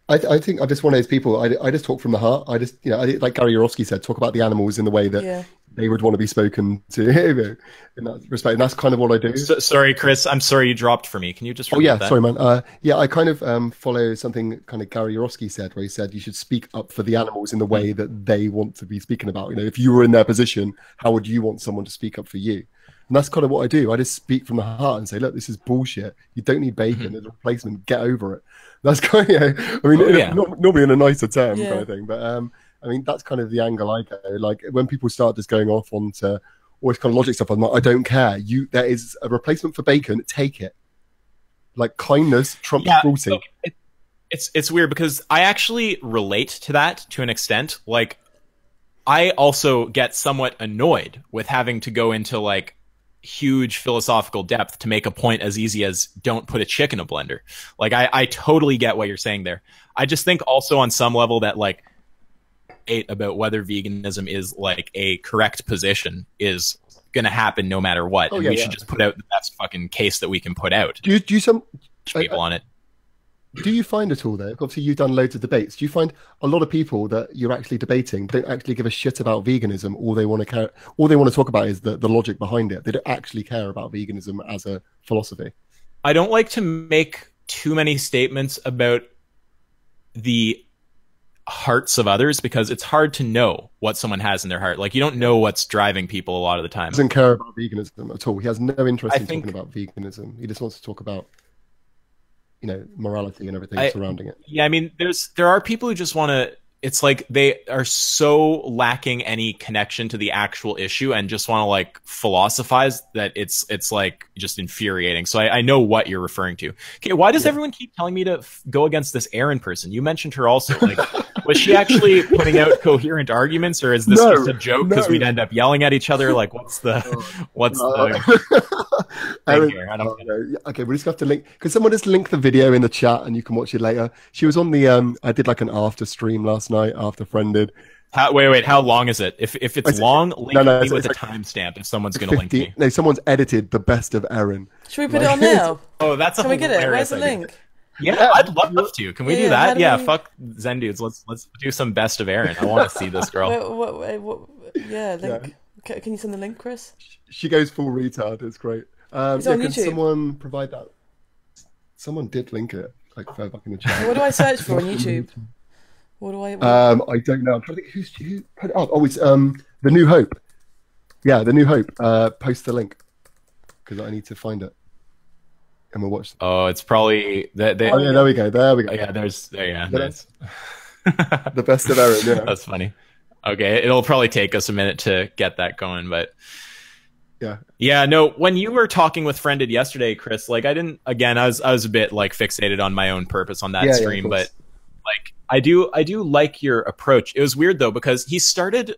I think I'm just one of those people. I just talk from the heart. I just, you know, like Gary Yourofsky said, talk about the animals in the way that they would want to be spoken to in that respect. And that's kind of what I do. Sorry, Chris. I'm sorry you dropped for me. Can you just repeat that? Sorry, man. I kind of follow something kind of Gary Yourofsky said, where he said you should speak up for the animals in the way that they want to be speaking about. You know, if you were in their position, how would you want someone to speak up for you? And that's kind of what I do. I just speak from the heart and say, look, this is bullshit. You don't need bacon. There's a replacement. Get over it. That's kind of, I mean, normally in a nicer term kind of thing. But I mean, that's kind of the angle I go. Like, when people start just going off onto all this kind of logic stuff, I'm like, I don't care. There is a replacement for bacon. Take it. Like, kindness trumps cruelty. So it's weird because I actually relate to that to an extent. Like, I also get somewhat annoyed with having to go into like huge philosophical depth to make a point as easy as don't put a chick in a blender. Like, I totally get what you're saying there. I just think also on some level that like about whether veganism is like a correct position is going to happen no matter what. And we should just put out the best fucking case that we can put out. Do you some people on it? Do you find at all, though, obviously you've done loads of debates, do you find a lot of people that you're actually debating don't actually give a shit about veganism? All they want to talk about is the logic behind it. They don't actually care about veganism as a philosophy. I don't like to make too many statements about the hearts of others because it's hard to know what someone has in their heart. Like, you don't know what's driving people a lot of the time. He doesn't care about veganism at all. He has no interest in talking about veganism. He just wants to talk about, you know, morality and everything surrounding it. Yeah, I mean, there are people who just want to, it's like they are so lacking any connection to the actual issue and just want to like philosophize that it's like just infuriating. So I know what you're referring to. Okay, why does everyone keep telling me to go against this Erin person? You mentioned her also. Like, was she actually putting out coherent arguments, or is this just a joke because we'd end up yelling at each other? Like, what's the Erin, here? I don't know. Okay, we just have to link. Could someone just link the video in the chat and you can watch it later? She was on the I did like an after stream last night after Friended. Wait, how long is it? If it's long, link me with a timestamp if someone's going to link me. No, someone's edited the best of Erin. Should we put it on now? Oh, that's Can we get it? Where's the link? Yeah, I'd love to. Can we do that? Yeah, fuck Zen dudes. Let's do some best of Erin. I want to see this girl. Link. Yeah. Can you send the link, Chris? She goes full retard. It's great. It's on YouTube. Can someone provide that? Someone did link it. Like, back in the chat. What do I search for on YouTube? What do I? I don't know. I'm trying to think who put it up. Oh, it's The New Hope. Yeah, The New Hope. Post the link because I need to find it. And we'll watch. Oh, it's probably oh yeah, there we go. Oh, yeah, there's the best of Erin. Yeah, that's funny. Okay, it'll probably take us a minute to get that going, but Yeah. Yeah, no, when you were talking with Friended yesterday, Chris, like I was a bit like fixated on my own purpose on that stream, but like I do like your approach. It was weird though, because he started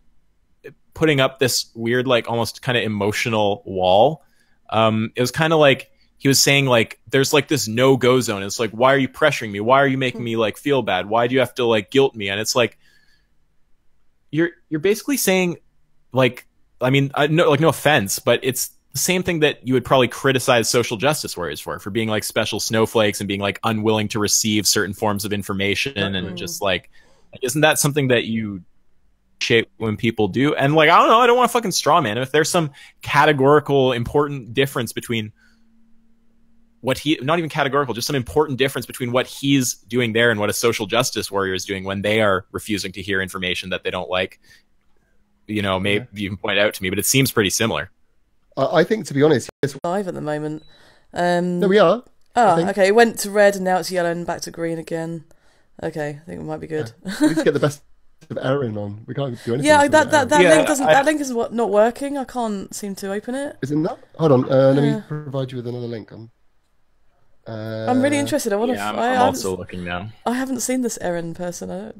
putting up this weird, like almost kind of emotional wall. It was kind of like he was saying like there's like this no-go zone. It's like, why are you pressuring me? Why are you making me like feel bad? Why do you have to like guilt me? And it's like you're basically saying like, I mean, no offense, but it's the same thing that you would probably criticize social justice warriors for being like special snowflakes and being like unwilling to receive certain forms of information and just like, isn't that something that you shape when people do? And like, I don't know, I don't want to fucking straw man. If there's some categorical important difference between what not even categorical, just some important difference between what he's doing there and what a social justice warrior is doing when they are refusing to hear information that they don't like, you know, maybe you can point out to me, but it seems pretty similar. I think, to be honest, it's live at the moment. No, we are. Oh, okay. It went to red and now it's yellow and back to green again. Okay, I think it might be good. Yeah. We need to get the best of Erin on. We can't do anything. Yeah, that link is not working. I can't seem to open it. Is it not? Hold on. Let me provide you with another link. I'm really interested. I want to. I'm also looking now. I haven't seen this Erin person. I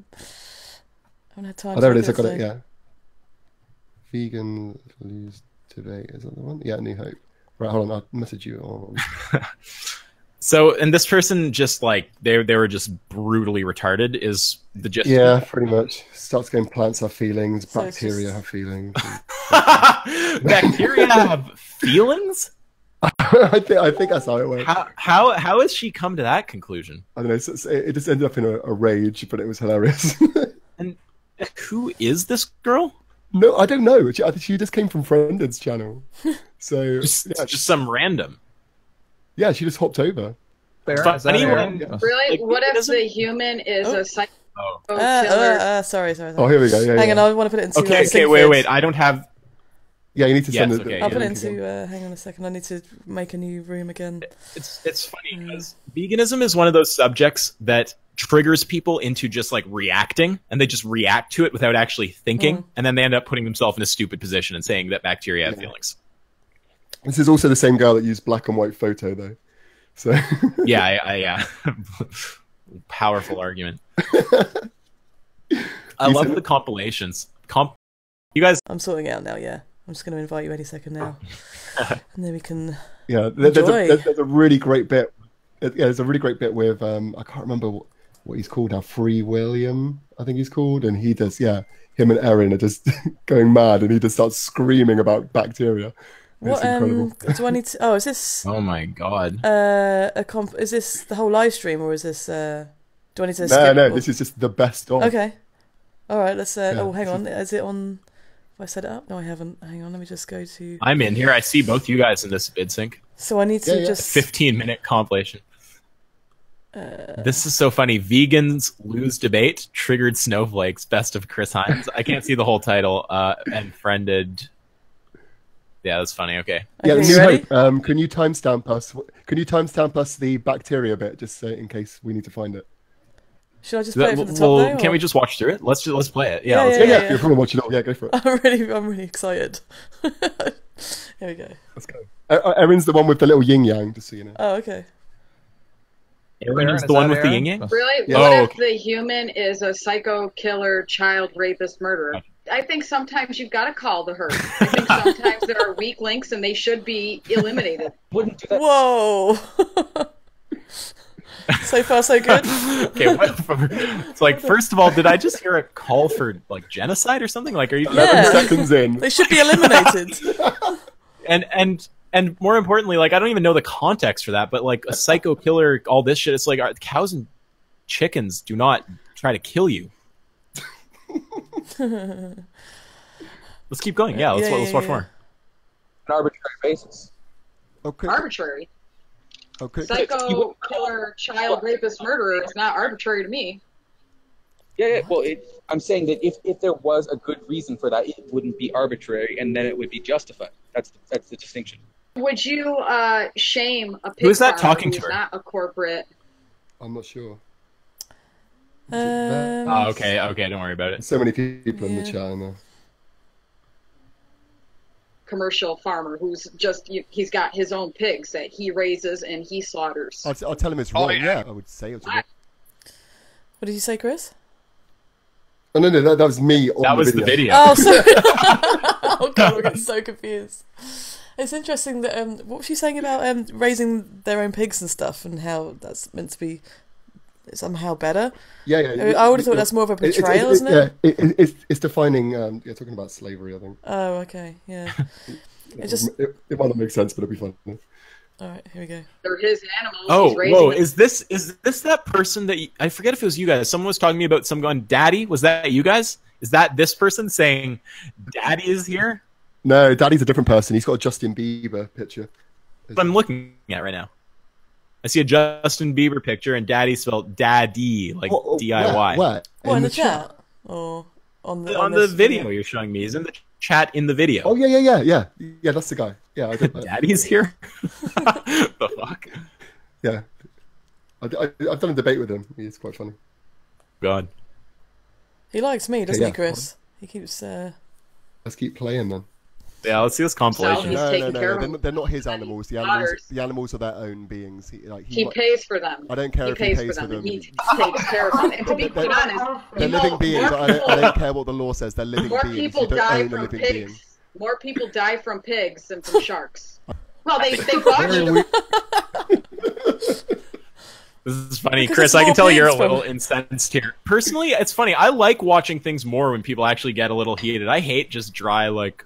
haven't had time. Oh, there it is. I got it. Yeah. Vegan lose debate. Is that the one? Yeah. New Hope. Right. Hold on. I'll message you on. So, and this person just like they were just brutally retarded. Is the gist? Yeah, pretty much. Starts going. Plants have feelings. Bacteria have feelings. Bacteria have feelings. I think that's how it went. How has she come to that conclusion? I don't know. It just ended up in a rage, but it was hilarious. And who is this girl? No, I don't know. I think she just came from Friended's channel. So just some random. Yeah, she just hopped over. Really? What if the human is a psycho killer? Sorry. Oh, here we go. Yeah, hang on, I want to put it into. Okay, wait. I don't have. Yeah, you need to send it. Okay, I'll put it into. Hang on a second. I need to make a new room again. It's funny because veganism is one of those subjects that triggers people into just like reacting, and they just react to it without actually thinking, and then they end up putting themselves in a stupid position and saying that bacteria have feelings. This is also the same girl that used black and white photo, though. So yeah. Powerful argument. I love the compilations. You guys, I'm sorting it out now. Yeah, I'm just going to invite you any second now, and then we can. Yeah, there's a really great bit. There's a really great bit with I can't remember what he's called now. Free William, I think he's called, and he does. Yeah, him and Erin are just going mad, and he just starts screaming about bacteria. What do I need to? Oh, is this? Oh my god! Is this the whole live stream, or is this? Do I need to? No. This is just the best of. Okay. All right. Let's. Oh, hang on. Is it on? Have I set it up? No, I haven't. Hang on. Let me just go to. I'm in here. I see both you guys in this vid sync. So I need to just 15-minute compilation. This is so funny. Vegans lose debate. Triggered snowflakes. Best of Chris Hines. I can't see the whole title. And friended. Yeah, that's funny. Okay. Yeah, New Hope. Can you timestamp us? Can you timestamp us the bacteria bit, just so in case we need to find it? Should I just play it from the top though, Can't we just watch through it? Let's play it. Yeah, yeah. You're probably watching it. Yeah, go for it. I'm really excited. Here we go. Let's go. Erin's the one with the little yin yang, just so you know. Oh, okay. Erin is the one with the yin yang? Really? Yeah. What if the human is a psycho killer, child rapist, murderer? I think sometimes you've got to call the herd. I think sometimes there are weak links and they should be eliminated. Wouldn't do that. Whoa. So far, so good. Okay, it's like, first of all, did I just hear a call for like genocide or something? Like, are you 11 seconds in? They should be eliminated. And more importantly, like, I don't even know the context for that, but like a psycho killer, all this shit. It's like cows and chickens do not try to kill you. Let's keep going. Yeah, let's watch more. An arbitrary basis. Okay. Arbitrary. Okay. Psycho killer, child rapist, murderer is not arbitrary to me. Yeah. Well, I'm saying that if there was a good reason for that, it wouldn't be arbitrary, and then it would be justified. That's the distinction. Would you shame a pig Who is that farmer talking to who's her? not a corporate? I'm not sure. Okay, don't worry about it. So many people in the chat now. commercial farmer who's he's got his own pigs that he raises and he slaughters. I'll tell him it's wrong. Yeah, I would say it's wrong. What did you say, Chris? Oh, no, that was me. That was the video. Oh, sorry. Oh god, we're getting so confused. It's interesting that what was she saying about raising their own pigs and stuff, and how that's meant to be somehow better? Yeah. I would have thought that's more of a portrayal, isn't it? Yeah, it's defining. You're talking about slavery, I think. Oh, okay, yeah. It might not make sense, but it'll be fun. All right, here we go. They're his animals. Oh, he's raising whoa! them. Is this that person that I forget if it was you guys? Someone was talking to me about some going, "Daddy." Was that you guys? Is that this person saying, "Daddy is here"? No, Daddy's a different person. He's got a Justin Bieber picture. What I'm looking at right now. I see a Justin Bieber picture, and Daddy spelled Daddy, like DIY. Where? What, in the chat? Or on the video you're showing me? He's in the chat in the video. Oh yeah. That's the guy. Yeah, I did that. Daddy's here. The fuck? Yeah, I've done a debate with him. He's quite funny. God, he likes me, doesn't he, Chris? He keeps. Let's keep playing then. Yeah, let's see this compilation. No. They're not his animals. The animals are their own beings. He pays for them. I don't care if he pays for them. He takes care of them. And to be quite honest, they're living beings. I don't care what the law says. They're living beings. More people die from pigs. More people die from pigs than from sharks. Well, they bought you. This is funny, Because Chris. it's I can more tell you're a pigs little from- incensed here. Personally, it's funny. I like watching things more when people actually get a little heated. I hate just dry, like,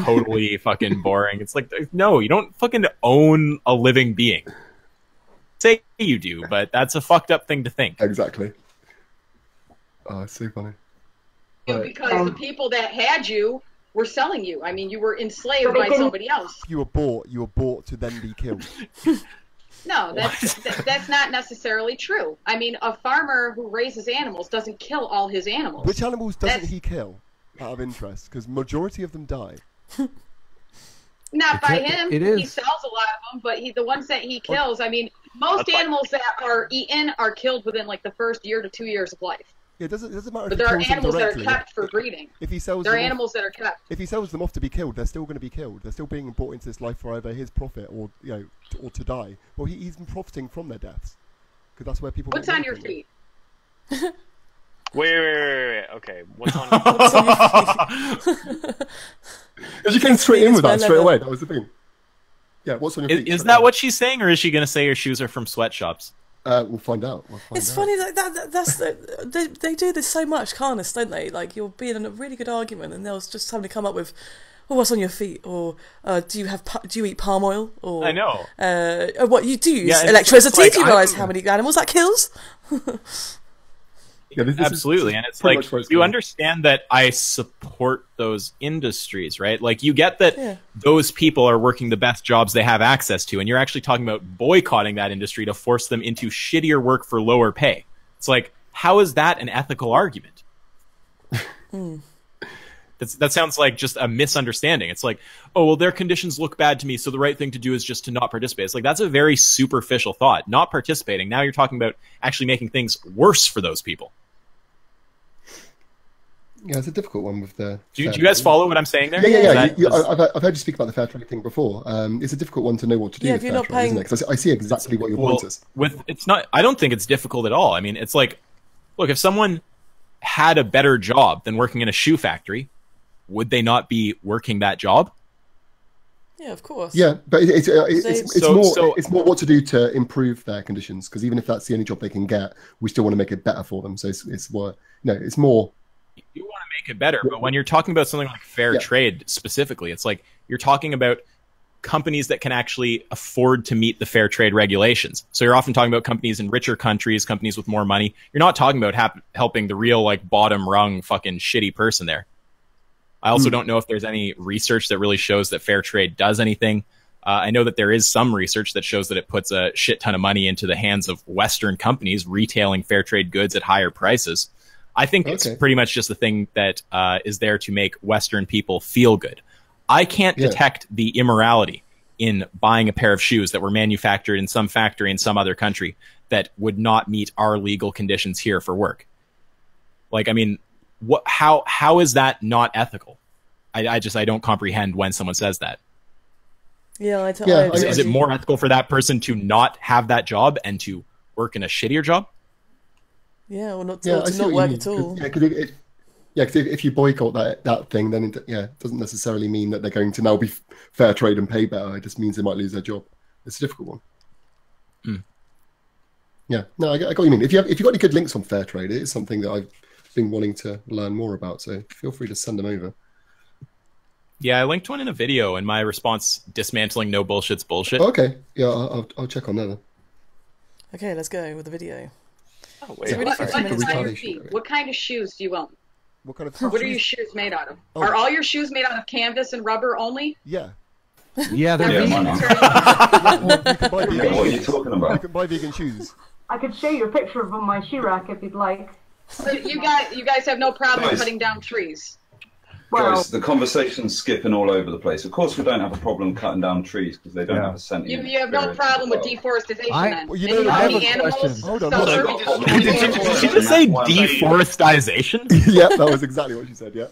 totally fucking boring. It's like, no, you don't fucking own a living being. Say you do, but that's a fucked up thing to think. Exactly. Oh, it's so funny. Because the people that had you were selling you. I mean, you were enslaved by somebody else. You were bought to then be killed. No, that's not necessarily true. I mean, a farmer who raises animals doesn't kill all his animals. Which animals doesn't he kill, out of interest? Because majority of them die. Not by him. It is. He sells a lot of them, but the ones that he kills, I mean, most animals that are eaten are killed within like the first year to 2 years of life. Yeah, it doesn't matter. But there are animals that are kept for breeding. If he sells, there are animals that are kept. If he sells them off to be killed, they're still going to be killed. They're still being brought into this life for either his profit or or to die. Well, he's been profiting from their deaths because that's where people. What's on your feet? Wait. Okay, what's on? Because you came straight in with that straight away. That was the thing. Yeah, what's on your feet? Is that what she's saying, or is she going to say her shoes are from sweatshops? We'll find out. It's funny that they do this so much, Carnage, don't they? Like, you'll be in a really good argument, and they'll just somebody come up with, "Oh, what's on your feet?" Or do you eat palm oil? Or I know. What you do use electricity? Like, do you realise how many animals that kills? Yeah, absolutely, and it's like you understand that I support those industries, right? Like you get that those people are working the best jobs they have access to, and you're actually talking about boycotting that industry to force them into shittier work for lower pay. It's like, how is that an ethical argument? That sounds like just a misunderstanding. It's like, oh, well, their conditions look bad to me, so the right thing to do is just to not participate. It's like, that's a very superficial thought. Not participating. Now you're talking about actually making things worse for those people. Yeah, it's a difficult one with the... Do you guys follow what I'm saying there? Yeah. I've heard you speak about the fair trade thing before. It's a difficult one to know what to do with if you're fair not trade, paying... isn't it? Because I see exactly what your point is. I don't think it's difficult at all. I mean, it's like, look, if someone had a better job than working in a shoe factory, would they not be working that job? Yeah, of course. Yeah, but it's more what to do to improve their conditions. Because even if that's the only job they can get, we still want to make it better for them. So it's more. You want to make it better, but when you're talking about something like fair trade specifically, it's like you're talking about companies that can actually afford to meet the fair trade regulations. So you're often talking about companies in richer countries, companies with more money. You're not talking about helping the real like bottom rung fucking shitty person there. I also don't know if there's any research that really shows that fair trade does anything. I know that there is some research that shows that it puts a shit ton of money into the hands of Western companies retailing fair trade goods at higher prices. I think it's pretty much just a thing that is there to make Western people feel good. I can't detect the immorality in buying a pair of shoes that were manufactured in some factory in some other country that would not meet our legal conditions here for work. Like, I mean, how is that not ethical? I don't comprehend when someone says that. Yeah, is it more ethical for that person to not have that job and to work in a shittier job? Yeah, or not to not work at all. Because if you boycott that thing, then it doesn't necessarily mean that they're going to now be fair trade and pay better. It just means they might lose their job. It's a difficult one. Mm. Yeah, no, I got what you mean. If you've got any good links on fair trade, it is something that I've been wanting to learn more about. So feel free to send them over. Yeah, I linked one in a video, and my response: dismantling no bullshit's bullshit. Oh, okay, yeah, I'll check on that then. Okay, let's go with the video. Oh, wait, what kind of shoes do you own? What kind of What are your shoes made out of? Are all your shoes made out of canvas and rubber only? Yeah. Yeah, they're vegan. What are you talking about? You can buy vegan shoes. I could show you a picture of on my shoe rack if you'd like. So you guys have no problem cutting down trees. Guys, the conversation's skipping all over the place. Of course, we don't have a problem cutting down trees because they don't have a sentient. You have no problem with deforestation then? Well, you know, I have a question. Hold on. Did you just say deforestation? Yeah, that was exactly what she said. Yeah.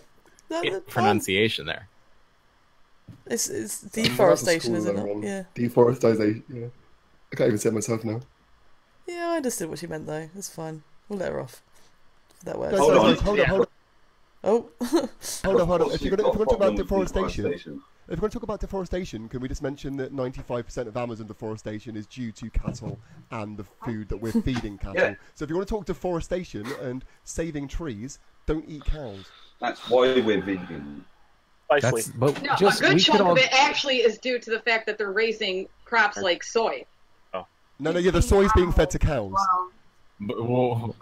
Pronunciation there. It's deforestation, isn't it? Yeah. Deforestation. Yeah. I can't even say it myself now. Yeah, I understood what she meant though. It's fine. We'll let her off. That works. Hold on. Oh. hold on. If you're going to talk about deforestation, can we just mention that 95% of Amazon deforestation is due to cattle and the food that we're feeding cattle? Yeah. So if you want to talk deforestation and saving trees, don't eat cows. That's why we're vegan. A good chunk of it actually is due to the fact that they're raising crops like soy. No, the soy's being fed to cows. Wow.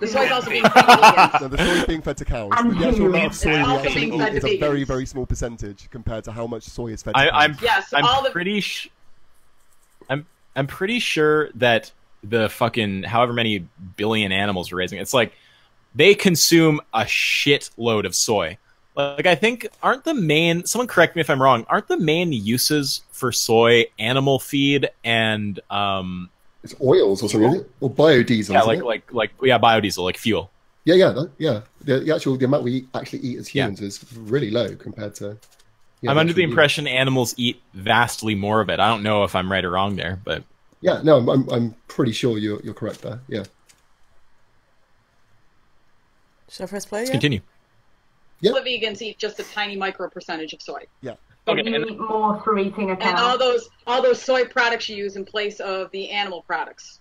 The soy's also being fed to vegans. No, the soy's being fed to cows. The actual amount of soy we actually eat is a very, very small percentage compared to how much soy is fed to cows. I'm pretty sure that the fucking however many billion animals we're raising, it's like they consume a shitload of soy. Like, I think, someone correct me if I'm wrong, aren't the main uses for soy animal feed and it's oils or something, isn't it? Or biodiesel. Yeah, biodiesel, like fuel. Yeah. The amount we actually eat as humans is really low compared to. I'm under the impression animals eat vastly more of it. I don't know if I'm right or wrong there, but yeah, no, I'm pretty sure you're correct there. Yeah. Should I press play? Let's continue. Yeah. The vegans eat just a tiny micro percentage of soy. Yeah. Okay. You eat more through eating a cow. And all those soy products you use in place of the animal products.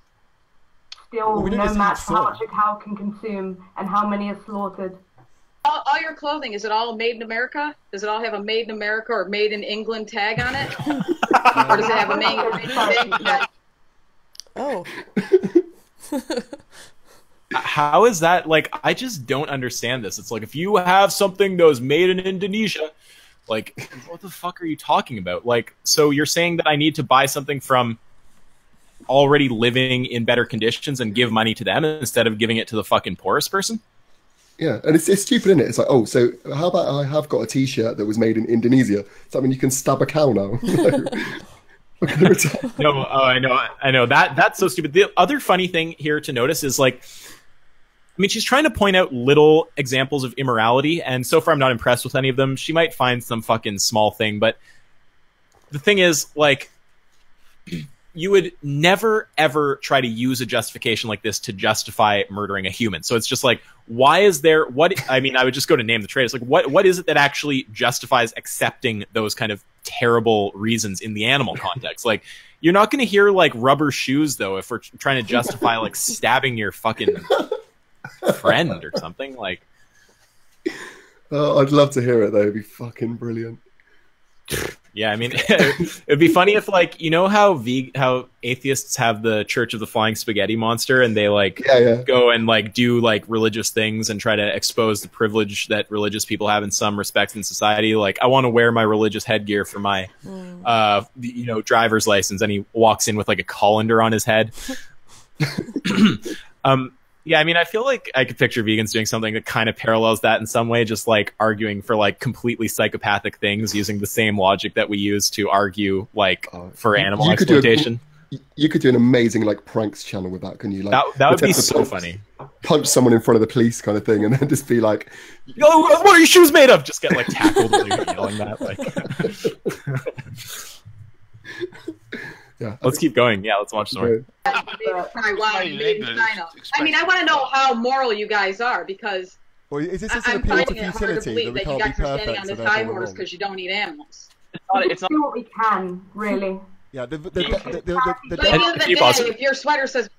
Still no match for how much a cow can consume and how many are slaughtered. All your clothing, is it all made in America? Does it all have a made in America or made in England tag on it? Or does it have a made in England? Oh. How is that? Like, I just don't understand this. It's like, if you have something that was made in Indonesia, like, what the fuck are you talking about? Like, so you're saying that I need to buy something from already living in better conditions and give money to them instead of giving it to the fucking poorest person? Yeah, and it's stupid, isn't it? It's like, oh, so how about I have got a T-shirt that was made in Indonesia? Does that mean you can stab a cow now? No, I know. That's so stupid. The other funny thing here to notice is, like, I mean, she's trying to point out little examples of immorality, and so far I'm not impressed with any of them. She might find some fucking small thing, but the thing is, like, you would never, ever try to use a justification like this to justify murdering a human. So it's just like, why is there... I would just go to name the trade. It's like, what is it that actually justifies accepting those kind of terrible reasons in the animal context? Like, you're not going to hear, like, rubber shoes, though, if we're trying to justify, like, stabbing your fucking... friend or something like. I'd love to hear it though. It'd be fucking brilliant. Yeah, I mean, it'd be funny if, like, you know how atheists have the Church of the Flying Spaghetti Monster, and they go and like do like religious things and try to expose the privilege that religious people have in some respects in society. Like, I want to wear my religious headgear for my driver's license, and he walks in with like a colander on his head. Yeah, I mean, I feel like I could picture vegans doing something that kind of parallels that in some way, just like arguing for like completely psychopathic things using the same logic that we use to argue like for animal exploitation. You could do an amazing like pranks channel with that, couldn't you? Like that would be so funny. Punch someone in front of the police kind of thing, and then just be like, "Yo, what are your shoes made of?" Just get like tackled and yelling that. Like, yeah. Let's keep going. Yeah, let's watch some more. I mean, I want to know how moral you guys are, because is this I'm finding it hard to believe that you guys are standing on this high horse because you don't eat animals. It's not what we can, really. Yeah, but at the end of the day, if your sweater says...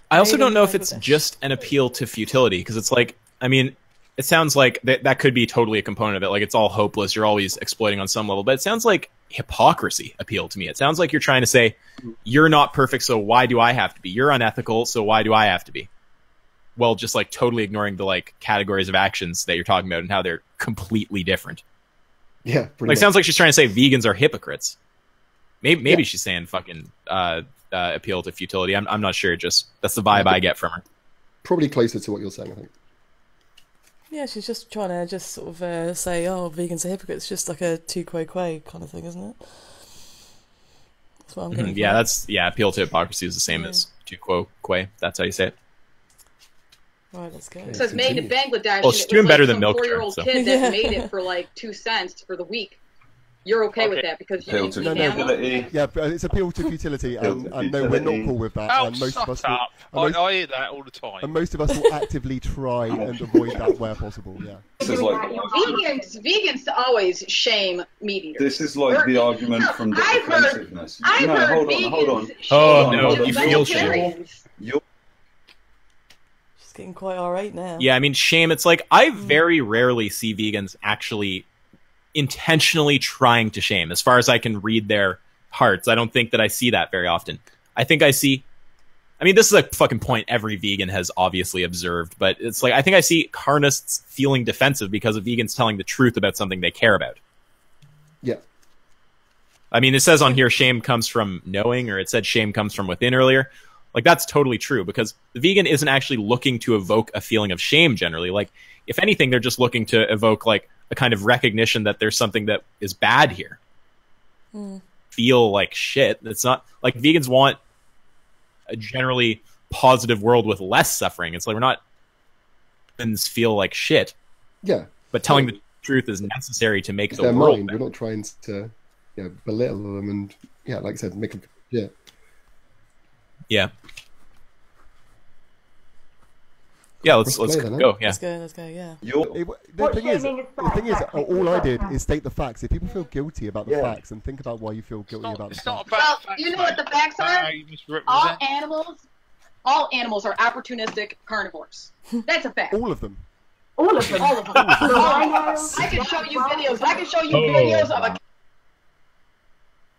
I also don't know if it's just an appeal to futility, because it's like, I mean, it sounds like that could be totally a component of it. Like, it's all hopeless. You're always exploiting on some level. But it sounds like hypocrisy appeal to me. It sounds like you're trying to say, you're not perfect, so why do I have to be? You're unethical, so why do I have to be? Well, just like totally ignoring the like categories of actions that you're talking about and how they're completely different. Yeah, like sounds like she's trying to say vegans are hypocrites. Maybe she's saying fucking appeal to futility. I'm not sure. Just that's the vibe I get from her. Probably closer to what you're saying, I think. Yeah, she's just trying to just sort of say, "Oh, vegans are hypocrites." Just like a tu quo quo kind of thing, isn't it? That's what I'm getting. Yeah, appeal to hypocrisy is the same as tu quo quo. That's how you say it. Right, let's go. It says made in Bangladesh. Well, she's doing better than milk. 4-year-old kid that made it for like 2 cents for the week. You're okay with that because you eat futility. Yeah, but it's appeal to futility, and no, we're not cool with that. And most of us I hear that all the time. And most of us will actively try and avoid that where possible. Yeah. This is like vegans always shame meat eaters. This is like the argument from defensiveness. I've heard hold on. Oh no, you feel shame. Getting quite alright now. Yeah, I mean, shame. It's like I very rarely see vegans actually intentionally trying to shame. As far as I can read their hearts, I don't think that I see that very often. I think I see. I mean, this is a fucking point every vegan has obviously observed, but it's like I think I see carnists feeling defensive because of vegans telling the truth about something they care about. Yeah. I mean, it says on here shame comes from knowing, or it said shame comes from within earlier. Like, that's totally true, because the vegan isn't actually looking to evoke a feeling of shame generally. Like, if anything, they're just looking to evoke, like, a kind of recognition that there's something that is bad here. Feel like shit. It's not... Like, vegans want a generally positive world with less suffering. It's like, we're not... Vegans feel like shit. Yeah. But telling the truth is necessary to make the world mind. better. We're not trying to belittle them and, like I said, make them... Yeah. Yeah. Yeah, let's go. Yeah. Let's go. Yeah. The thing is, all I did is state the facts. If people feel guilty about the facts, and think about why you feel guilty about the facts. Well, you know what the facts are? All animals are opportunistic carnivores. That's a fact. All of them. All of them. I can show you videos. I can show you videos of a...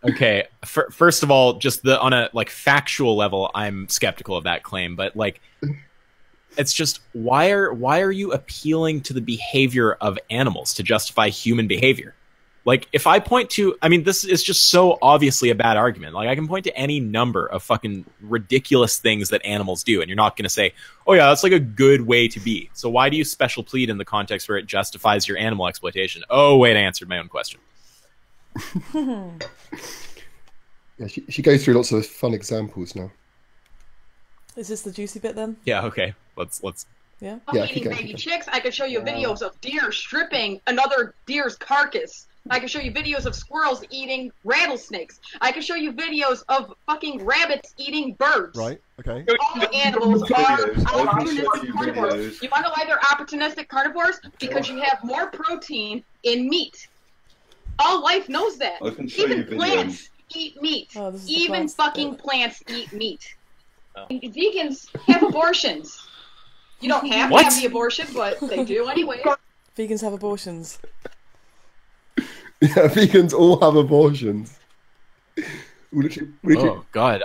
Okay, first of all, just on a like factual level, I'm skeptical of that claim. But like, it's just why are you appealing to the behavior of animals to justify human behavior? Like, if I point to, I mean, this is just so obviously a bad argument. Like, I can point to any number of fucking ridiculous things that animals do, and you're not going to say, oh yeah, that's like a good way to be. So why do you special plead in the context where it justifies your animal exploitation? Oh wait, I answered my own question. Yeah, she goes through lots of fun examples now. Is this the juicy bit then? Yeah. Okay. Let's. Yeah. Eating baby chicks. I could show you videos of deer stripping another deer's carcass. I can show you videos of squirrels eating rattlesnakes. I can show you videos of fucking rabbits eating birds. Right. Okay. All animals are opportunistic carnivores. You want to know why they're opportunistic carnivores? Because you have more protein in meat. All life knows that. Even plants eat meat. Even fucking plants eat meat. Vegans have abortions. You don't have to have the abortion, but they do anyway. Vegans have abortions. Yeah, vegans all have abortions. Oh God,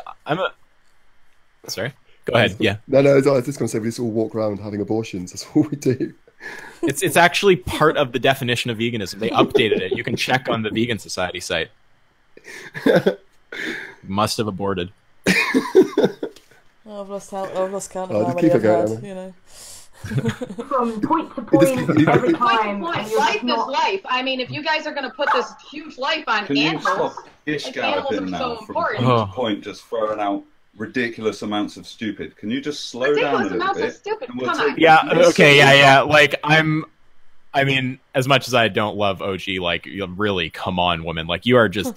Sorry. Go ahead. Yeah. No, I was just going to say we just all walk around having abortions. That's all we do. It's actually part of the definition of veganism. They updated it. You can check on the Vegan Society site. Must have aborted. I've lost count of how many keep it I've going, had, you know. from point to point every time. Life is life. I mean, if you guys are going to put this huge life on animals, like animals are so important. From point to point, just throwing out ridiculous amounts of stupid. Can you just slow down a little amounts bit? Of stupid. We'll Come on. Yeah. Okay. Yeah. Like I mean, as much as I don't love OG, like, really, come on, woman. Like, you are just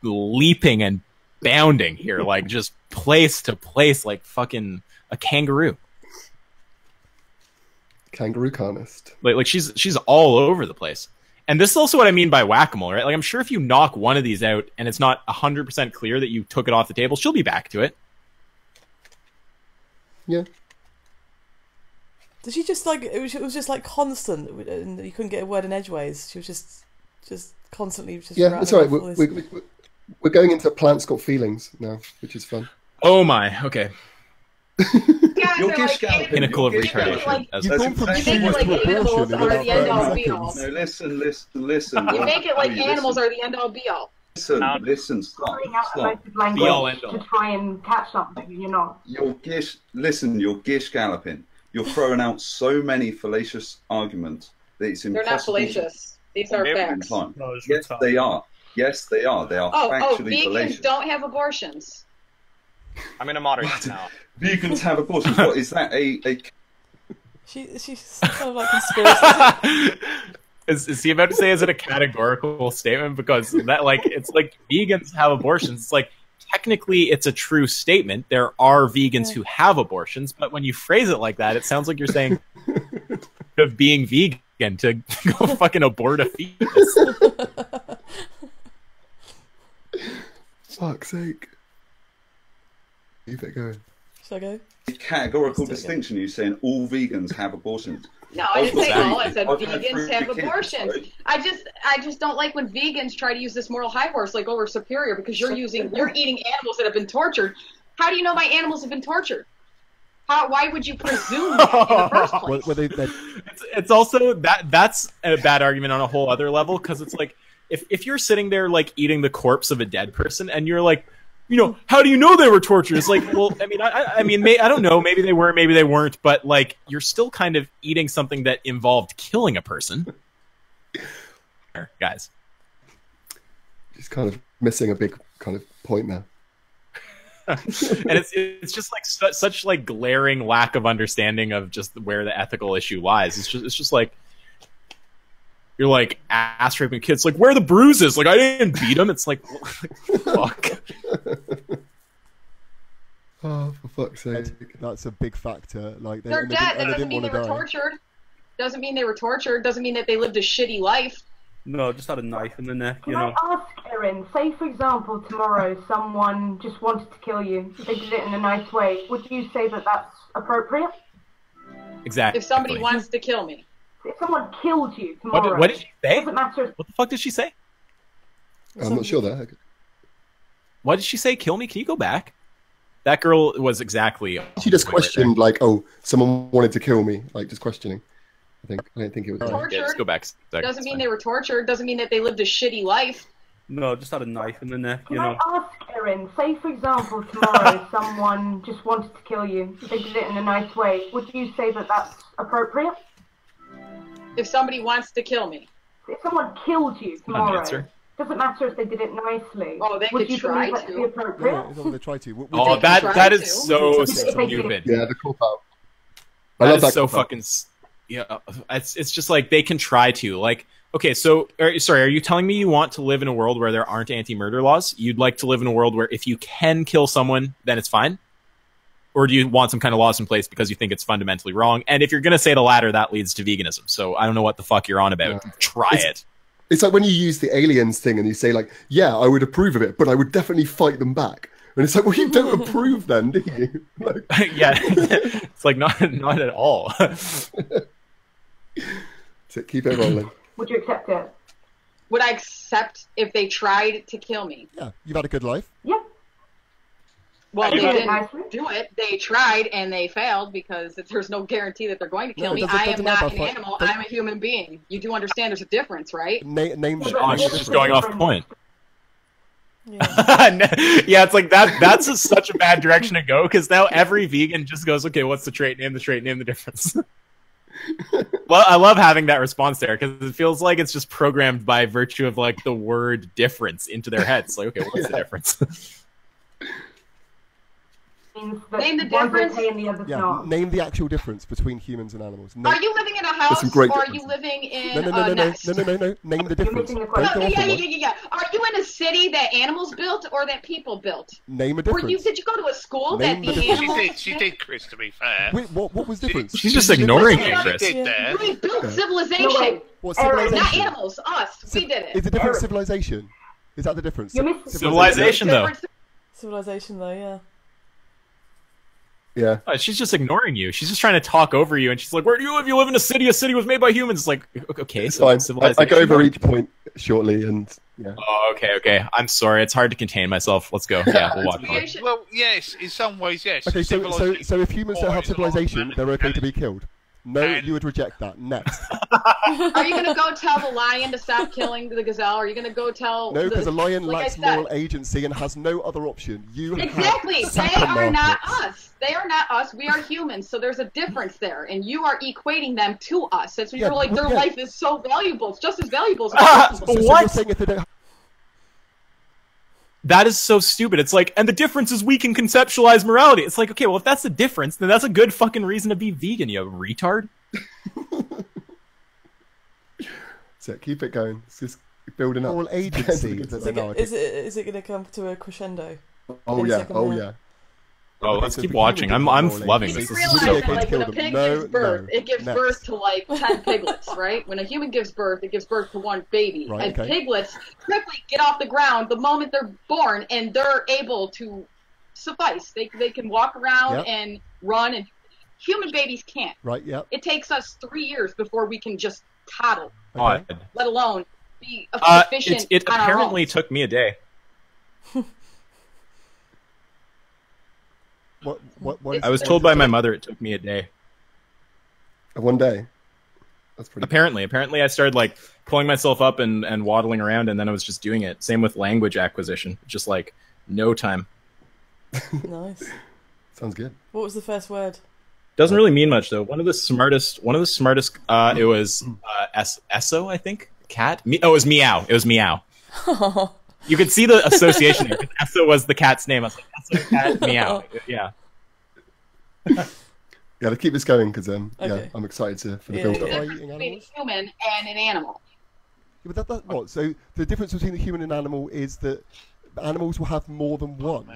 leaping and bounding here, like, just place to place, like fucking a kangaroo. Kangaroo carnist. Like she's all over the place. And this is also what I mean by whack-a-mole, right? Like, I'm sure if you knock one of these out and it's not 100% clear that you took it off the table, she'll be back to it. Yeah. Did she just, like, it was just, like, constant, and you couldn't get a word in edgeways? She was just constantly just... Yeah, it's alright. We're going into Plants Got Feelings now, which is fun. Oh my, okay. Your gish galloping. Pinnacle of retardation. You make it like animals are the end-all be-all. No, listen. You make it like animals are the end-all be-all. Listen, stop. Be all end all. To try and catch something, you're not. You're gish galloping. You're throwing out so many fallacious arguments that it's impossible. They're not fallacious. These are facts. No, yes, they are. Yes, they are. They are factually fallacious. Vegans don't have abortions. I'm gonna moderate now. Vegans have abortions. What is that? She's kind of like conspiracy. Is he about to say, is it a categorical statement? Because that, like, it's like vegans have abortions. It's like, technically it's a true statement. There are vegans who have abortions, but when you phrase it like that, it sounds like you're saying of being vegan to go fucking abort a fetus. Fuck's sake. Keep it going. Shall I go? Categorical distinction. You're saying all vegans have abortions. No, I didn't say all. I said vegans have abortions. I just don't like when vegans try to use this moral high horse like over superior, because you're eating animals that have been tortured. How do you know my animals have been tortured? Why would you presume that in the first place? It's also that's a bad argument on a whole other level, because it's like if you're sitting there like eating the corpse of a dead person and you're like, you know, how do you know they were tortured? It's like, well, I mean, I don't know. Maybe they were, maybe they weren't. But like, you're still kind of eating something that involved killing a person, guys. Just kind of missing a big kind of point there. And it's just like such like glaring lack of understanding of just where the ethical issue lies. It's just like, you're like ass raping kids. Like, where are the bruises? Like, I didn't beat them. It's like, fuck. Oh, for fuck's sake! That's a big factor. Like, they're dead. That doesn't mean they were tortured. Doesn't mean they were tortured. Doesn't mean that they lived a shitty life. No, just had a knife in the neck. Can I ask, Erin? Say, for example, tomorrow someone just wanted to kill you. They did it in a nice way. Would you say that that's appropriate? Exactly. If somebody wants to kill me. If someone killed you tomorrow, what did she say? Doesn't matter. What the fuck did she say? I'm not sure that. What did she say? Kill me? Can you go back? That girl was exactly. She just questioned, like, oh, someone wanted to kill me. Like, just questioning. I don't think it was tortured. Yeah, just go back. Doesn't mean they were tortured. Doesn't mean that they lived a shitty life. No, just had a knife in the neck. Can I ask, Erin? Say, for example, tomorrow someone just wanted to kill you. They did it in a nice way. Would you say that that's appropriate? If somebody wants to kill me. If someone killed you tomorrow, doesn't matter if they did it nicely. Oh, they could try to. Be appropriate? Yeah, they try to. Oh, that is so stupid. Yeah, the cop out. I love that so fucking. Yeah, it's just like they can try to. Like, okay, so sorry, are you telling me you want to live in a world where there aren't anti-murder laws? You'd like to live in a world where if you can kill someone, then it's fine? Or do you want some kind of laws in place because you think it's fundamentally wrong? And if you're going to say the latter, that leads to veganism. So I don't know what the fuck you're on about. Yeah. Try it. It's like when you use the aliens thing and you say, like, yeah, I would approve of it, but I would definitely fight them back. And it's like, well, you don't approve then, do you? Like... Yeah, it's like not at all. So keep it rolling. Would you accept it? Would I accept if they tried to kill me? Yeah, you've had a good life. Yeah. Well, they didn't do it. They tried and they failed because there's no guarantee that they're going to kill me. I am not an animal. I'm a human being. You do understand there's a difference, right? Name she's just going off point. Yeah, it's like that. That's such a bad direction to go because now every vegan just goes, okay, what's the trait? Name the trait. Name the difference. Well, I love having that response there because it feels like it's just programmed by virtue of like the word difference into their heads. Like, okay, what's the difference? Name the difference. Name the actual difference between humans and animals. Are you living in a house or are you living in a nest? No. Name the difference. Yeah. Are you in a city that animals built or that people built? Name a difference. Did you go to a school that the animals? She did, Chris. To be fair. Wait, what was the difference? She's just ignoring you, Chris. We built civilization. What civilization? Not animals. Us. We did it. Is the difference civilization? Is that the difference? Civilization, though. Civilization, though, yeah. Yeah. Oh, she's just ignoring you. She's just trying to talk over you, and she's like, "Where do you live? You live in a city. A city was made by humans." It's like, okay, so fine. civilization. I go over each point shortly, and yeah. Oh, okay. I'm sorry. It's hard to contain myself. Let's go. Yeah, we'll watch it. Well, yes, in some ways, yes. Okay, so if humans don't have civilization, they're okay to be killed. No, you would reject that. Next. Are you going to go tell the lion to stop killing the gazelle? Are you going to go tell... No, because a lion lacks moral agency and has no other option. Exactly. They are not us. They are not us. We are humans. So there's a difference there. And you are equating them to us. That's when you're like, their life is so valuable. It's just as valuable as what? That is so stupid. It's like, and the difference is we can conceptualize morality. It's like, okay, well, if that's the difference, then that's a good fucking reason to be vegan, you retard. So keep it going. It's just building up. Moral agency. Is it going to come to a crescendo? Oh yeah. Oh, let's keep watching. I'm loving this. This is so like when a pig gives birth, it gives birth to like 10 piglets, right? When a human gives birth, it gives birth to one baby. Right, and piglets quickly get off the ground the moment they're born, and they're able to suffice. They can walk around and run, and human babies can't. Right, yeah. It takes us 3 years before we can just toddle, let alone be efficient. It apparently took me a day. What I was told by my mother it took me a day. One day? That's pretty Apparently I started like pulling myself up and waddling around, and then I was just doing it. Same with language acquisition. Just like no time. Nice. Sounds good. What was the first word? Doesn't really mean much though. One of the smartest it was Esso, I think. Cat? It was meow. It was meow. You could see the association there, because Esso was the cat's name. I was like, Esso, cat, meow. Yeah. Yeah, let's keep this going, because yeah, I'm excited for the build up. Between a human and an animal. Yeah, but what? So the difference between the human and animal is that animals will have more than one.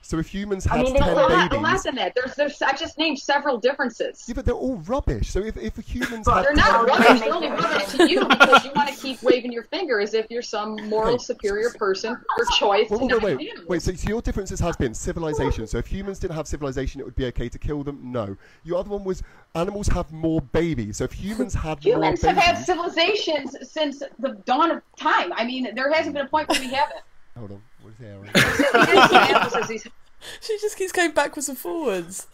So if humans have 10 babies... less than that. I just named several differences. Yeah, but they're all rubbish. So if humans they're not rubbish. They're only rubbish to you because you want to keep waving your finger as if you're some moral superior person for choice. Wait, so your differences has been civilization. So if humans didn't have civilization, it would be okay to kill them? No. Your other one was animals have more babies. So if humans had more babies... Humans have had civilizations since the dawn of time. I mean, there hasn't been a point where we haven't. Hold on. What is Aaron? She just keeps going backwards and forwards.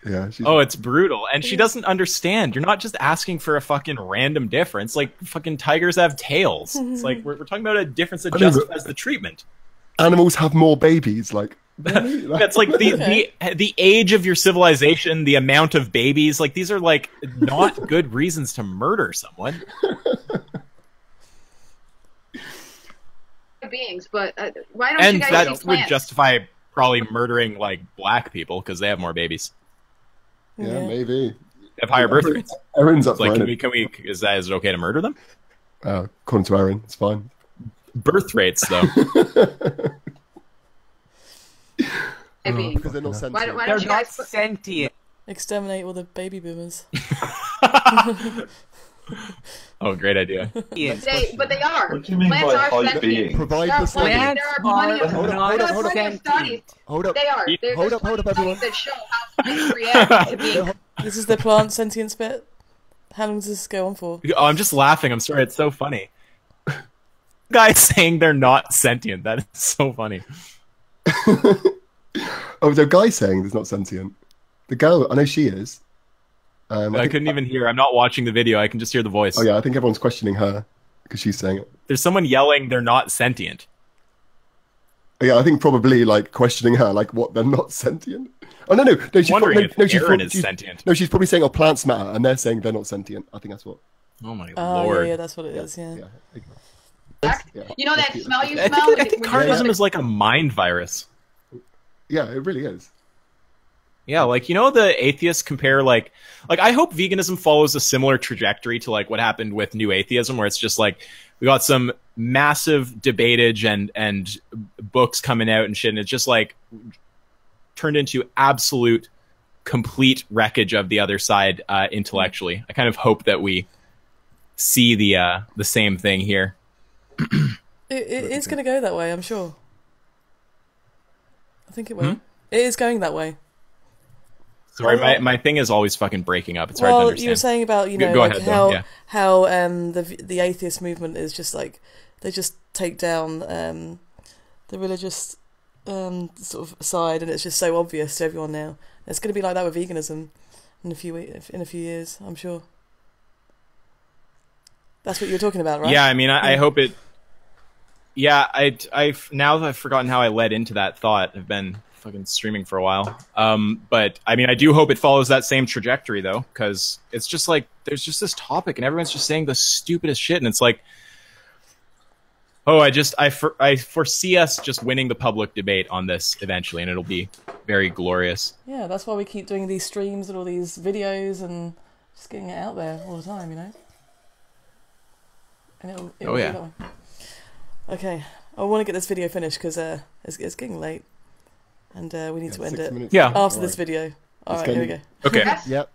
Yeah. It's brutal, and she doesn't understand. You're not just asking for a fucking random difference. Like fucking tigers have tails. It's like we're talking about a difference that justifies the treatment. Animals have more babies. Like that's like the age of your civilization, the amount of babies. Like these are like not good reasons to murder someone. Beings, but why don't you guys that would justify probably murdering like black people because they have more babies. Yeah, maybe they have higher birth rates. Aaron's up like, can we? Is it okay to murder them? According to Aaron, it's fine. Birth rates, though. Because they're not sentient. Why don't you guys sentient? Exterminate all the baby boomers. Oh, great idea. But they are. What do you mean by high being? Provide the there are plenty of studies. Hold up. They are. Hold up, everyone. That show how plants react to being. This is the plant sentience bit. How long does this go on for? Oh, I'm just laughing. I'm sorry. It's so funny. Guy saying they're not sentient. That is so funny. Oh, the guy saying there's not sentient. The girl, I know she is. I couldn't even hear. I'm not watching the video. I can just hear the voice. Oh yeah, I think everyone's questioning her because she's saying it. There's someone yelling they're not sentient. Yeah, I think probably like questioning her, like what, they're not sentient? Oh no, she's sentient. No, she's probably saying, oh, plants matter, and they're saying they're not sentient. I think that's what. Oh my lord. Yeah, that's what it is. Yeah. You know that smell you smell? I think carnism is like a mind virus. Yeah, it really is. Yeah, like, you know, the atheists compare like I hope veganism follows a similar trajectory to like what happened with New Atheism, where it's just like we got some massive debatage and books coming out and shit, and it's just like turned into absolute complete wreckage of the other side intellectually. I kind of hope that we see the same thing here. It's going to go that way, I'm sure. I think it will. It is going that way. Sorry, my thing is always fucking breaking up. It's hard to understand. You were saying about, you know, Go like ahead, how the atheist movement is just like, they just take down the religious sort of side, and it's just so obvious to everyone now. It's going to be like that with veganism in a few years, I'm sure. That's what you're talking about, right? Yeah, I mean, I hope it. Yeah, I've now that I've forgotten how I led into that thought. I've been fucking streaming for a while. But I mean, I do hope it follows that same trajectory though, because it's just like there's just this topic and everyone's just saying the stupidest shit, and it's like, oh, I foresee us just winning the public debate on this eventually, and it'll be very glorious. Yeah, that's why we keep doing these streams and all these videos and just getting it out there all the time, you know. And it'll oh yeah. That way. Okay, I want to get this video finished because it's getting late, and we need to end it after this video. All right, here we go. Okay. Yep.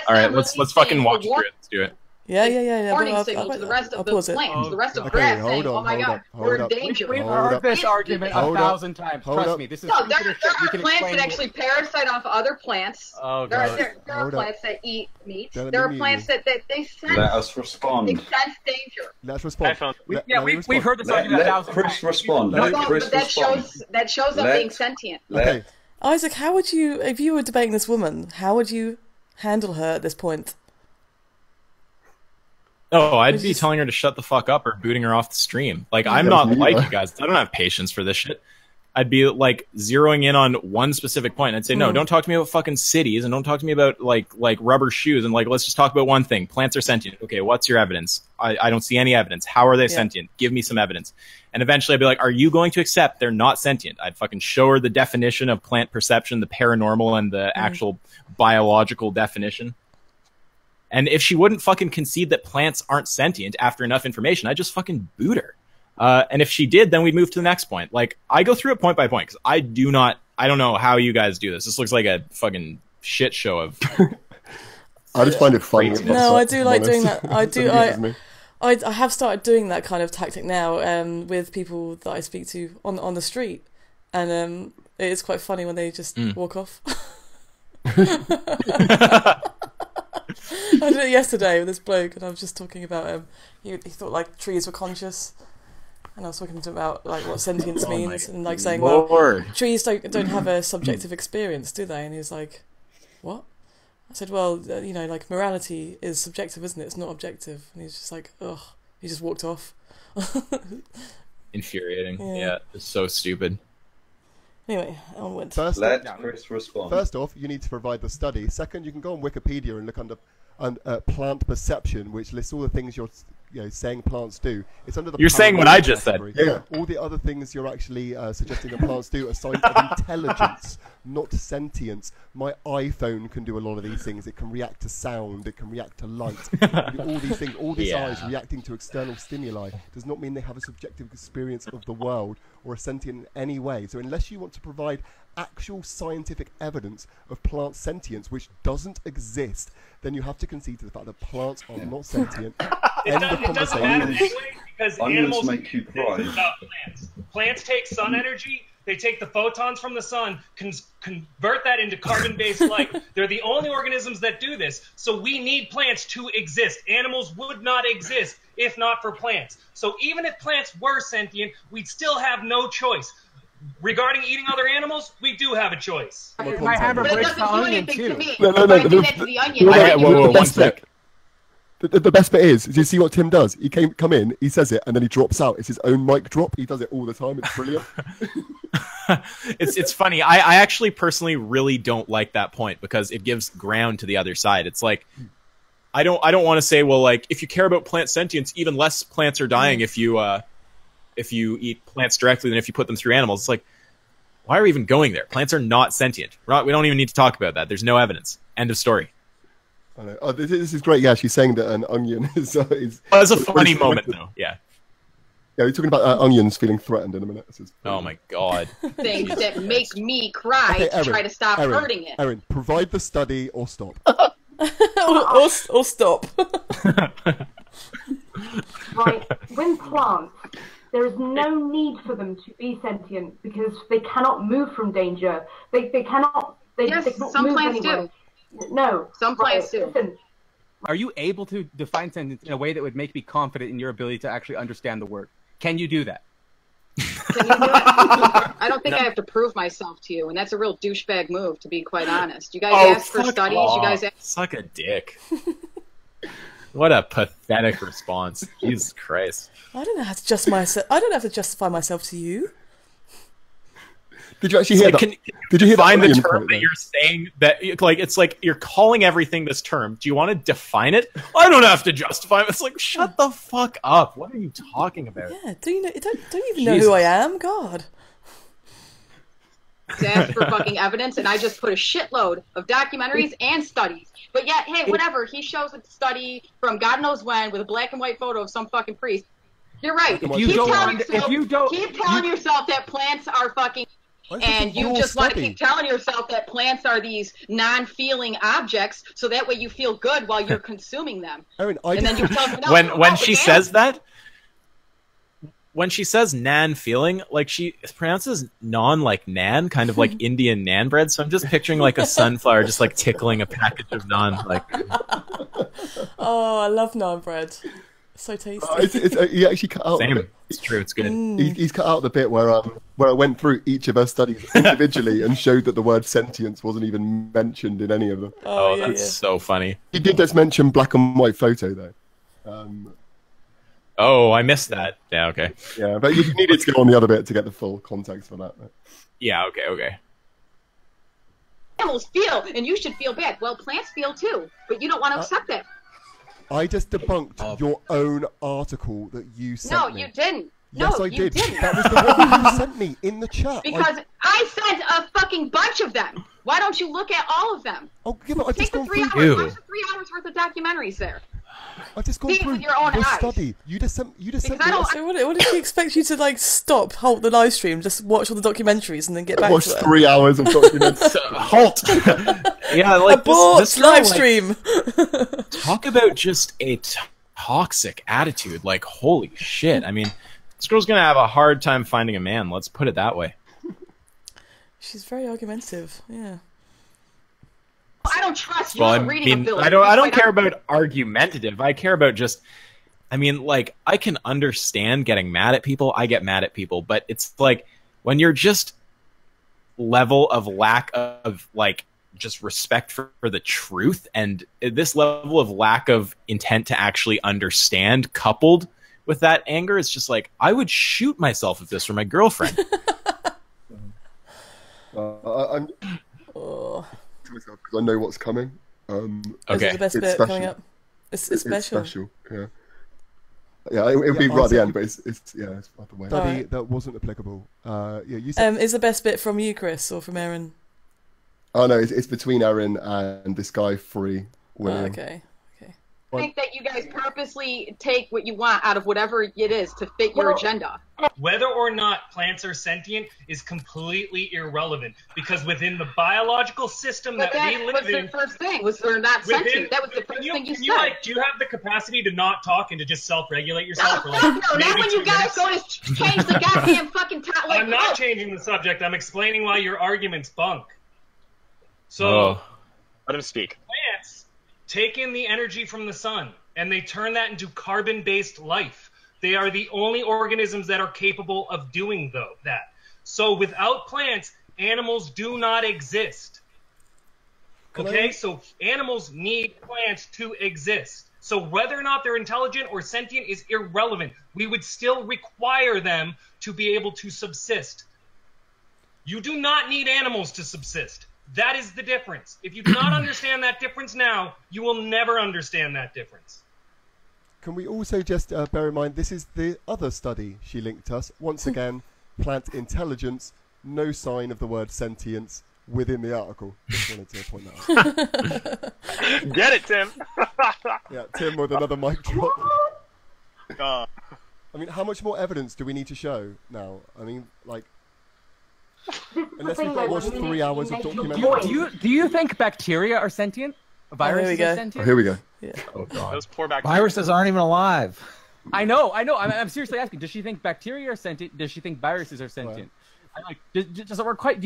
All right, let's fucking watch through it. Let's do it. Yeah. Warning signal to the rest of the plants, the rest of grass, saying, "Oh my God, we're in danger." We've heard this argument 1,000 times. Trust me, this is no. There are plants that actually parasite off other plants. Oh, there are plants that eat meat. There are plants that they sense. Let us respond. They sense danger. Let's respond. We've heard this argument 1,000 times. Chris respond. That shows them being sentient. Okay. Isaac, how would you, if you were debating this woman, how would you handle her at this point? Oh, I'd be telling her to shut the fuck up or booting her off the stream. Like, I'm not like you guys. I don't have patience for this shit. I'd be like zeroing in on one specific point. I'd say, no, don't talk to me about fucking cities, and don't talk to me about like rubber shoes, and like, let's just talk about one thing. Plants are sentient. Okay, what's your evidence? I don't see any evidence. How are they sentient? Give me some evidence. And eventually I'd be like, are you going to accept they're not sentient? I'd fucking show her the definition of plant perception, the paranormal, and the actual biological definition. And if she wouldn't fucking concede that plants aren't sentient after enough information, I'd just fucking boot her. And if she did, then we'd move to the next point. Like, I go through it point by point, because I don't know how you guys do this. This looks like a fucking shit show of... I just find it funny. No, I do like doing that. I have started doing that kind of tactic now with people that I speak to on the street. And it is quite funny when they just walk off. I did it yesterday with this bloke, and I was just talking about he thought like trees were conscious, and I was talking to him about like what sentience means, and like saying, well, trees don't have a subjective experience, do they? And he was like, what? I said, well, you know, like morality is subjective, isn't it? It's not objective. And he's just like, ugh. He just walked off. Infuriating. Yeah, it's so stupid. Anyway, onwards. Let Chris respond. First off, you need to provide the study. Second, you can go on Wikipedia and look under plant perception, which lists all the things you're saying plants do. It's under the. You're saying what I just said. Yeah. All the other things you're actually suggesting that plants do are signs of intelligence, not sentience. My iPhone can do a lot of these things. It can react to sound. It can react to light. All these things. All these eyes reacting to external stimuli does not mean they have a subjective experience of the world or are sentient in any way. So unless you want to provide actual scientific evidence of plant sentience, which doesn't exist, then you have to concede to the fact that plants are not sentient. End of conversation. Because animals make you cry. Plants take sun energy. They take the photons from the sun, convert that into carbon-based light. They're the only organisms that do this. So we need plants to exist. Animals would not exist if not for plants. So even if plants were sentient, we'd still have no choice. Regarding eating other animals, we do have a choice. My hammer breaks the onion too. No. Whoa, 1 sec. The best bit is, do you see what Tim does? He come in, he says it, and then he drops out. It's his own mic drop. He does it all the time. It's brilliant. It's funny. I actually personally really don't like that point because it gives ground to the other side. It's like I don't want to say, well, like if you care about plant sentience, even less plants are dying if you eat plants directly than if you put them through animals. It's like, why are we even going there? Plants are not sentient. We don't even need to talk about that. There's no evidence. End of story. I know. Oh, this is great. Yeah, she's saying that an onion is. That's a funny moment, though. Yeah. Yeah, we're talking about onions feeling threatened in a minute. Oh my god. Things that make me cry Okay, to try to stop hurting it. Erin, provide the study or stop. or stop. Right, when plants, there is no need for them to be sentient because they cannot move from danger. They cannot. Yes, they cannot some move plants anywhere. do. No, some plants do. Listen, Are you able to define sentence in a way that would make me confident in your ability to actually understand the word? Can you do that? Can you do it? I don't think I have to prove myself to you, and that's a real douchebag move, to be quite honest. You guys ask for studies. You guys suck a dick. What a pathetic response. Jesus Christ. I don't know how to justify myself. I don't have to justify myself to you. Did you actually hear that? Did you hear find the term that you're saying that like it's like you're calling everything this term? Do you want to define it? I don't have to justify it. It's like shut the fuck up. What are you talking about? Yeah, do you know? Don't even know who I am? God. ask for fucking evidence, and I just put a shitload of documentaries and studies. But yet, hey, whatever. He shows a study from God knows when with a black and white photo of some fucking priest. You're right. Keep telling yourself that plants are fucking. And you just want to keep telling yourself that plants are these non-feeling objects, so that way you feel good while you're consuming them. Erin, and then you tell me, when she says that, when she says nan-feeling, like she pronounces non like nan, kind of like Indian nan bread. So I'm just picturing like a sunflower just like tickling a package of naan. Like, oh, I love naan bread. So tasty. He actually cut out. Same. It's true. It's good. He's cut out the bit where I went through each of her studies individually and showed that the word sentience wasn't even mentioned in any of them. Oh, that's so funny. He did just mention black and white photo though. Oh, I missed that. Yeah. Okay. Yeah, but you needed to go on the other bit to get the full context for that. Yeah. Okay. Okay. Animals feel, and you should feel bad. Well, plants feel too, but you don't want to accept it. I just debunked your own article that you sent me. No, you didn't. Yes, no, I you did. Didn't. That was the one you sent me in the chat. Because I sent a fucking bunch of them. Why don't you look at all of them? Oh, give it. I've just gone through. Watch the 3 hours worth of documentaries there. I've just gone through your own the eyes. study. You just sent. So what did she expect you to like stop, halt the live stream, just watch all the documentaries, and then get back to it? Watch 3 hours of documentaries. Halt. Yeah, like abort this live stream. Like, talk about just a toxic attitude. Like, holy shit. I mean, this girl's gonna have a hard time finding a man. Let's put it that way. She's very argumentative. Yeah. I don't trust you. Well, I don't care about argumentative. I care about just. I mean, like, I can understand getting mad at people. I get mad at people, but it's like when you're just level of lack of like just respect for the truth, and this level of lack of intent to actually understand, coupled with that anger, it's just like I would shoot myself if this were my girlfriend. I'm. Because I know what's coming. Okay. Is it the best bit coming up? It's special. It's special. Yeah. Yeah, it'll be right at the end, but it's by the way. Study that wasn't applicable. Yeah, you said. Is the best bit from you, Chris, or from Erin? Oh no, it's between Erin and this guy Free William. Oh, okay. I think that you guys purposely take what you want out of whatever it is to fit your agenda. Whether or not plants are sentient is completely irrelevant, because within the biological system that we live in, was the first thing. Was they're not sentient? That was the first thing you said. Do you have the capacity to not talk and to just self-regulate yourself? No, not when you guys go to change the goddamn fucking topic. I'm not changing the subject. I'm explaining why your argument's bunk. So, let him speak. Plants take in the energy from the sun, and they turn that into carbon-based life. They are the only organisms that are capable of doing that. So without plants, animals do not exist. Okay, so animals need plants to exist. So whether or not they're intelligent or sentient is irrelevant. We would still require them to be able to subsist. You do not need animals to subsist. That is the difference. If you do not understand that difference now, you will never understand that difference. Can we also just bear in mind, this is the other study she linked us. Once again, plant intelligence, no sign of the word sentience within the article. Just wanted to point that out. Get it, Tim. Yeah, Tim with another mic drop. I mean, how much more evidence do we need to show now? I mean, like, unless we've got to watch 3 hours of documentary. Do you think bacteria are sentient? Viruses are sentient? Oh, here we go. Yeah. Oh god. Those poor bacteria. Viruses aren't even alive. I know. I'm seriously asking. Does she think bacteria are sentient? Does she think viruses are sentient? Does it work quite?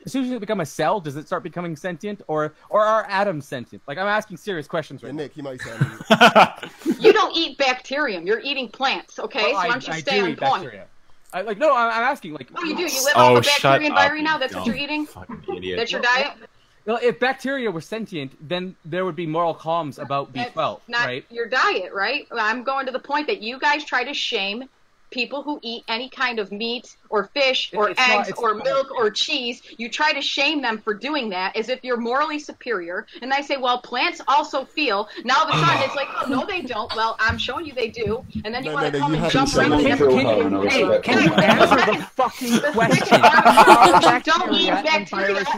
As soon as you become a cell, does it start becoming sentient, or are atoms sentient? Like, I'm asking serious questions right now. Nick, you might say. You don't eat bacterium. You're eating plants. Okay, so why don't you stay on point? I'm asking. Like, oh, you do. You live off of bacteria and virus now. That's what you're eating. That's your diet. Well, if bacteria were sentient, then there would be moral qualms about B12, not right? Your diet, right? I'm going to the point that you guys try to shame people who eat any kind of meat or fish or eggs or milk or cheese. You try to shame them for doing that as if you're morally superior. And I say, well, plants also feel. Now all of a sudden it's like, oh, no, they don't. Well, I'm showing you they do. And then you want to come and jump right in. Can you answer the fucking question?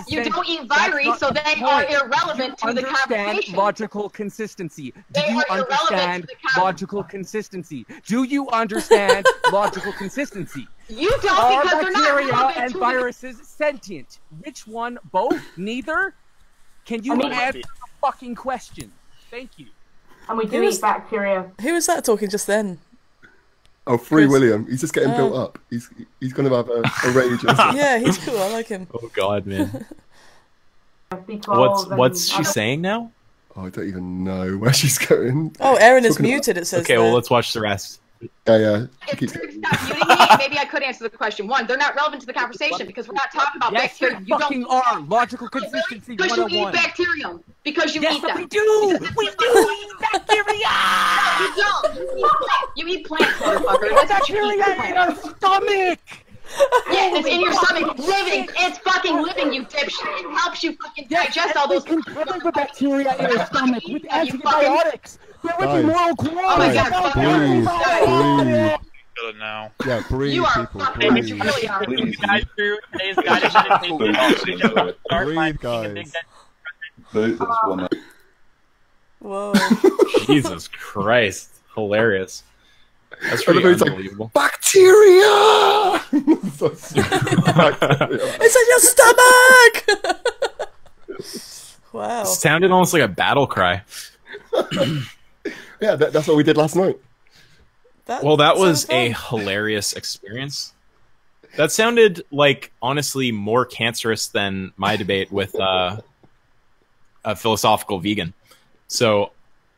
You don't eat virus, so they are irrelevant to the conversation. Logical consistency. Do you understand logical consistency? Do you understand logical consistency? You don't, because they're not bacteria relevant and to viruses sentient? Which one? Both? Neither? Can you answer the fucking question? Thank you. And we do eat bacteria. Who was that talking just then? Oh, Free William. He's just getting built up. He's going to have a rage. Yeah, he's cool. I like him. Oh god, man. What's she saying now? Oh, I don't even know where she's going. Oh, Erin is muted, it says. Okay, well, let's watch the rest. Yeah. If you stop muting me, maybe I could answer the question. One, they're not relevant to the conversation because we're not talking about bacteria. You fucking are. Logical consistency. Because you eat bacterium. Because you eat them. We do. We do eat bacteria. You don't. You eat plants, motherfucker. That's what you eat. In our stomach. Yeah, it's in your stomach, living. It's fucking living, you dipshit. It helps you fucking digest all those. You can kill the bacteria in your stomach with antibiotics. There would be moral qualms. Oh my god, breathe. Kill it now. Yeah, breathe, you are people. fucking. Breathe. You really are. Breathe, guys. Whoa. Jesus Christ. Hilarious. That's pretty unbelievable. Like, bacteria! It's in your stomach! Wow. It sounded almost like a battle cry. Yeah, that's what we did last night. That was a hilarious experience. That sounded like, honestly, more cancerous than my debate with a philosophical vegan. So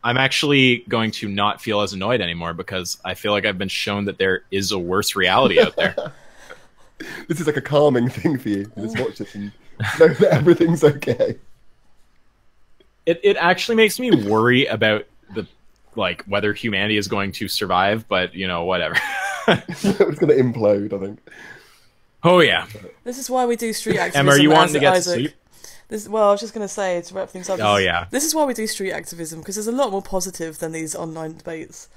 I'm actually going to not feel as annoyed anymore because I feel like I've been shown that there is a worse reality out there. This is like a calming thing for you. Just watch this and know that everything's okay. It actually makes me worry about whether humanity is going to survive, but whatever. It's going to implode, I think. Oh yeah. This is why we do street activism. Emma, are you wanting to get to sleep? I was just going to say, to wrap things up. Oh yeah. This is why we do street activism, because there's a lot more positive than these online debates.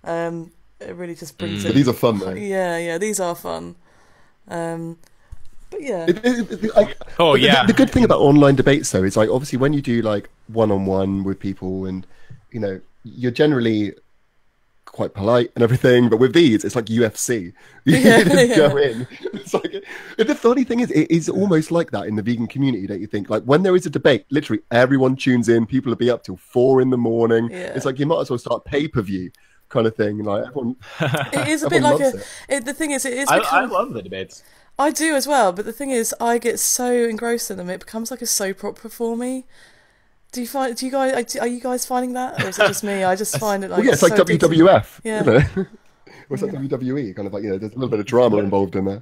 It really just brings it. But these are fun, though. Yeah, these are fun. But yeah. The good thing about online debates, though, is like obviously when you do like one-on-one with people, and you're generally quite polite and everything, but with these, it's like UFC. You just go in. It's like the funny thing is, it is almost like that in the vegan community, don't you think? Like when there is a debate, literally everyone tunes in. People will be up till 4 a.m. It's like you might as well start pay-per-view kind of thing. Like everyone, it is a bit like the thing is, it is. I love the debates. I do as well, but the thing is, I get so engrossed in them, it becomes like a soap opera for me. Are you guys finding that, or is it just me? I just find it like it's like WWF. Yeah. What's that WWE? Kind of like there's a little bit of drama involved in there.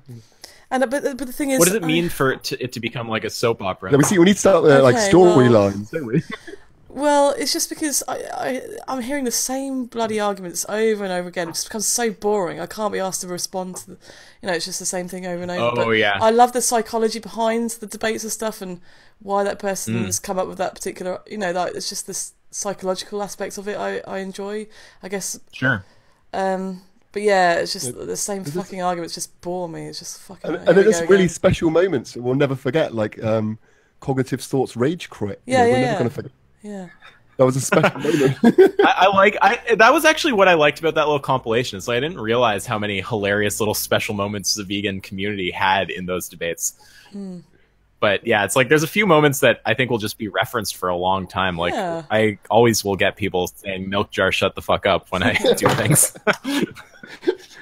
And but the thing is, what does it mean for it to become like a soap opera? No, we need to start like storylines, don't we? Well, it's just because I'm hearing the same bloody arguments over and over again. It just becomes so boring. I can't be asked to respond to it's just the same thing over and over. Oh, but yeah. I love the psychology behind the debates and stuff, and why that person's come up with that particular, like, it's just this psychological aspect of it I enjoy, I guess. Sure. But yeah, it's just the same fucking arguments just bore me. It's just fucking... And there's really special moments we'll never forget, like Cognitive Thoughts Rage Quit. Yeah, we're never going to forget. Yeah. That was a special moment. That was actually what I liked about that little compilation. So I didn't realize how many hilarious little special moments the vegan community had in those debates. But yeah, it's like there's a few moments that I think will just be referenced for a long time. Like I always will get people saying "milk jar, shut the fuck up" when I do things.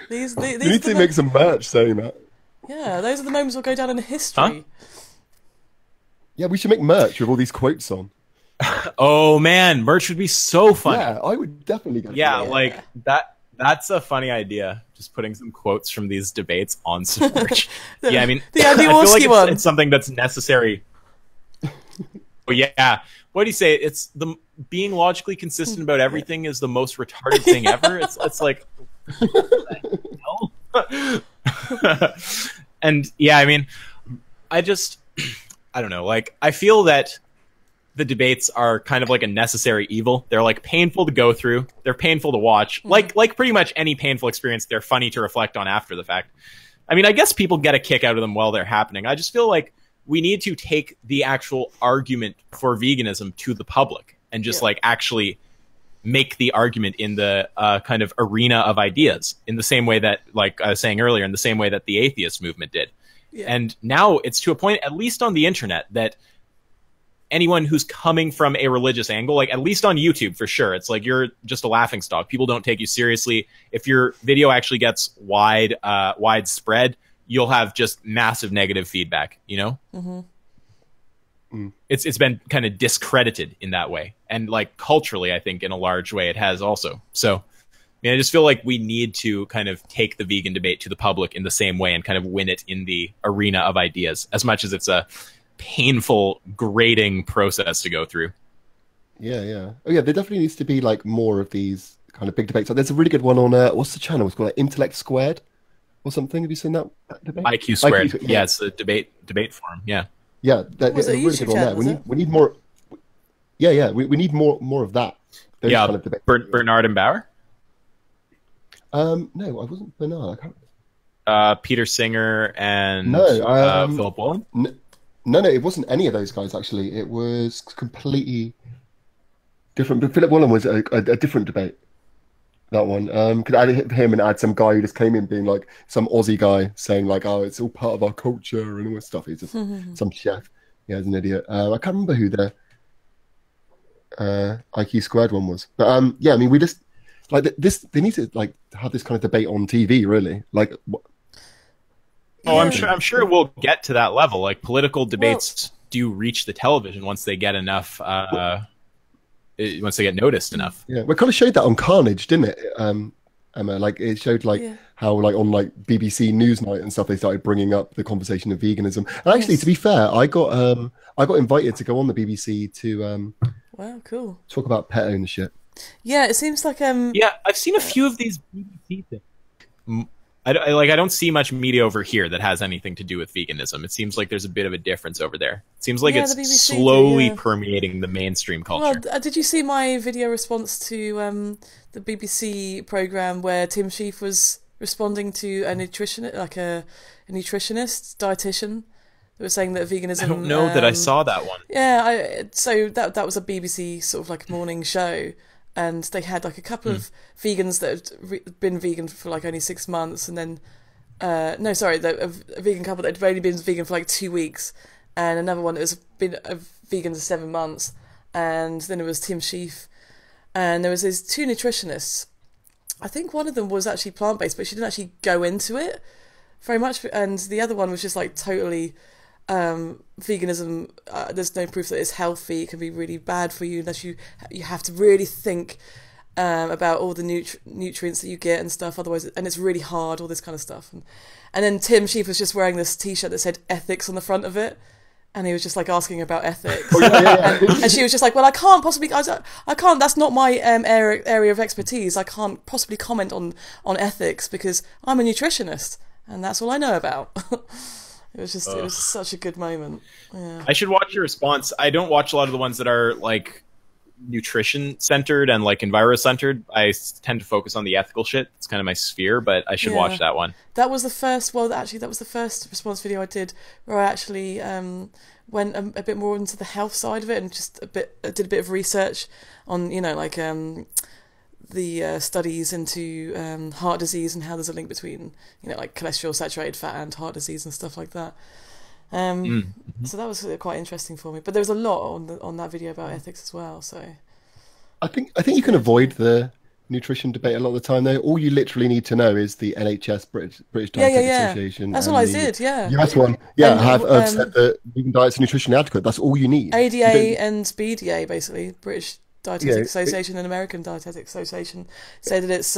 These you need to make some merch saying that. Yeah, those are the moments that will go down in history. Huh? Yeah, we should make merch with all these quotes on. Oh man, merch would be so fun. Yeah, I would definitely go. Yeah, like that's a funny idea. Just putting some quotes from these debates on some merch. Yeah, I mean, the Andy Wolski one. It's something that's necessary. But yeah, what do you say? It's being logically consistent about everything is the most retarded thing ever. It's like, and yeah, I mean, I don't know. Like, I feel that the debates are kind of like a necessary evil. They're like painful to go through. They're painful to watch. Like pretty much any painful experience, they're funny to reflect on after the fact. I mean, I guess people get a kick out of them while they're happening. I just feel like we need to take the actual argument for veganism to the public and just like actually make the argument in the kind of arena of ideas in the same way that, like I was saying earlier, in the same way that the atheist movement did. Yeah. And now it's to a point, at least on the internet, that anyone who's coming from a religious angle, like at least on YouTube for sure, it's like you're just a laughingstock. People don't take you seriously. If your video actually gets widespread, you'll have just massive negative feedback, It's been kind of discredited in that way. And like culturally, I think in a large way it has also. So I mean, I just feel like we need to kind of take the vegan debate to the public in the same way and kind of win it in the arena of ideas, as much as it's a painful, grating process to go through. Yeah. Oh yeah, there definitely needs to be like more of these kind of big debates. Like, there's a really good one on what's the channel? It's called like, Intellect Squared or something. Have you seen that debate? IQ Squared. Yeah, it's a debate forum. Yeah. Yeah, there's a really good one there. We need more. Yeah. We need more of that. Those kind of debates. Bernard and Bauer. No, I wasn't Bernard. I can't. Peter Singer and Philip Wolin. No, it wasn't any of those guys, actually. It was completely different. But Philip Wolin was a different debate, that one. Could add him and add some guy who just came in being like some Aussie guy saying like, oh, it's all part of our culture and all this stuff. He's just some chef. Yeah, he's an idiot. I can't remember who the IQ Squared one was. But yeah, I mean, we just, like, this, they need to like have this kind of debate on TV, really. Like, Oh, I'm sure we'll get to that level. Like, political debates do reach the television once they get enough, once they get noticed enough. Yeah, we kind of showed that on Carnage, didn't it, Emma? Like, it showed like how like on like BBC Newsnight and stuff, they started bringing up the conversation of veganism. And actually, to be fair, I got invited to go on the BBC to wow, cool, talk about pet ownership. Yeah, it seems like yeah, I've seen a few of these BBC things. I don't see much media over here that has anything to do with veganism. It seems like there's a bit of a difference over there. It seems like it's slowly permeating the mainstream culture. Well, did you see my video response to the BBC program where Tim Sheaf was responding to a nutritionist, like a nutritionist, dietitian, that was saying that veganism? I don't know that I saw that one. Yeah, so that was a BBC sort of like morning show. And they had like a couple of vegans that had been vegan for like only 6 months, and then a vegan couple that had only been vegan for like 2 weeks, and another one that was been a vegan for 7 months, and then it was Tim Sheaf, and there was these two nutritionists. I think one of them was actually plant-based, but she didn't actually go into it very much, and the other one was just like totally veganism, there's no proof that it's healthy. It can be really bad for you unless you have to really think about all the nutrients that you get and stuff, otherwise, and it's really hard, all this kind of stuff. And then Tim Sheaf was just wearing this t-shirt that said ethics on the front of it, and he was just like asking about ethics. Oh, yeah. And she was just like, well, I can't, that's not my area of expertise. I can't possibly comment on ethics because I'm a nutritionist and that's all I know about. It was such a good moment. Yeah. I should watch your response. I don't watch a lot of the ones that are like nutrition centered and like enviro centered. I tend to focus on the ethical shit. It's kind of my sphere, but I should watch that one. That was the first. Well, actually, that was the first response video I did where I actually went a bit more into the health side of it and just did a bit of research on the studies into heart disease and how there's a link between like cholesterol, saturated fat, and heart disease and stuff like that. So that was quite interesting for me. But there was a lot on that video about ethics as well. So I think you can avoid the nutrition debate a lot of the time though. All you literally need to know is the NHS British Dietetic Association. That's all I did. Yeah. US one. Yeah, have said that vegan diets are nutritionally adequate. That's all you need. ADA and BDA, basically British Dietetic Association and American Dietetic Association, say that it's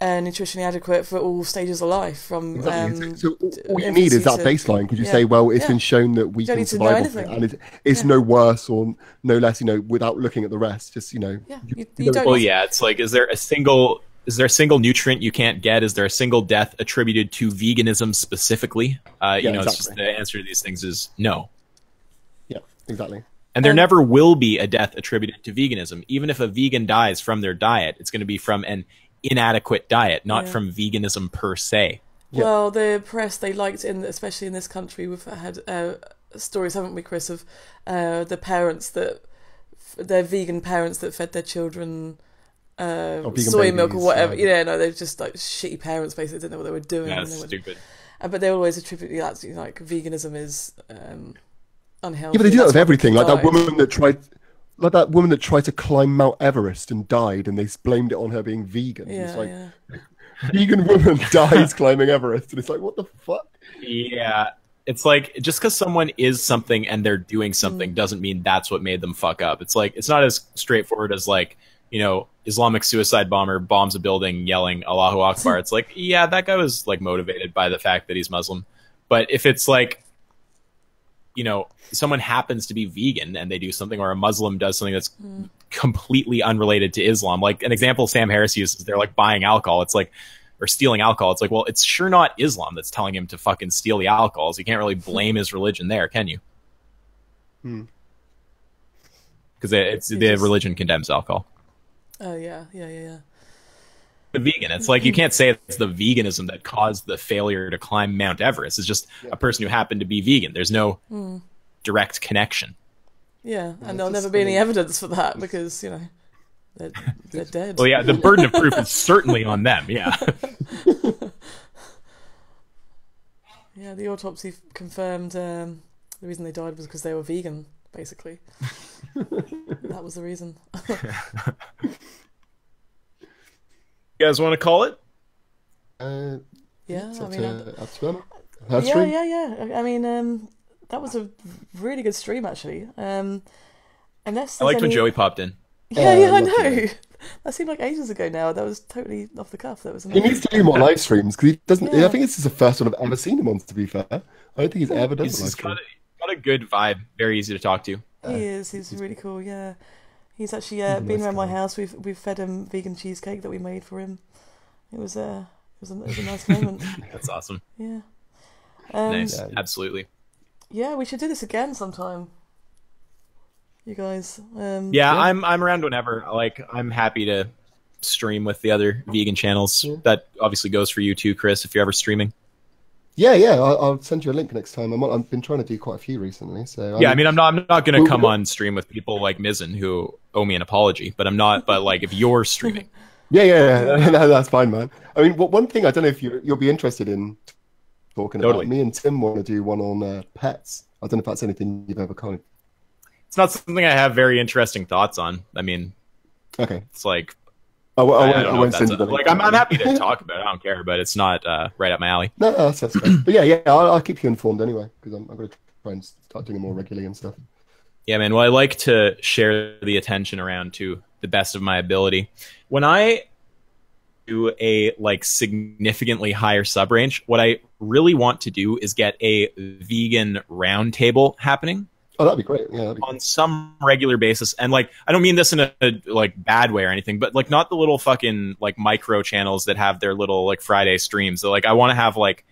nutritionally adequate for all stages of life. From so all you need is that baseline, because you say, well, it's been shown that we can survive off it, and it's no worse or no less, without looking at the rest. Just you don't. Well, yeah, it's like, is there a single nutrient you can't get? Is there a single death attributed to veganism specifically? It's just the answer to these things is no. Yeah, exactly. And there never will be a death attributed to veganism. Even if a vegan dies from their diet, it's going to be from an inadequate diet, not from veganism per se. Well, the press, they liked, especially in this country, we've had stories, haven't we, Chris, of the parents their vegan parents that fed their children soy milk or whatever. They're just like shitty parents, basically, didn't know what they were doing. Yeah, that's stupid. But they always attribute that to like veganism is unhealthy. Yeah, but they do that with everything. Like that woman that tried to climb Mount Everest and died, and they blamed it on her being vegan. It's like, vegan woman dies climbing Everest, and it's like, what the fuck? Yeah, it's like, just because someone is something and they're doing something doesn't mean that's what made them fuck up. It's like, it's not as straightforward as like, Islamic suicide bomber bombs a building yelling Allahu Akbar. It's like, yeah, that guy was like motivated by the fact that he's Muslim. But if it's like, someone happens to be vegan and they do something, or a Muslim does something that's completely unrelated to Islam. Like an example Sam Harris uses, they're like buying alcohol. It's like, or stealing alcohol. It's like, well, it's sure not Islam that's telling him to fucking steal the alcohol. So you can't really blame his religion there, can you? Because the religion condemns alcohol. Oh, yeah. The vegan, it's like, you can't say it's the veganism that caused the failure to climb Mount Everest. It's just a person who happened to be vegan. There's no direct connection. Yeah, and there'll never be any evidence for that because, they're dead. Well, yeah, the burden of proof is certainly on them, yeah. Yeah, the autopsy confirmed the reason they died was because they were vegan, basically. That was the reason. You guys want to call it? Yeah, I mean, that was a really good stream, actually. I liked when Joey popped in. Yeah, I know. That seemed like ages ago now. That was totally off the cuff. That was amazing. He needs to do more live streams because he doesn't. I think this is the first one I've ever seen him on. To be fair, I don't think he's ever done a live stream. Got a good vibe. Very easy to talk to. He is. He's really cool. Yeah, he's actually been around my house. We've fed him vegan cheesecake that we made for him. It was a nice moment. That's awesome. Yeah. Nice. Absolutely. Yeah, we should do this again sometime. You guys. I'm around whenever. Like, I'm happy to stream with the other vegan channels. That obviously goes for you too, Chris, if you're ever streaming. Yeah, I'll send you a link next time. I've been trying to do quite a few recently. So I'm not going to come on stream with people like Mizzen who owe me an apology, but I'm not. But like, if you're streaming. Yeah. No, that's fine, man. I mean, one thing I don't know if you'll be interested in talking about. Me and Tim want to do one on pets. I don't know if that's anything you've ever kind of. It's not something I have very interesting thoughts on. I mean, okay, it's like, I won't send you the link. Like, I'm happy to talk about it. I don't care, but it's not right up my alley. No, that's great. But yeah, I'll keep you informed anyway because I'm going to try and start doing it more regularly and stuff. Yeah, man. Well, I like to share the attention around to the best of my ability. When I a like significantly higher sub range, what I really want to do is get a vegan roundtable happening. Oh, that'd be great. Yeah, that'd be on some regular basis. And like, I don't mean this in a like bad way or anything, but like not the little fucking like micro channels that have their little like Friday streams. So like, I want to have like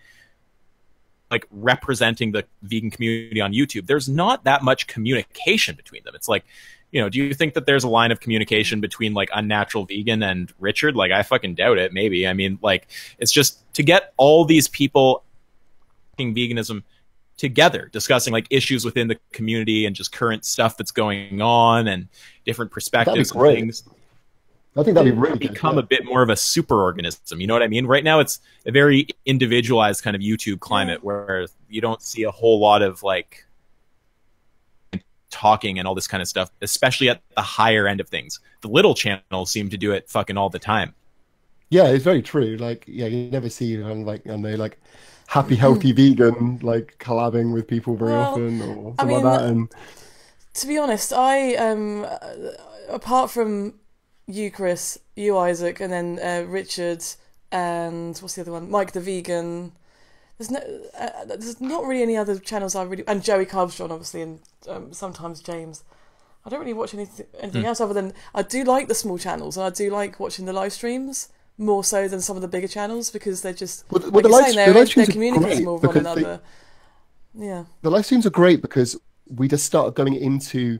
representing the vegan community on YouTube. There's not that much communication between them. It's like, you know, do you think that there's a line of communication between like Unnatural Vegan and Richard? Like, I fucking doubt it. Maybe. I mean, like, it's just to get all these people veganism together, discussing like issues within the community and just current stuff that's going on and different perspectives and things. I think that'd be really become a bit more of a super organism. You know what I mean? Right now, it's a very individualized kind of YouTube climate where you don't see a whole lot of like talking and all this kind of stuff, especially at the higher end of things. The little channels seem to do it fucking all the time. Yeah, it's very true. Like, yeah, you never see like, I don't know, like happy, healthy vegan like collabing with people very often or something like that. And to be honest, I apart from you, Chris, you, Isaac, and then Richard, and what's the other one? Mike the Vegan. There's not really any other channels I really, and Joey Carbstrong obviously, and sometimes James. I don't really watch anything else other than I do like the small channels, and I do like watching the live streams more so than some of the bigger channels because they're just like you're saying, their communities more with one another. Yeah, the live streams are great because we just start going into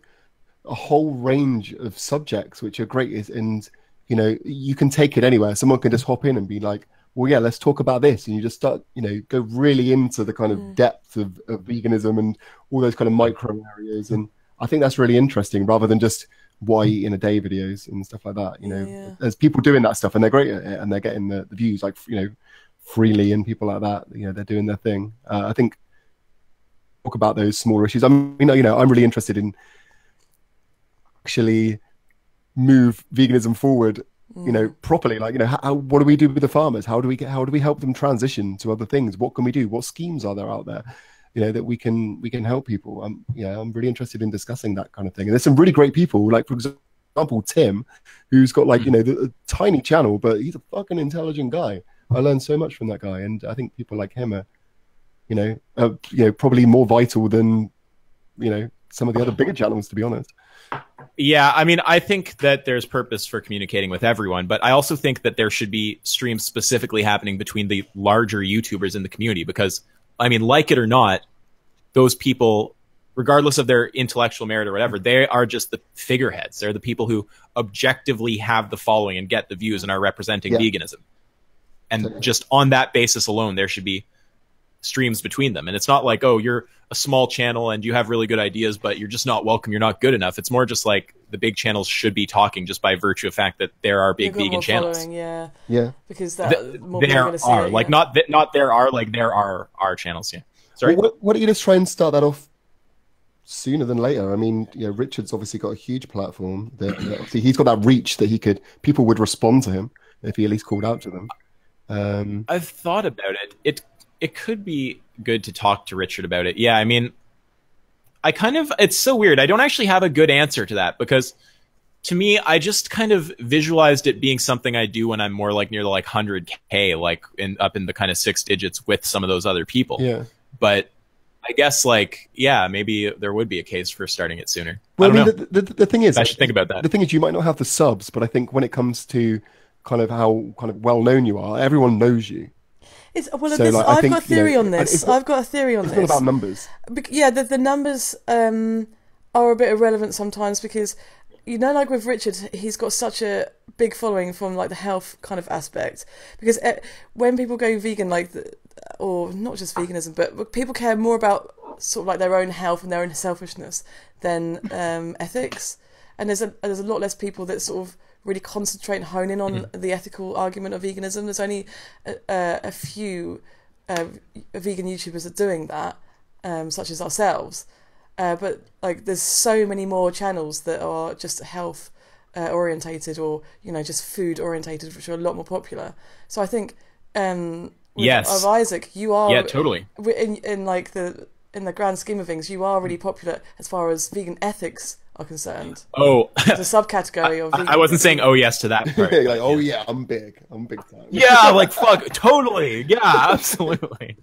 a whole range of subjects which are great, and you know, you can take it anywhere. Someone can just hop in and be like, well, yeah, let's talk about this, and you just start, you know, go really into the kind of depth of veganism and all those kind of micro areas, and I think that's really interesting rather than just what I eat in a day videos and stuff like that. You know, there's people doing that stuff and they're great at it and they're getting the views, like, you know, freely, and people like that, you know, they're doing their thing. I think talk about those smaller issues. I mean, you know, I'm really interested in actually move veganism forward, you know, properly. Like, you know, what do we do with the farmers? How do we help them transition to other things? What can we do? What schemes are there out there, you know, that we can help people? Yeah, I'm really interested in discussing that kind of thing. And there's some really great people, like for example Tim, who's got like, you know, a tiny channel, but he's a fucking intelligent guy. I learned so much from that guy, and I think people like him are, you know, probably more vital than, you know, some of the other bigger channels, to be honest. Yeah, I mean, I think that there's purpose for communicating with everyone, but I also think that there should be streams specifically happening between the larger YouTubers in the community because, I mean, like it or not, those people, regardless of their intellectual merit or whatever, they are just the figureheads. They're the people who objectively have the following and get the views and are representing veganism. And just on that basis alone, there should be streams between them. And it's not like, oh, you're a small channel and you have really good ideas, but you're just not welcome. You're not good enough. It's more just like the big channels should be talking just by virtue of fact that there are big vegan channels. Yeah. Because there are like not there are like there are our channels. Yeah. Sorry. Well, why don't you just try and start that off sooner than later? I mean, you know, Richard's obviously got a huge platform. That obviously he's got that reach that people would respond to him if he at least called out to them. I've thought about it. It could be good to talk to Richard about it. Yeah, I mean, it's so weird. I don't actually have a good answer to that because to me, I just kind of visualized it being something I do when I'm more like near the like 100K, like up in the kind of 6 digits with some of those other people. Yeah. But I guess like, yeah, maybe there would be a case for starting it sooner. Well, I mean, the thing is, I should think about that. The thing is, you might not have the subs, but I think when it comes to kind of how kind of well known you are, everyone knows you. I've got a theory on this. I've got a theory on this. It's not about numbers. Yeah, the numbers are a bit irrelevant sometimes because, you know, like with Richard, he's got such a big following from like the health kind of aspect. Because when people go vegan, like, or not just veganism, but people care more about sort of like their own health and their own selfishness than ethics. And there's a lot less people that sort of really concentrate and hone in on the ethical argument of veganism. There's only a few vegan YouTubers that are doing that, such as ourselves. But like, there's so many more channels that are just health orientated, or, you know, just food orientated, which are a lot more popular. So I think of Isaac, you are totally in like in the grand scheme of things, you are really popular as far as vegan ethics are concerned. Oh, it's a subcategory of. I wasn't saying oh yes to that part. Like, oh yeah, I'm big time. Yeah, like fuck, totally. Yeah, absolutely.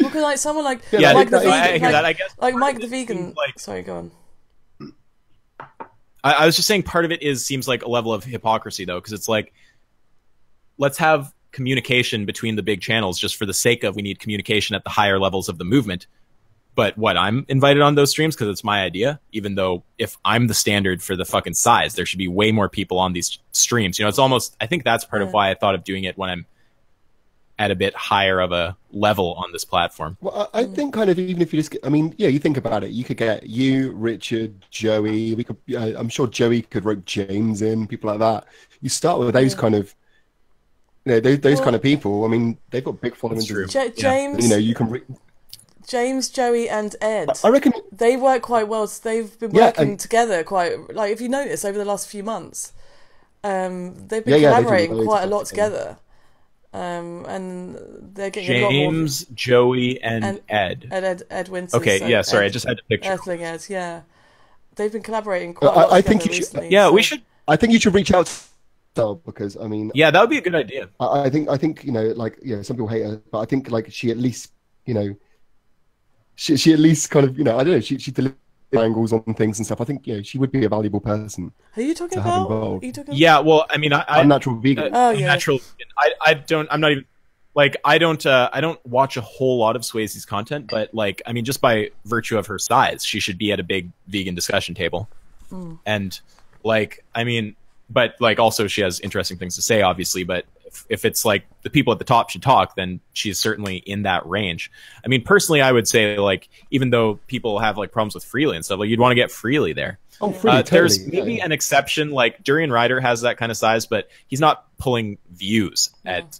Well, cause like someone like Mike the vegan, I hear that. I guess like Mike the vegan. Sorry, go on. I was just saying part of it seems like a level of hypocrisy though, because it's like, let's have communication between the big channels just for the sake of we need communication at the higher levels of the movement. But what, I'm invited on those streams because it's my idea, even though if I'm the standard for the fucking size, there should be way more people on these streams. You know, it's almost, I think that's part of why I thought of doing it when I'm at a bit higher of a level on this platform. Well, I think kind of even if you just, I mean, yeah, you think about it, you could get you, Richard, Joey, we could, I'm sure Joey could rope James in, people like that. You start with those kind of, you know, those kind of people. I mean, they've got big followings. James, you know, you can. James, Joey, and Ed. I reckon they work quite well. They've been working together quite. Like, if you notice over the last few months, they've been collaborating quite a lot together. And they're getting James, a lot more... Joey, and Ed. Ed Winters. Okay, yeah, sorry, I just had to picture. Earthling Ed, yeah. They've been collaborating quite a lot I think recently, we should. I think you should reach out to her because, I mean... Yeah, that would be a good idea. I think you know, like, yeah, some people hate her, but I think, like, she at least, you know... She at least kind of, you know, I don't know, she delivers angles on things and stuff. I think, you know, she would be a valuable person. Are you talking about? Yeah, well, I mean, I'm natural vegan. Natural vegan. I'm not even like I don't watch a whole lot of Swayze's content, but like, I mean, just by virtue of her size, she should be at a big vegan discussion table. And like, I mean, but like, also she has interesting things to say, obviously. But if it's like the people at the top should talk, then she's certainly in that range. I mean, personally, I would say, like, even though people have like problems with Freely and stuff, like, you'd want to get Freely there. Oh, Freely, there's maybe an exception, like Durian Rider has that kind of size, but he's not pulling views at.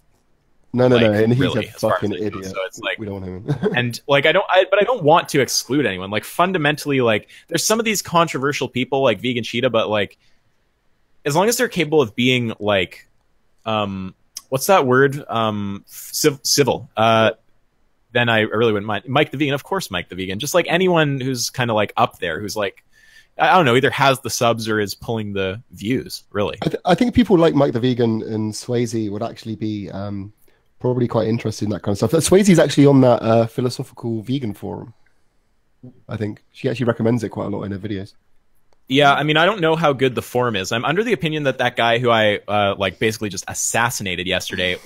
No, and he's really, a fucking idiot. So it's like, we don't want him. And like, but I don't want to exclude anyone. Like, fundamentally, like, there's some of these controversial people like Vegan Cheetah, but like, as long as they're capable of being like, what's that word? Civil. Then I really wouldn't mind. Mike the Vegan, of course, Mike the Vegan. Just like anyone who's kind of like up there, who's like, I don't know, either has the subs or is pulling the views. Really, I think people like Mike the Vegan and Swayze would actually be probably quite interested in that kind of stuff. Swayze's actually on that philosophical vegan forum. I think she actually recommends it quite a lot in her videos. Yeah, I mean, I don't know how good the forum is. I'm under the opinion that that guy who I like basically just assassinated yesterday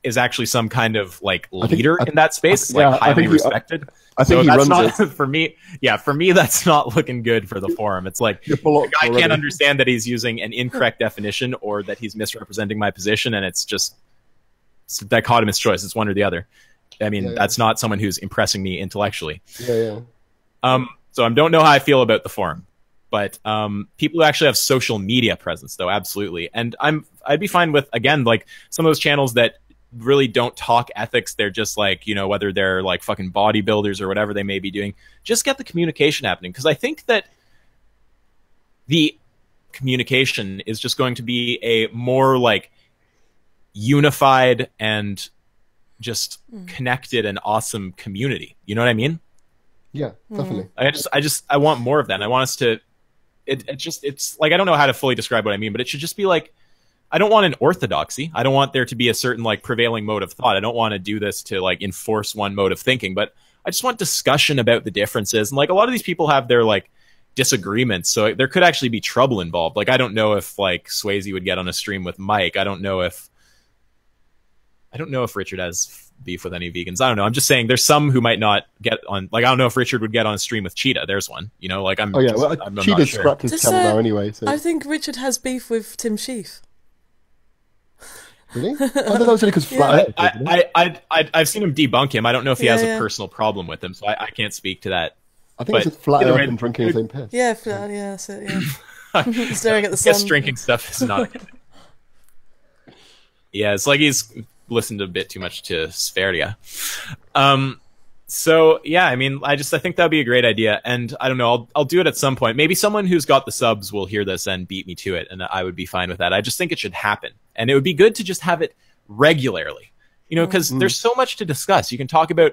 is actually some kind of like leader in that space, like highly respected. I think he runs it. For me, yeah, for me, that's not looking good for the forum. It's like the guy can't understand that he's using an incorrect definition or that he's misrepresenting my position, and it's just it's a dichotomous choice. It's one or the other. I mean, that's not someone who's impressing me intellectually. Yeah. So I don't know how I feel about the forum. But people who actually have social media presence, though, absolutely. And I'd be fine with, again, like some of those channels that really don't talk ethics. They're just like, you know, whether they're like fucking bodybuilders or whatever they may be doing, just get the communication happening. Because I think that the communication is just going to be a more like unified and just connected and awesome community. You know what I mean? Yeah, definitely. I want more of that. I want us to. It's like, I don't know how to fully describe what I mean, but it should just be like, I don't want an orthodoxy. I don't want there to be a certain like prevailing mode of thought. I don't want to do this to like enforce one mode of thinking, but I just want discussion about the differences. And like a lot of these people have their like disagreements. So there could actually be trouble involved. Like, I don't know if like Swayze would get on a stream with Mike. I don't know if Richard has beef with any vegans. I don't know. I'm just saying there's some who might not get on. Like, I don't know if Richard would get on a stream with Cheetah. There's one. You know, like I'm. Oh yeah, just, well, I'm Cheetah's scrapped his channel now anyway. So. I think Richard has beef with Tim Sheaf. Really? I thought that was only because Flat I've seen him debunk him. I don't know if he has a personal problem with him, so I can't speak to that. I think it's just Flat Earth and drinking his own piss. Yeah, that's it. Yeah. Staring at the sun. I guess drinking stuff is not. Yeah, it's like he's listened a bit too much to Sferia. So yeah, I mean, I think that'd be a great idea, and I don't know, I'll do it at some point. Maybe someone who's got the subs will hear this and beat me to it, and I would be fine with that. I just think it should happen, and it would be good to just have it regularly, you know, because there's so much to discuss. You can talk about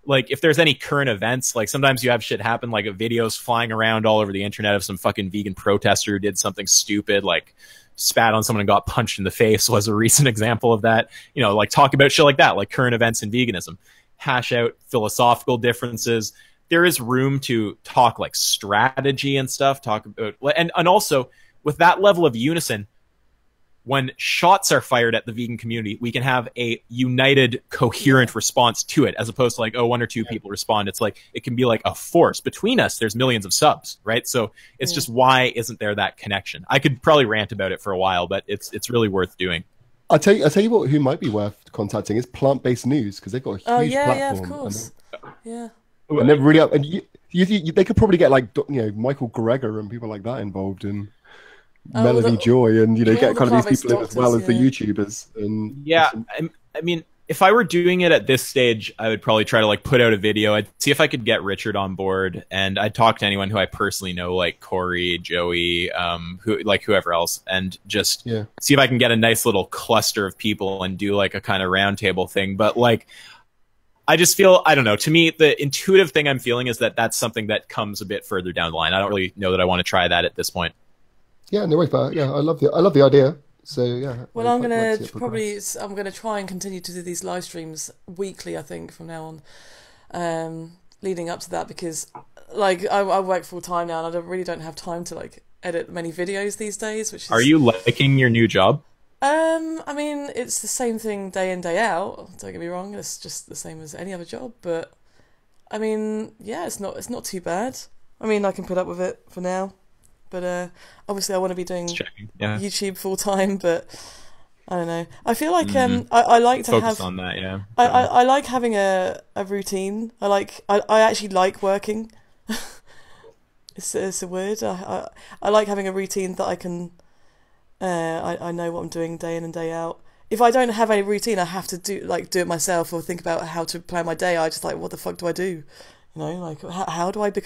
like if there's any current events, like sometimes you have shit happen, like videos flying around all over the internet of some fucking vegan protester who did something stupid, like spat on someone and got punched in the face was a recent example of that. You know, like talk about shit like that, like current events in veganism, hash out philosophical differences. There is room to talk like strategy and stuff, talk about, and also with that level of unison, when shots are fired at the vegan community, we can have a united, coherent response to it, as opposed to like, oh, one or two people respond. It's like, it can be like a force. Between us, there's millions of subs, right? So it's just, why isn't there that connection? I could probably rant about it for a while, but it's really worth doing. I'll tell you what, who might be worth contacting is Plant-Based News, because they've got a huge platform. Yeah, of course. And they're really up, and they could probably get like, you know, Michael Greger and people like that involved in Melanie Joy, and you know, get kind of these people in as well as the YouTubers. And I mean, if I were doing it at this stage, I would probably try to like put out a video. I'd see if I could get Richard on board, and I'd talk to anyone who I personally know, like Corey, Joey, whoever else, and just see if I can get a nice little cluster of people and do like a kind of roundtable thing. But like, I just feel, I don't know, to me, the intuitive thing I'm feeling is that that's something that comes a bit further down the line. I don't really know that I want to try that at this point. Yeah, no way, but I love the idea. So yeah. Well, I'm gonna try and continue to do these live streams weekly. I think from now on, leading up to that, because like I work full time now, and I really don't have time to like edit many videos these days. Which is... Are you liking your new job? I mean, it's the same thing day in, day out. Don't get me wrong; it's just the same as any other job. But I mean, yeah, it's not too bad. I mean, I can put up with it for now. But obviously I want to be doing YouTube full time, but I don't know. I feel like I like to focus on that, yeah. I like having a routine. I actually like working. It's a word. I like having a routine that I can I know what I'm doing day in and day out. If I don't have a routine, I have to do it myself or think about how to plan my day. I just like, what the fuck do I do? You know, like how do I be a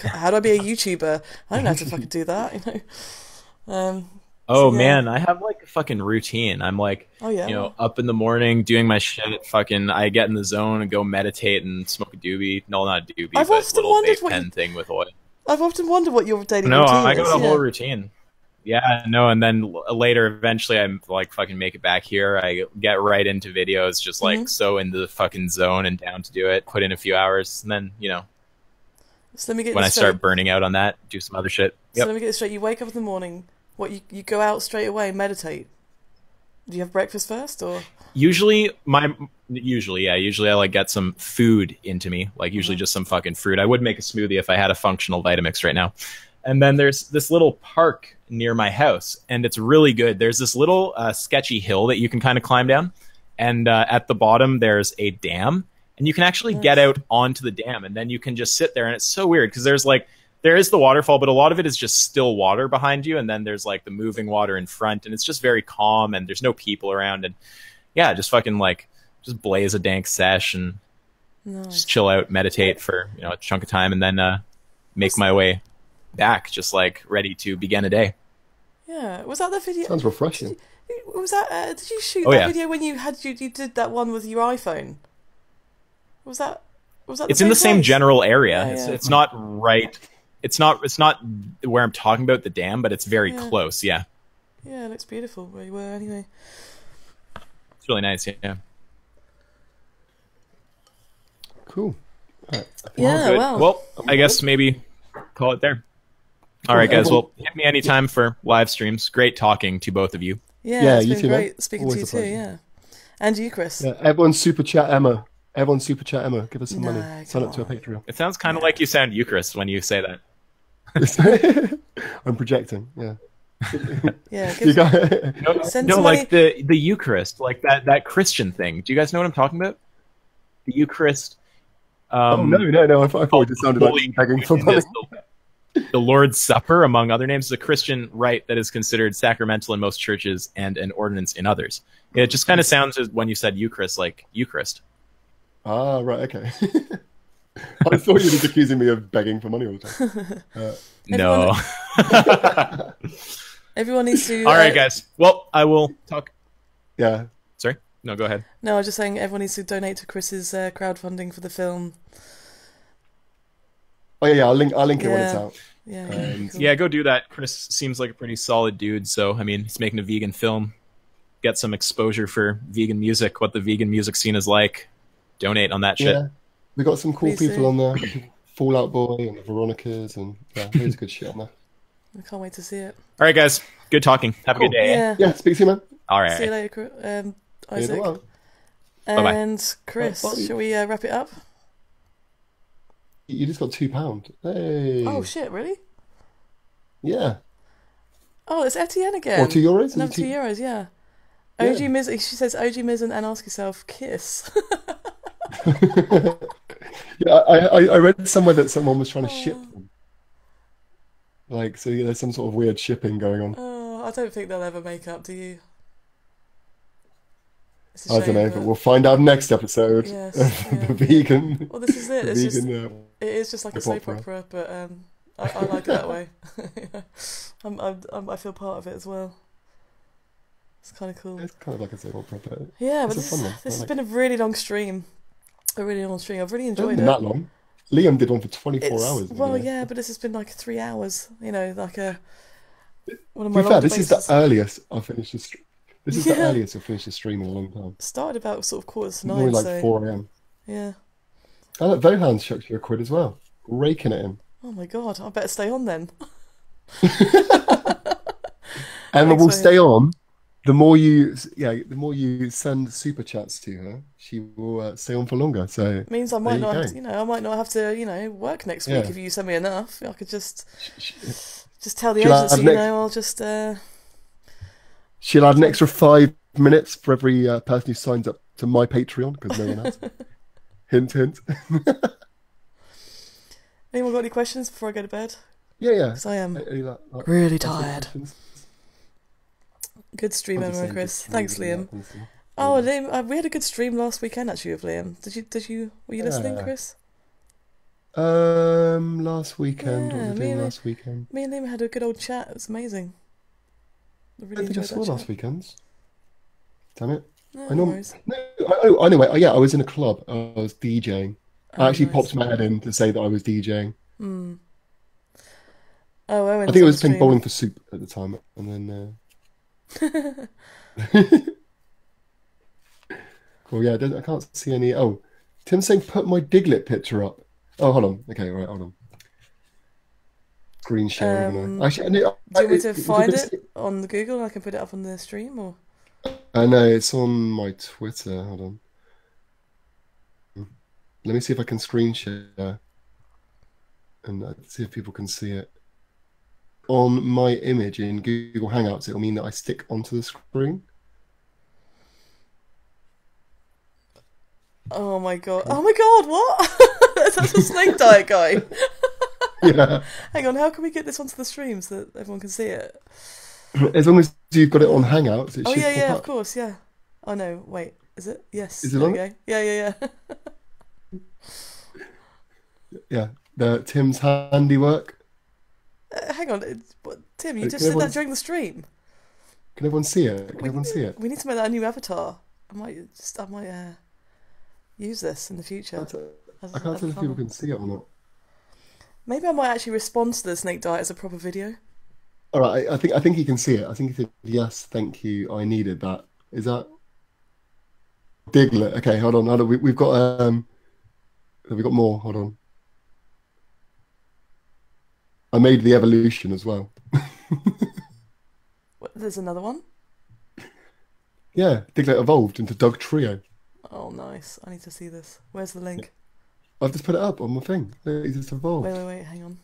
YouTuber? I don't know how to fucking do that. You know. Man, I have like a fucking routine. I'm like, you know, up in the morning doing my shit. Fucking, I get in the zone and go meditate and smoke a doobie. No, not a doobie. I've often wondered what thing with oil. I've often wondered what your daily routine is. No, I got a whole routine. Yeah, no, and then later, eventually, I'm like fucking make it back here. I get right into videos, just like so into the fucking zone and down to do it. Put in a few hours, and then you know. So let me get when I start burning out on that, do some other shit. So let me get this straight. You wake up in the morning. What, you go out straight away, meditate? Do you have breakfast first, or? Usually I like get some food into me, like usually just some fucking fruit. I would make a smoothie if I had a functional Vitamix right now. And then there's this little park near my house, and it's really good. There's this little sketchy hill that you can kind of climb down, and at the bottom there's a dam. And you can actually get out onto the dam, and then you can just sit there. And it's so weird because there is the waterfall, but a lot of it is just still water behind you. And then there's like the moving water in front, and it's just very calm, and there's no people around. And yeah, just fucking like, just blaze a dank sesh and just chill out, meditate for, you know, a chunk of time, and then make my way back, just like ready to begin a day. Yeah. Was that the video? Sounds refreshing. Did you shoot that video when you did that one with your iPhone? Was that it's in the same general area. It's not right. It's not where I'm talking about the dam, but it's very close. Yeah. Yeah, it looks beautiful where you were anyway. It's really nice. Yeah. Cool. Well, I guess maybe call it there. All right, guys. Well, hit me anytime for live streams. Great talking to both of you. Yeah, it's been great speaking to you too. Yeah, and you, Chris. Yeah, everyone super chat Emma. Everyone super chat Emma. Give us some money. Sign up to a Patreon. It sounds kind of like you sound Eucharist when you say that. I'm projecting. Yeah. Yeah. No, like the Eucharist, like that Christian thing. Do you guys know what I'm talking about? The Eucharist. No. I thought it just sounded like begging for money. The Lord's Supper, among other names, is a Christian rite that is considered sacramental in most churches and an ordinance in others. It just kind of sounds, when you said Eucharist, like Eucharist. Ah, right, okay. I thought you were accusing me of begging for money all the time. No. Everyone needs to... All right, guys. Well, I will talk... Yeah. Sorry? No, go ahead. No, I was just saying everyone needs to donate to Chris's crowdfunding for the film. Oh yeah, I'll link it when it's out. Yeah, yeah, go do that. Chris seems like a pretty solid dude. So I mean, he's making a vegan film. Get some exposure for vegan music. What the vegan music scene is like. Donate on that shit. Yeah, we got some cool people on there. Fallout Boy and the Veronicas, and loads of good shit on there. I can't wait to see it. All right, guys. Good talking. Have a good day. Yeah, speak to you, man. All right. See you later, Isaac. Bye-bye. And Chris, shall we wrap it up? You just got £2. Hey. Oh shit! Really? Yeah. Oh, it's Etienne again. Or €2? Another €2. Yeah. OG Miz. She says OG Miz and ask yourself kiss. Yeah, I read somewhere that someone was trying to ship them. Like, so there's some sort of weird shipping going on. Oh, I don't think they'll ever make up. Do you? I don't know, but we'll find out next episode. Yes, the vegan. Well, this is it. It's vegan, it is just like a soap opera, but I like it that way. I feel part of it as well. It's kind of cool. It's kind of like a soap opera, but yeah, but this has been a really long stream. I've really enjoyed it. Not that long. Liam did one for 24 hours. Well, yeah, but this has been like 3 hours. You know, like one of my. To be fair, this is the earliest I've finished the stream. This is the earliest I've finished a stream in a long time. Started about sort of 8:45. Normally like 4 a.m. Yeah. And look, Vohan's chucked you £1 as well. Raking it in. Oh my god, I better stay on then. And we'll stay on. The more you send super chats to her, she will stay on for longer. So it means I might not, I might not have to, work next week if you send me enough. I could just tell the agency, I'll just. She'll add an extra 5 minutes for every person who signs up to my Patreon, because no one has. Hint, hint. Anyone got any questions before I go to bed? Yeah. Because I am really tired. Good stream, Emma, Chris. Thanks, Liam. Oh, Liam, we had a good stream last weekend actually with Liam. Were you listening, Chris? Last weekend. What were we doing last weekend? Me and Liam had a good old chat. It was amazing. I think I saw last weekend's. Damn it. No, I was in a club. I was DJing. I actually popped my head in to say that I was DJing. Oh, I think I was playing Bowling for Soup at the time, and then. Cool. Yeah, I can't see any. Oh, Tim's saying put my Diglett picture up. Oh, hold on. Okay, right, hold on. Screen sharing. Actually, do you want me to find it on the Google and I can put it up on the stream, or? No, it's on my Twitter. Hold on. Let me see if I can screen share and see if people can see it. On my image in Google Hangouts, it'll mean that I stick onto the screen. Oh my god! Oh my god! What? That's a snake diet guy. Yeah. Hang on, how can we get this onto the stream so that everyone can see it? As long as you've got it on Hangouts, it should yeah, pop of course, yeah. Oh no, wait, is it? Yes. Is it on? Okay. Yeah. Yeah, Tim's handiwork. Hang on, Tim, you just said that during the stream. Can everyone see it? We need to make that a new avatar. I might use this in the future. I can't tell if people can see it or not. Maybe I might actually respond to the snake diet as a proper video. All right, I think he can see it. I think he said yes, thank you. I needed that. Is that Diglett? Okay, hold on. We've got more. Hold on. I made the evolution as well. There's another one? Yeah, Diglett evolved into Doug Trio. Oh, nice. I need to see this. Where's the link? I've just put it up on my thing. He just evolved. Wait, hang on.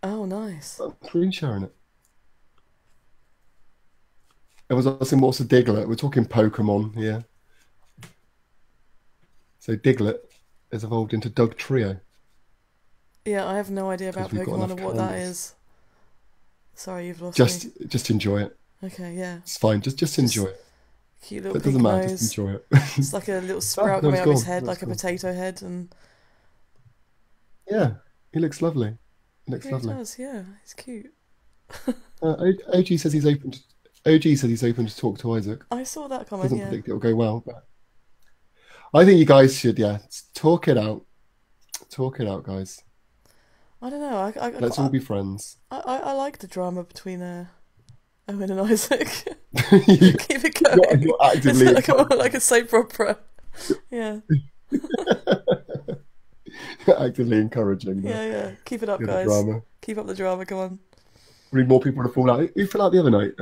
Oh, nice. I'm screen sharing it. Everyone's asking what's a Diglett. We're talking Pokemon here. So Diglett has evolved into Doug Trio. Yeah, I have no idea about Pokemon and what that is. Sorry, you've lost me. Just enjoy it. Okay, yeah. It's fine. Just enjoy it. Cute little pink nose. Just enjoy it. It's like a little sprout coming out of his head, like a potato head, and. Yeah, he looks lovely. He does, yeah. He's cute. OG says he's open. OG said he's open to talk to Isaac. I saw that comment. Doesn't predict it'll go well, but I think you guys should, talk it out. Talk it out, guys. I don't know. Let's all be friends. I like the drama between Owen and Isaac. Keep it going. You're actively it's like a soap opera. Yeah. Actively encouraging. Yeah. Keep it up, guys. Drama. Keep up the drama. Come on. We need more people to fall out. Who fell out the other night?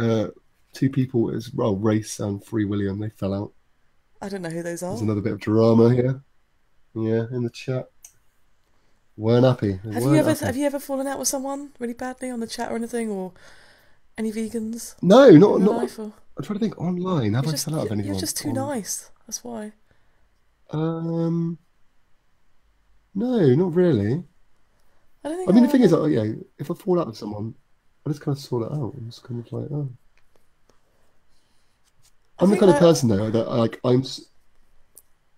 Two people as well, Race and Free William. They fell out. I don't know who those are. There's another bit of drama here. Yeah, in the chat. Weren't happy. Have you ever fallen out with someone really badly on the chat or anything, or any vegans? No, not. Life, or... I'm trying to think online. Have I fell out of anyone? You're just too nice. That's why. No, not really. I don't think. I mean, the thing is, if I fall out with someone, I just kind of sort it out. I'm just kind of like, oh. I'm the kind of person though that I'm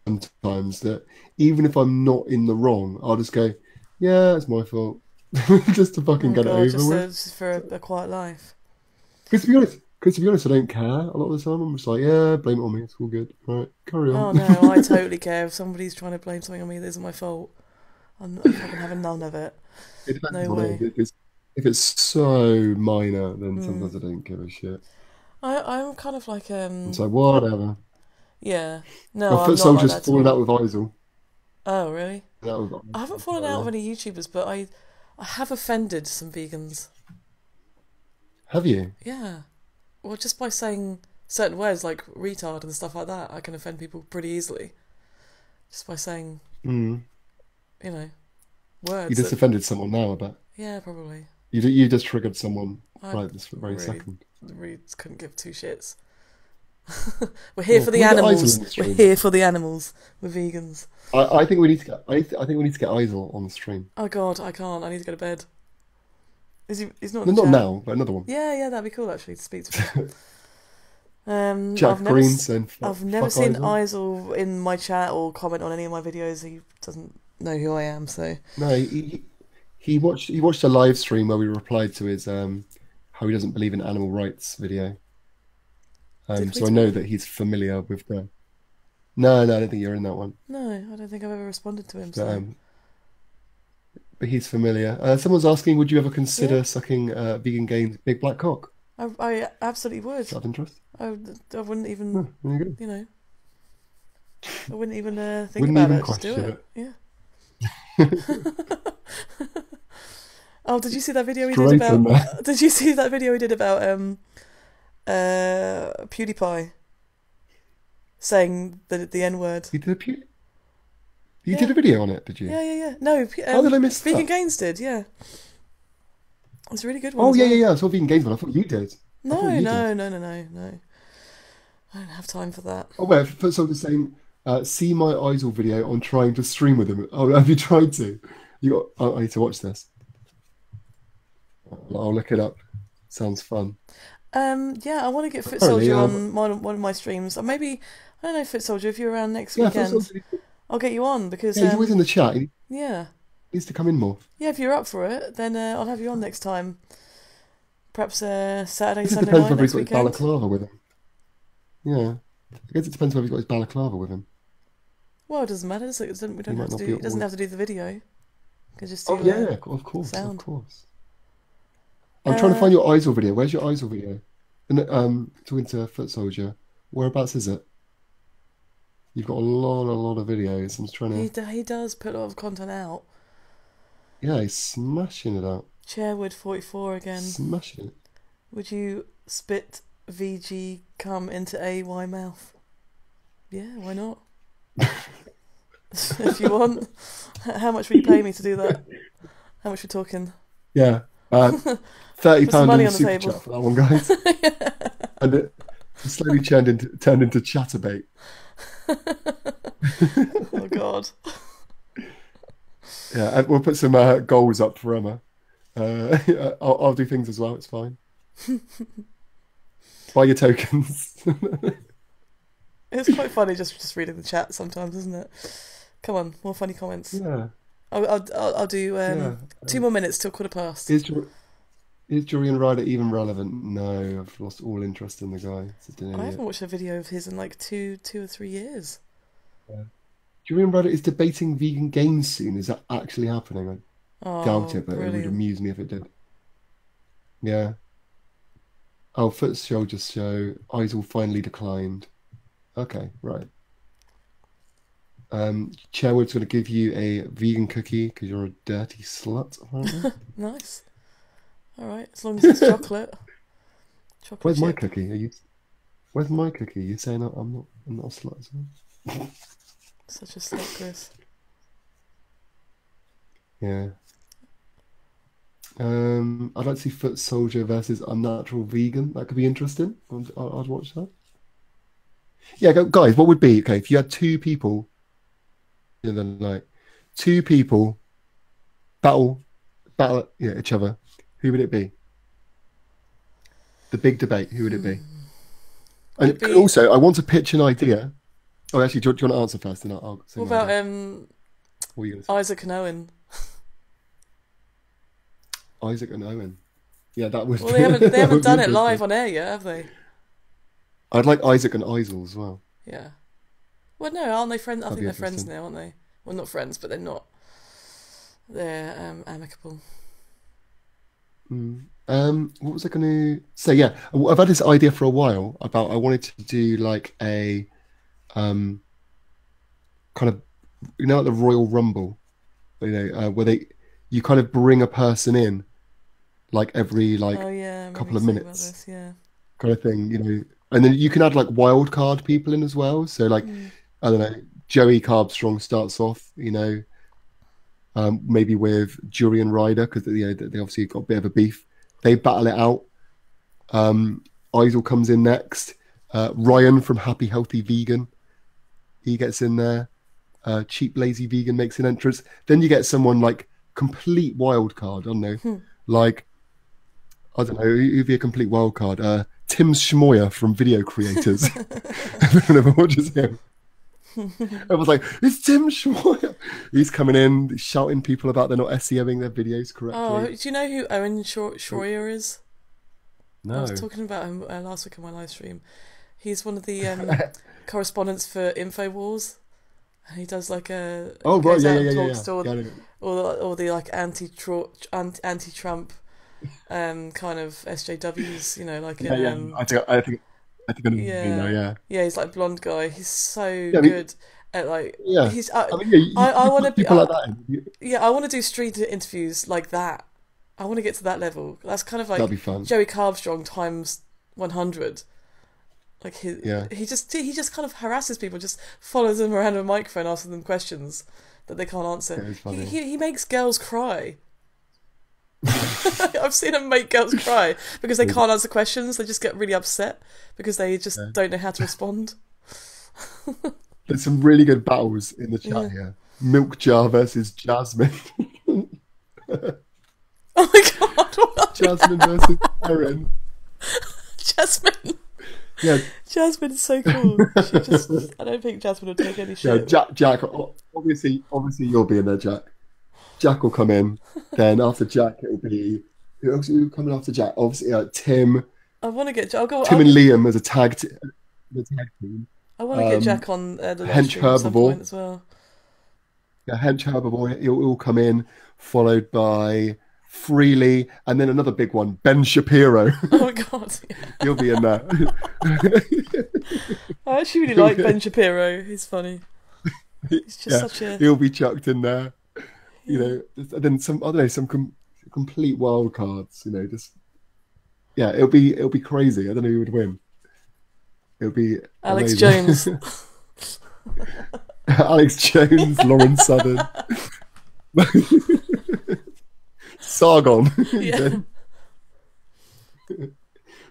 sometimes that even if I'm not in the wrong, I'll just go, yeah, it's my fault, just to fucking get it over with. Just for a quiet life. Because to be honest, I don't care a lot of the time. I'm just like, yeah, blame it on me. It's all good. Right, carry on. Oh no, I totally care if somebody's trying to blame something on me that isn't my fault. I'm fucking having none of it. It depends no way. If it's so minor, then sometimes I don't give a shit. I'm kind of like It's like whatever. Yeah. No, My foot soldier's fallen out with Isel. Oh really? I haven't fallen out with any YouTubers, but I have offended some vegans. Have you? Yeah. Well, just by saying certain words like retard and stuff like that, I can offend people pretty easily. Just by saying, you know, words. You just offended someone now, I bet. Yeah, probably. You just triggered someone right this very second. Really couldn't give two shits. We're here for the animals. We're here for the animals. We're vegans. I think we need to get. I think we need to get Isel on the stream. Oh God, I can't. I need to go to bed. Is he? He's not. No, not now, but another one. Yeah, that'd be cool actually to speak to him. Jack Green saying, I've never seen Isel in my chat or comment on any of my videos. He doesn't know who I am, so. No, he watched a live stream where we replied to his how he doesn't believe in animal rights video. So I know that he's familiar with the. No, I don't think you're in that one. No, I don't think I've ever responded to him. So. But he's familiar. Someone's asking, would you ever consider sucking Vegan Games' big black cock? I absolutely would. Is that of interest? I wouldn't even, you know, I wouldn't even think wouldn't about even it. Just do question it. Yeah. Oh, did you see that video he did about? Did you see that video he did about PewDiePie saying the N-word? You did a video on it, did you? Yeah. No, how did I miss that? Vegan Gains did, yeah. It was a really good one. Oh, yeah. I saw Vegan Gains one. I thought you did. No. I don't have time for that. Oh, wait, for someone saying, see my Isel video on trying to stream with him. Oh, have you tried to? I need to watch this. I'll look it up. Sounds fun. Yeah, I want to get Foot Soldier on one of my streams. Or maybe, I don't know, Foot Soldier, if you're around next weekend, I'll get you on because... Yeah, he's always in the chat. Yeah. He needs to come in more. Yeah, if you're up for it, then I'll have you on next time. Perhaps Saturday, Sunday night next weekend. It depends whether he's got his balaclava with him. Yeah. I guess it depends whether he's got his balaclava with him. Well, it doesn't matter. He doesn't have to do the video. You can just do of course, sound. Of course. I'm trying to find your Isel video. Where's your Isel video? And talking to Foot Soldier, whereabouts is it? You've got a lot of videos. I'm just trying to. He does put a lot of content out. Yeah, he's smashing it out. Chairwood 44 again. Smashing it. Would you spit VG cum into AY mouth? Yeah, why not? If you want. How much will you pay me to do that? How much are we talking? Yeah. £30 in super chat for that one, guys. And it slowly turned into Chatterbait. Oh God. Yeah, and we'll put some goals up for Emma. I'll do things as well. It's fine. Buy your tokens. It's quite funny just reading the chat sometimes, isn't it? Come on, more funny comments. Yeah. I'll do 2 more minutes till 1:15. Is Julian Ryder even relevant? No, I've lost all interest in the guy. I haven't watched a video of his in like two or 3 years. Yeah. you remember that it's debating vegan games soon? Is that actually happening? I doubt it, but it would brilliant. amuse me if it did. Yeah. Oh, foot soldiers show. Eyes all finally declined. Okay, right. Chairwood's going to give you a vegan cookie because you're a dirty slut. Apparently. Nice. All right, as long as it's chocolate. Where's my cookie? Where's my cookie? You saying I'm not a slut? Such a slut, Chris. Yeah. I'd like to see Foot Soldier versus Unnatural Vegan. That could be interesting. I'd watch that. Yeah, guys, what would be okay if you had two people? Then like two people battle each other. Who would it be? The big debate. Who would it be? And also, I want to pitch an idea. Oh, actually, do you want to answer first? And I'll say what about what are you gonna say? Isaac and Owen? Isaac and Owen. Yeah, that would. Well, they haven't done it live on air yet, have they? I'd like Isaac and Isel as well. Yeah. Well, no, aren't they friends? I think they're friends now, aren't they? Well, not friends, but they're not. They're amicable. What was I going to say? Yeah, I've had this idea for a while about I wanted to do like a kind of like the Royal Rumble, where you kind of bring a person in like every couple of minutes, kind of thing, and then you can add like wild card people in as well. So like I don't know, Joey Carbstrong starts off, maybe with Jury and Ryder because they obviously got a bit of a beef. They battle it out. Isel comes in next. Ryan from Happy Healthy Vegan, he gets in there. Cheap Lazy Vegan makes an entrance. Then you get someone like complete wild card. I don't know, like I don't know who'd be a complete wild card. Tim Schmoyer from Video Creators. Everyone ever watches him. I was like, it's Tim Schmoyer. He's coming in, shouting people about they're not SEOing their videos correctly. Oh, do you know who Owen Schroyer is? No. I was talking about him last week on my live stream. He's one of the correspondents for Infowars. And he does like a all the like anti-Trump kind of SJWs, like in I think I know you know, yeah, he's like a blonde guy. He's so good at like he's. I want to be people like that. Yeah, I want to do street interviews like that. I want to get to that level. That's kind of like that'd be fun. Joey Carbstrong times 100. Like he just kind of harasses people, just follows them around with a microphone, asking them questions that they can't answer. He makes girls cry. I've seen him make girls cry because they can't answer questions. They just get really upset because they just don't know how to respond. There's some really good battles in the chat here. Milk Jar versus Jasmine. Oh my god! Jasmine versus Erin. Jasmine. Yeah, Jasmine's so cool. I don't think Jasmine would take any shit. Yeah, Jack. Obviously, you'll be in there, Jack. Jack will come in. Then after Jack, it'll be who else will come in after Jack? Obviously, Tim. I want to get Tim and Liam as a tag team. I want to get Jack on the Hench Livestream at some Herbivore point as well. Yeah, Hench Herbivore. He'll come in, followed by Freely, and then another big one, Ben Shapiro. Oh my god, yeah. He'll be in there. I actually really like Ben Shapiro. He's funny. He's just such a. He'll be chucked in there. And then some complete wild cards. It'll be crazy. I don't know who would win. It'll be Alex amazing. Jones. Alex Jones, Lauren Southern, Sargon. Yeah.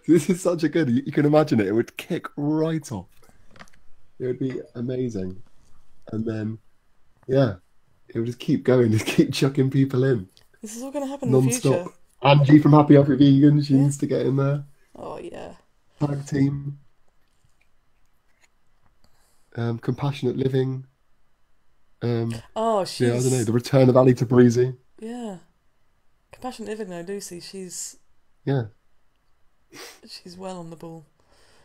This is such a good. You can imagine it. It would kick right off. It would be amazing, and then, it would just keep going. Just keep chucking people in. This is all going to happen in the future. Angie from Happy Healthy Vegan. She needs to get in there. Oh yeah. Tag team. Compassionate Living. She's. Yeah, I don't know. The return of Ali Tabrizi. Yeah. Compassionate Living, though, Lucy. She's. Yeah. She's well on the ball.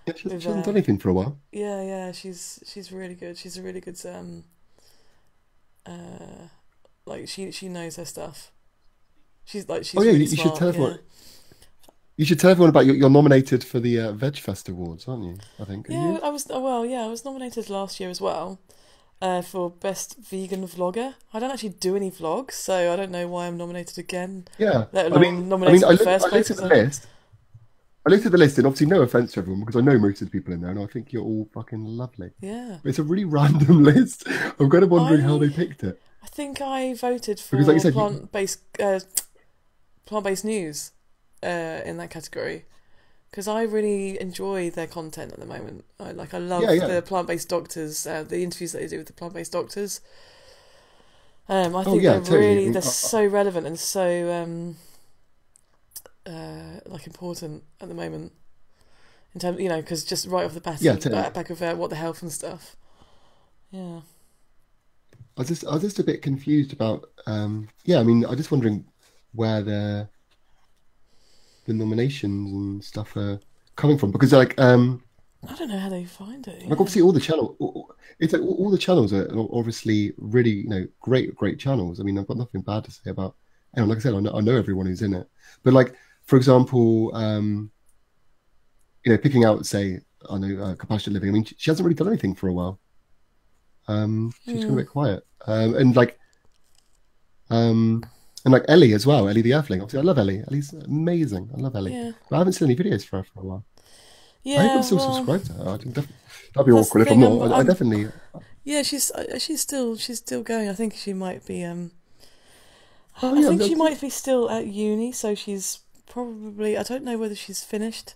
Yeah, she hasn't done anything for a while. Yeah. She's really good. She's a really good like she knows her stuff. She's Oh yeah, really you smart, should tell everyone. You should tell everyone about you're nominated for the VegFest Awards, aren't you? I think. Are Yeah, you? I was. Well, yeah, I was nominated last year as well. For best vegan vlogger. I don't actually do any vlogs, so I don't know why I'm nominated again. Yeah, Let alone nominated in the first place. I looked at the list, and obviously, no offense to everyone, because I know most of the people in there, and I think you're all fucking lovely. Yeah. But it's a really random list. I'm kind of wondering how they picked it. I think I voted for Because, like you said, plant-based news in that category. Because I really enjoy their content at the moment. I love the plant-based doctors, the interviews that they do with the plant-based doctors. I think they're so relevant and so important at the moment. In terms, because just right off the bat, back of what the health and stuff. Yeah. I was just a bit confused about. I mean, I'm just wondering where the nominations and stuff are coming from, because I don't know how they find it. Like obviously all the all the channels are obviously really great channels. I mean, I've got nothing bad to say about. Like I said, I know everyone who's in it, but like for example, picking out say Compassionate Living. I mean, she hasn't really done anything for a while. She's been a bit quiet, and like Ellie as well, Ellie the Earthling. Obviously, I love Ellie. Ellie's amazing. I love Ellie. Yeah. But I haven't seen any videos for her for a while. Yeah, I hope I'm still subscribed to her. I think that'd be awkward if I'm not. I definitely. Yeah, she's still going. I think she might be. I think she might be still at uni, so she's probably. I don't know whether she's finished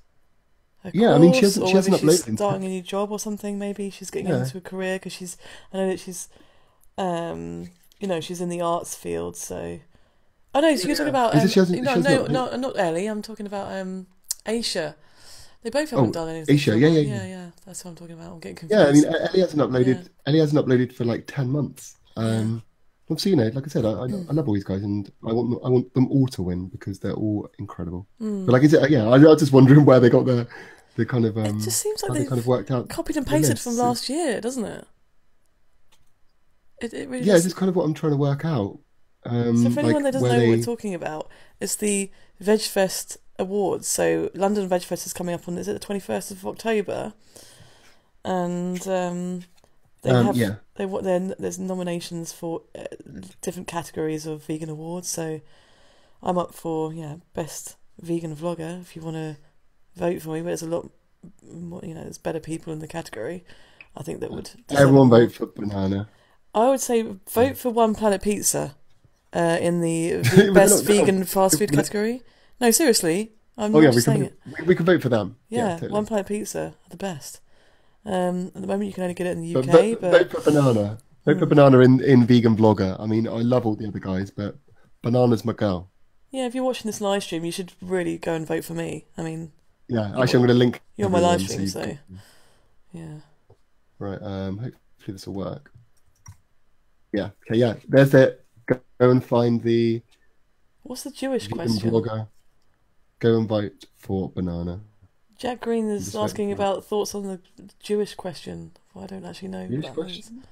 her course, I mean, she hasn't she's uploaded. Starting a new job or something. Maybe she's getting into a career because I know that she's. She's in the arts field, so. Oh no, so you're talking about not Ellie. I'm talking about Aisha. They both haven't done anything. Aisha, yeah. That's what I'm talking about. I'm getting confused. Yeah, I mean, Ellie hasn't uploaded. Yeah. Ellie hasn't uploaded for like 10 months. Obviously, like I said, I love all these guys, and I want them all to win because they're all incredible. But like I said, I was just wondering where they got the kind of. It just seems like they kind of worked out. Copied and pasted from last year, doesn't it? It really. Yeah, this is kind of what I'm trying to work out. So for anyone that doesn't know what we're talking about, it's the VegFest Awards. So London VegFest is coming up on, is it the 21st of October? And there's nominations for different categories of vegan awards. So I'm up for best vegan vlogger if you want to vote for me. But there's a lot more, there's better people in the category. I think that would. Everyone vote for Banana. I would say vote for One Planet Pizza. In the best vegan fast food category. No, seriously. I'm not saying it. We can vote for them. Yeah, totally. One Planet Pizza are the best. At the moment, you can only get it in the UK. But vote for Banana. Vote for Banana in vegan vlogger. I mean, I love all the other guys, but Banana's my girl. Yeah, if you're watching this live stream, you should really go and vote for me. I mean, yeah. Actually, I'm going to link. You're on my live stream, so yeah. Right. Hopefully this will work. Yeah. Okay. Yeah. There's it. Go and find the. What's the Jewish question? Vlogger. Go and vote for Banana. Jack Green is asking about thoughts on the Jewish question. Well, I don't actually know. Jewish question?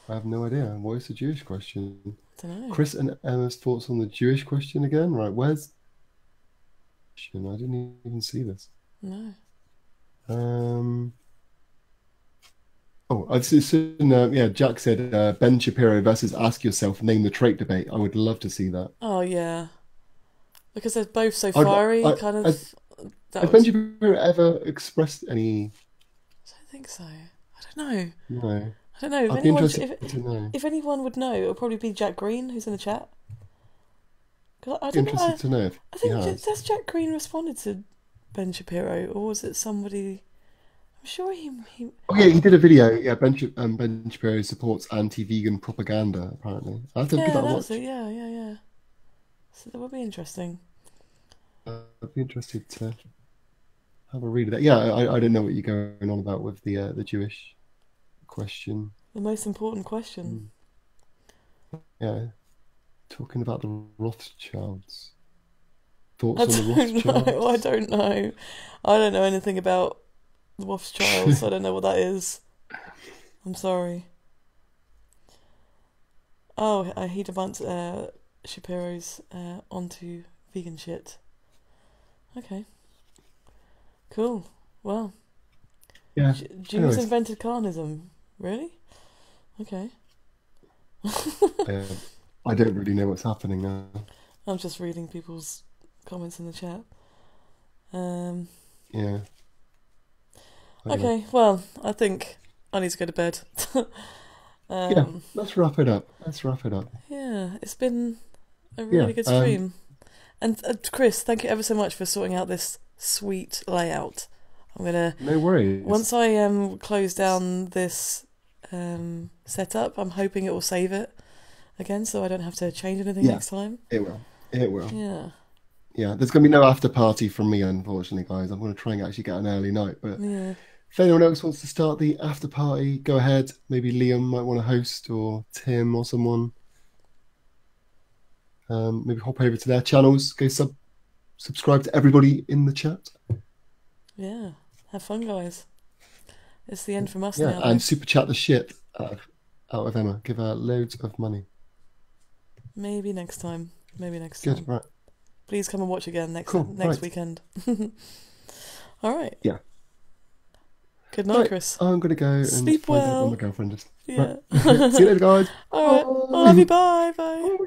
I have no idea. What is the Jewish question? I don't know. Chris and Emma's thoughts on the Jewish question again. Right, where's? I didn't even see this. No. Oh, I've seen. Jack said Ben Shapiro versus Ask Yourself, Name the Trait debate. I would love to see that. Oh yeah, because they're both so fiery. Has Ben Shapiro ever expressed any? I don't think so. I don't know. No. I don't know. If anyone would know, it would probably be Jack Green, who's in the chat. I don't interested to know if I think has Jack Green responded to Ben Shapiro, or was it somebody? I'm sure he. Oh yeah, he did a video. Yeah, Ben Shapiro supports anti-vegan propaganda. Apparently, I have to give that a watch. Yeah. So that would be interesting. I'd be interested to have a read of that. Yeah, I don't know what you're going on about with the Jewish question. The most important question. Yeah, talking about the Rothschilds. Thoughts on the Rothschilds? I don't know. I don't know anything about the Rothschilds. I don't know what that is. I'm sorry. Oh, he debunked Shapiro's onto vegan shit. Okay. Cool. Well. Yeah. Jews invented carnism. Really? Okay. I don't really know what's happening now. I'm just reading people's comments in the chat. Yeah. Okay, well, I think I need to go to bed. Yeah, let's wrap it up. Yeah, it's been a really good stream. And Chris, thank you ever so much for sorting out this sweet layout. I'm gonna. No worries. Once I close down this setup, I'm hoping it will save it again, so I don't have to change anything next time. It will. It will. Yeah. Yeah, there's going to be no after party from me, unfortunately, guys. I'm going to try and actually get an early night. But if anyone else wants to start the after party, go ahead. Maybe Liam might want to host, or Tim, or someone. Maybe hop over to their channels. Go subscribe to everybody in the chat. Yeah, have fun, guys. It's the end from us now. Yeah, and super chat the shit out of Emma. Give her loads of money. Maybe next time. Good, right. Please come and watch again next weekend. All right. Yeah. Good night, Chris. I'm going to go and sleep find well. out what my girlfriend is. Yeah. Right. See you later, guys. All right. I love you. Bye. Bye.